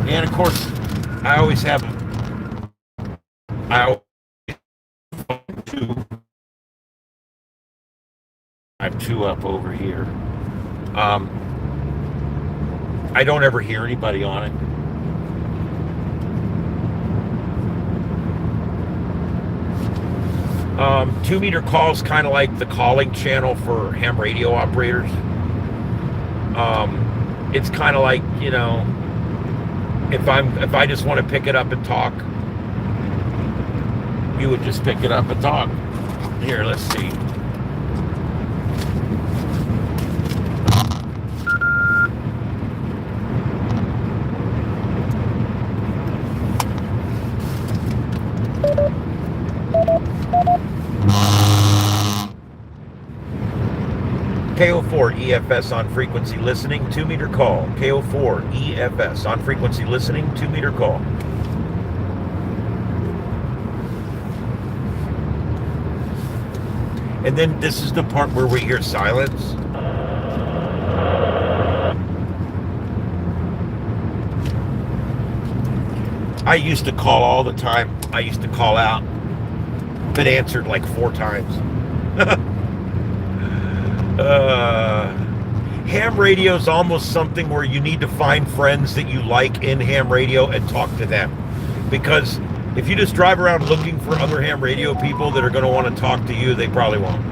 And of course, I always have two. I have two up over here. I don't ever hear anybody on it. 2 meter calls kind of like the calling channel for ham radio operators. It's kind of like, you know, if I just want to pick it up and talk, you would just pick it up and talk. Here, let's see. KO4 EFS on frequency listening, 2 meter call. KO4 EFS on frequency listening, 2 meter call. And then this is the part where we hear silence. I used to call all the time. I used to call out. Been answered like 4 times. Ham radio is almost something where you need to find friends that you like in ham radio and talk to them. Because if you just drive around looking for other ham radio people that are going to want to talk to you, they probably won't.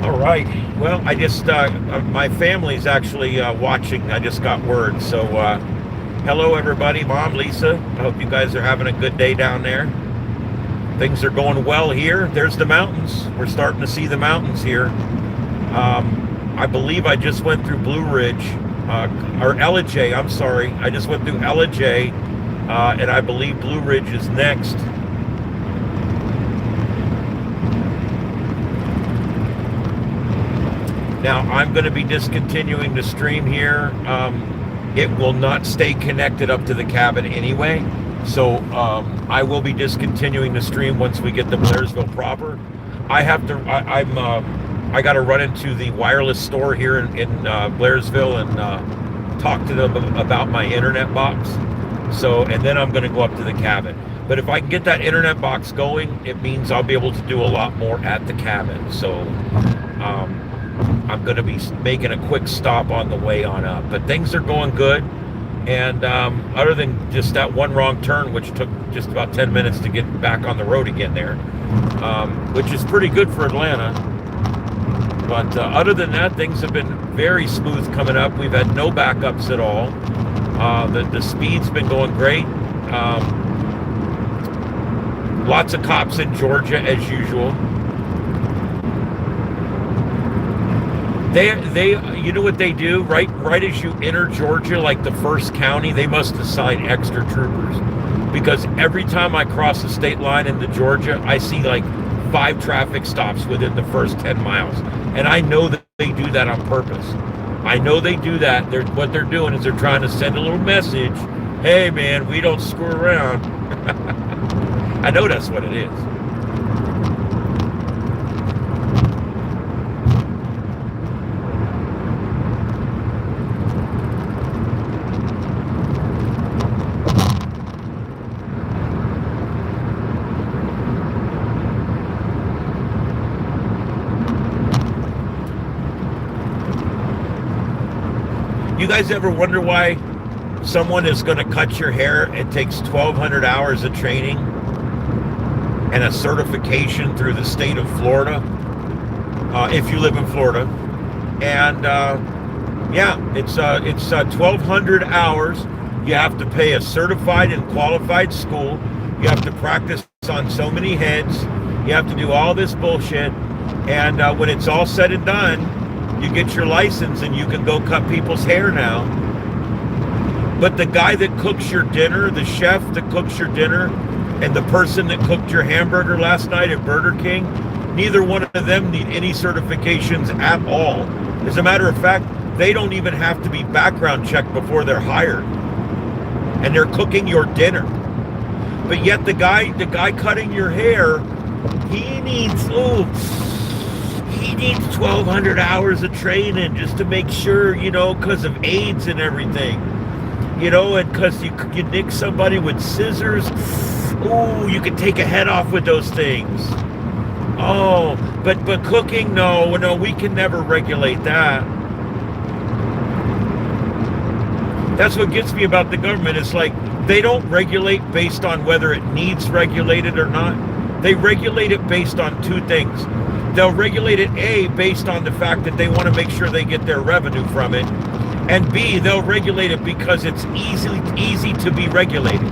All right. Well, I just, my family's actually watching. I just got word. So, hello, everybody. Mom, Lisa. I hope you guys are having a good day down there. Things are going well here. There's the mountains. We're starting to see the mountains here. I believe I just went through Blue Ridge, or Ellijay, I'm sorry. I just went through Ellijay, and I believe Blue Ridge is next. Now, I'm going to be discontinuing the stream here. It will not stay connected up to the cabin anyway. So I will be discontinuing the stream once we get to Blairesville proper. I have to, I got to run into the wireless store here in Blairesville and talk to them about my internet box. So, and then I'm going to go up to the cabin. But if I can get that internet box going, it means I'll be able to do a lot more at the cabin. So I'm going to be making a quick stop on the way on up. But things are going good. And other than just that one wrong turn, which took just about 10 minutes to get back on the road again there, which is pretty good for Atlanta. But other than that, things have been very smooth coming up. We've had no backups at all. The speed's been going great. Lots of cops in Georgia as usual. They you know what they do? Right as you enter Georgia, like the first county, they must assign extra troopers. Because every time I cross the state line into Georgia, I see like 5 traffic stops within the first 10 miles. And I know that they do that on purpose. I know they do that. What they're doing is they're trying to send a little message. Hey man, we don't screw around. I know that's what it is. You guys ever wonder why someone is going to cut your hair? It takes 1,200 hours of training and a certification through the state of Florida, if you live in Florida. And yeah, it's 1,200 hours. You have to pay a certified and qualified school. You have to practice on so many heads. You have to do all this bullshit. And when it's all said and done, you get your license and you can go cut people's hair now. But the guy that cooks your dinner, the chef that cooks your dinner, and the person that cooked your hamburger last night at Burger King, neither one of them need any certifications at all. As a matter of fact, they don't even have to be background checked before they're hired. And they're cooking your dinner. But yet the guy cutting your hair, he needs 1,200 hours of training just to make sure, you know, because of AIDS and everything, you know, and because you nick somebody with scissors. Ooh, you can take a head off with those things. Oh, but cooking, no, we can never regulate that. That's what gets me about the government. It's like they don't regulate based on whether it needs regulated or not. They regulate it based on 2 things. They'll regulate it, A, based on the fact that they want to make sure they get their revenue from it. And B, they'll regulate it because it's easy to be regulated.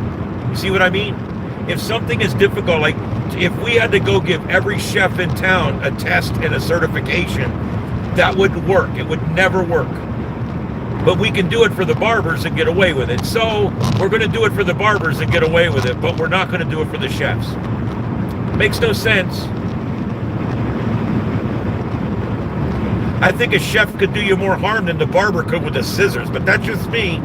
You see what I mean? If something is difficult, like if we had to go give every chef in town a test and a certification, that wouldn't work. It would never work. But we can do it for the barbers and get away with it. So we're going to do it for the barbers and get away with it, but we're not going to do it for the chefs. Makes no sense. I think a chef could do you more harm than the barber could with the scissors, but that's just me.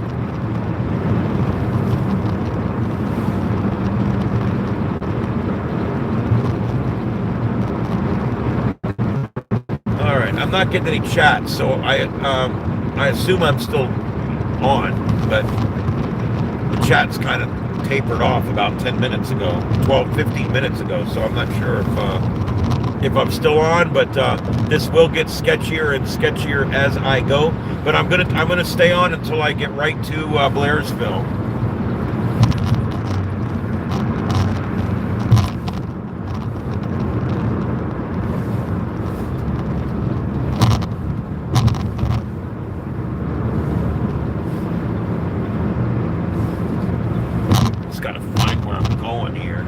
All right, I'm not getting any chat, so I assume I'm still on, but the chat's kind of tapered off about 10 minutes ago, 15 minutes ago, so I'm not sure if I'm still on, but this will get sketchier and sketchier as I go. But I'm gonna stay on until I get right to Blairesville. Just gotta find where I'm going here.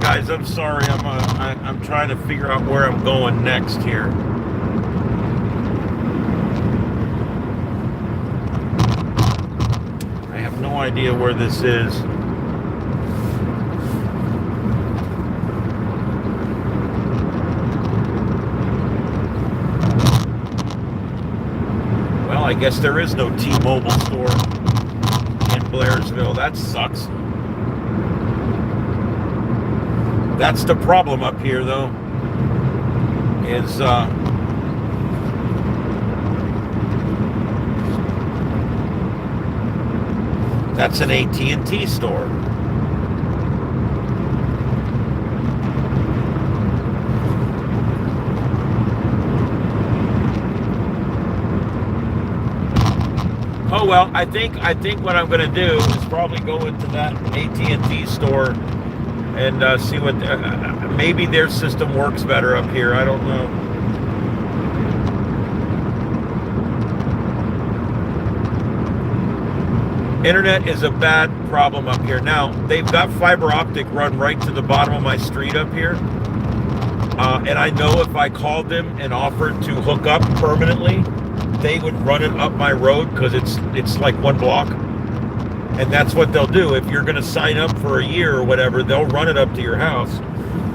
guys, I'm sorry. I'm trying to figure out where I'm going next here. I have no idea where this is. Well, I guess there is no T-Mobile store in Blairesville. That sucks. That's the problem up here, though, is that's an AT&T store. Oh well, I think what I'm going to do is probably go into that AT&T store and see what maybe their system works better up here. I don't know. Internet is a bad problem up here. Now, they've got fiber optic run right to the bottom of my street up here. And I know if I called them and offered to hook up permanently, they would run it up my road because it's like one block. And that's what they'll do. If you're going to sign up for a year or whatever, they'll run it up to your house.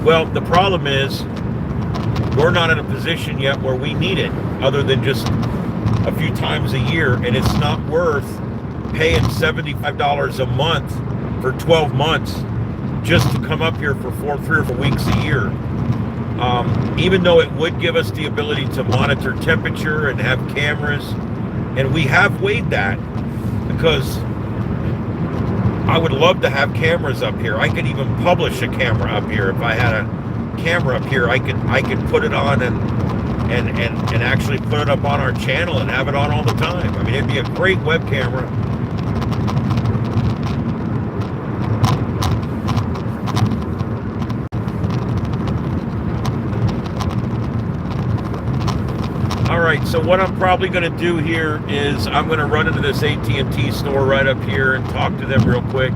Well, the problem is we're not in a position yet where we need it other than just a few times a year. And it's not worth paying $75 a month for 12 months just to come up here for 3 or 4 weeks a year. Even though it would give us the ability to monitor temperature and have cameras. And we have weighed that because I would love to have cameras up here. I could even publish a camera up here. If I had a camera up here, I could put it on and actually put it up on our channel and have it on all the time. I mean, it'd be a great web camera. All right, so what I'm probably going to do here is I'm going to run into this AT&T store right up here and talk to them real quick.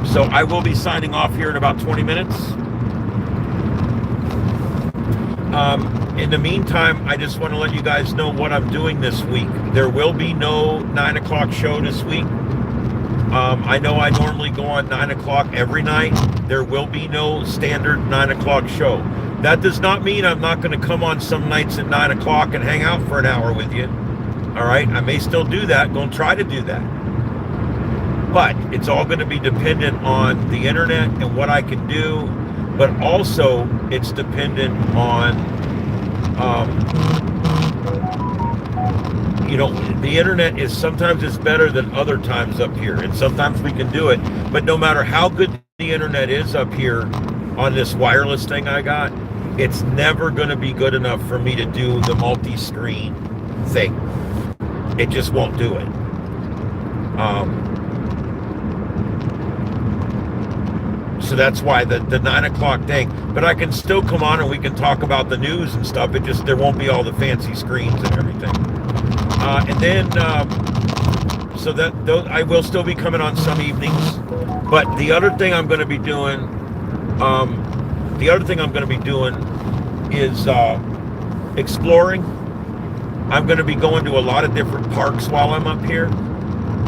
So I will be signing off here in about 20 minutes. In the meantime, I just want to let you guys know what I'm doing this week. There will be no 9 o'clock show this week. I know I normally go on 9 o'clock every night. There will be no standard 9 o'clock show. That does not mean I'm not going to come on some nights at 9 o'clock and hang out for an hour with you. All right, I may still do that, going to try to do that. But it's all going to be dependent on the internet and what I can do. But also, it's dependent on, the internet is sometimes it's better than other times up here. And sometimes we can do it. But no matter how good the internet is up here on this wireless thing I got, it's never going to be good enough for me to do the multi-screen thing. It just won't do it. So that's why the 9 o'clock thing. But I can still come on and we can talk about the news and stuff. It just, there won't be all the fancy screens and everything. And then, so that I will still be coming on some evenings. But the other thing I'm going to be doing, is exploring. I'm going to be going to a lot of different parks while I'm up here,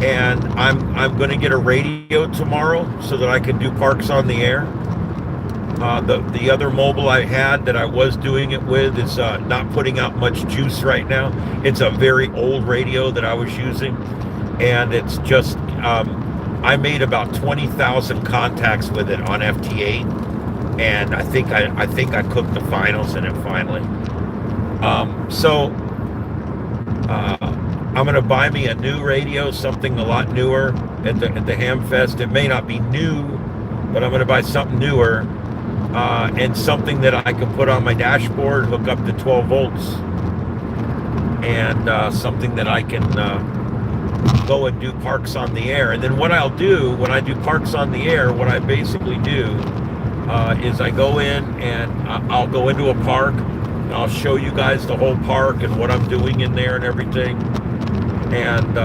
and I'm going to get a radio tomorrow so that I can do parks on the air. The other mobile I had that I was doing it with is not putting out much juice right now. It's a very old radio that I was using, and it's just I made about 20,000 contacts with it on FT8. And I think I cooked the finals in it finally. So I'm gonna buy me a new radio, something a lot newer at the Ham Fest. It may not be new, but I'm gonna buy something newer and something that I can put on my dashboard, hook up to 12 volts, and something that I can go and do parks on the air. And then what I'll do when I do parks on the air, what I basically do is I go in and I'll go into a park and I'll show you guys the whole park and what I'm doing in there and everything. And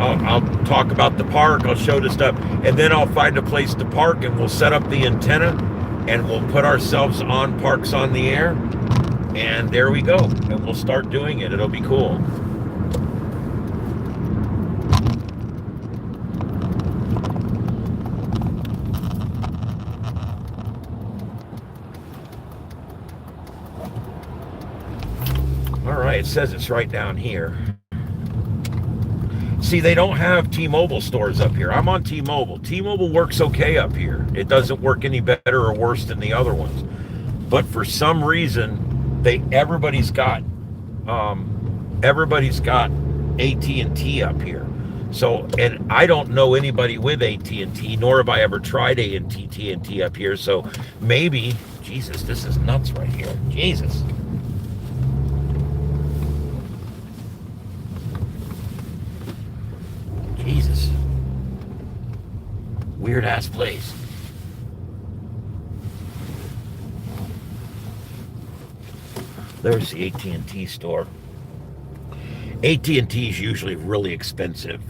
I'll talk about the park. I'll show the stuff, and then I'll find a place to park, and we'll set up the antenna, and we'll put ourselves on Parks on the Air, and there we go. And we'll start doing it. It'll be cool. All right, it says it's right down here. See, they don't have T-Mobile stores up here. I'm on T-Mobile. T-Mobile works okay up here. It doesn't work any better or worse than the other ones. But for some reason, everybody's got AT&T up here. So, and I don't know anybody with AT&T, nor have I ever tried AT&T up here. So maybe, Jesus, this is nuts right here. Jesus. Jesus. Weird ass place. There's the AT&T store. AT&T is usually really expensive,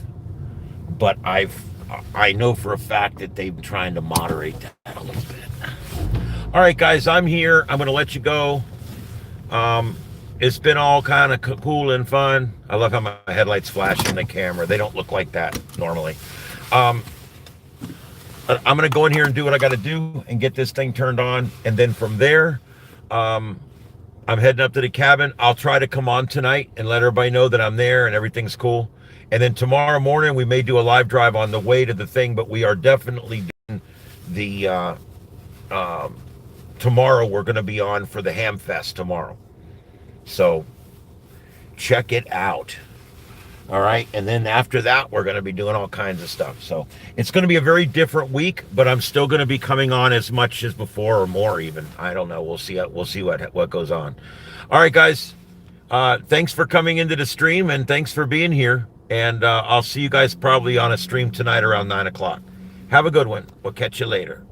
but I know for a fact that they've been trying to moderate that a little bit. All right, guys, I'm here. I'm going to let you go. It's been all kind of cool and fun. I love how my headlights flash in the camera. They don't look like that normally. I'm going to go in here and do what I got to do and get this thing turned on. And then from there, I'm heading up to the cabin. I'll try to come on tonight and let everybody know that I'm there and everything's cool. And then tomorrow morning, we may do a live drive on the way to the thing, but we are definitely doing the, tomorrow we're going to be on for the Ham Fest tomorrow. So check it out. All right. And then after that, we're going to be doing all kinds of stuff. So it's going to be a very different week, but I'm still going to be coming on as much as before or more even. I don't know. We'll see. We'll see what goes on. All right, guys. Thanks for coming into the stream and thanks for being here. And I'll see you guys probably on a stream tonight around 9 o'clock. Have a good one. We'll catch you later.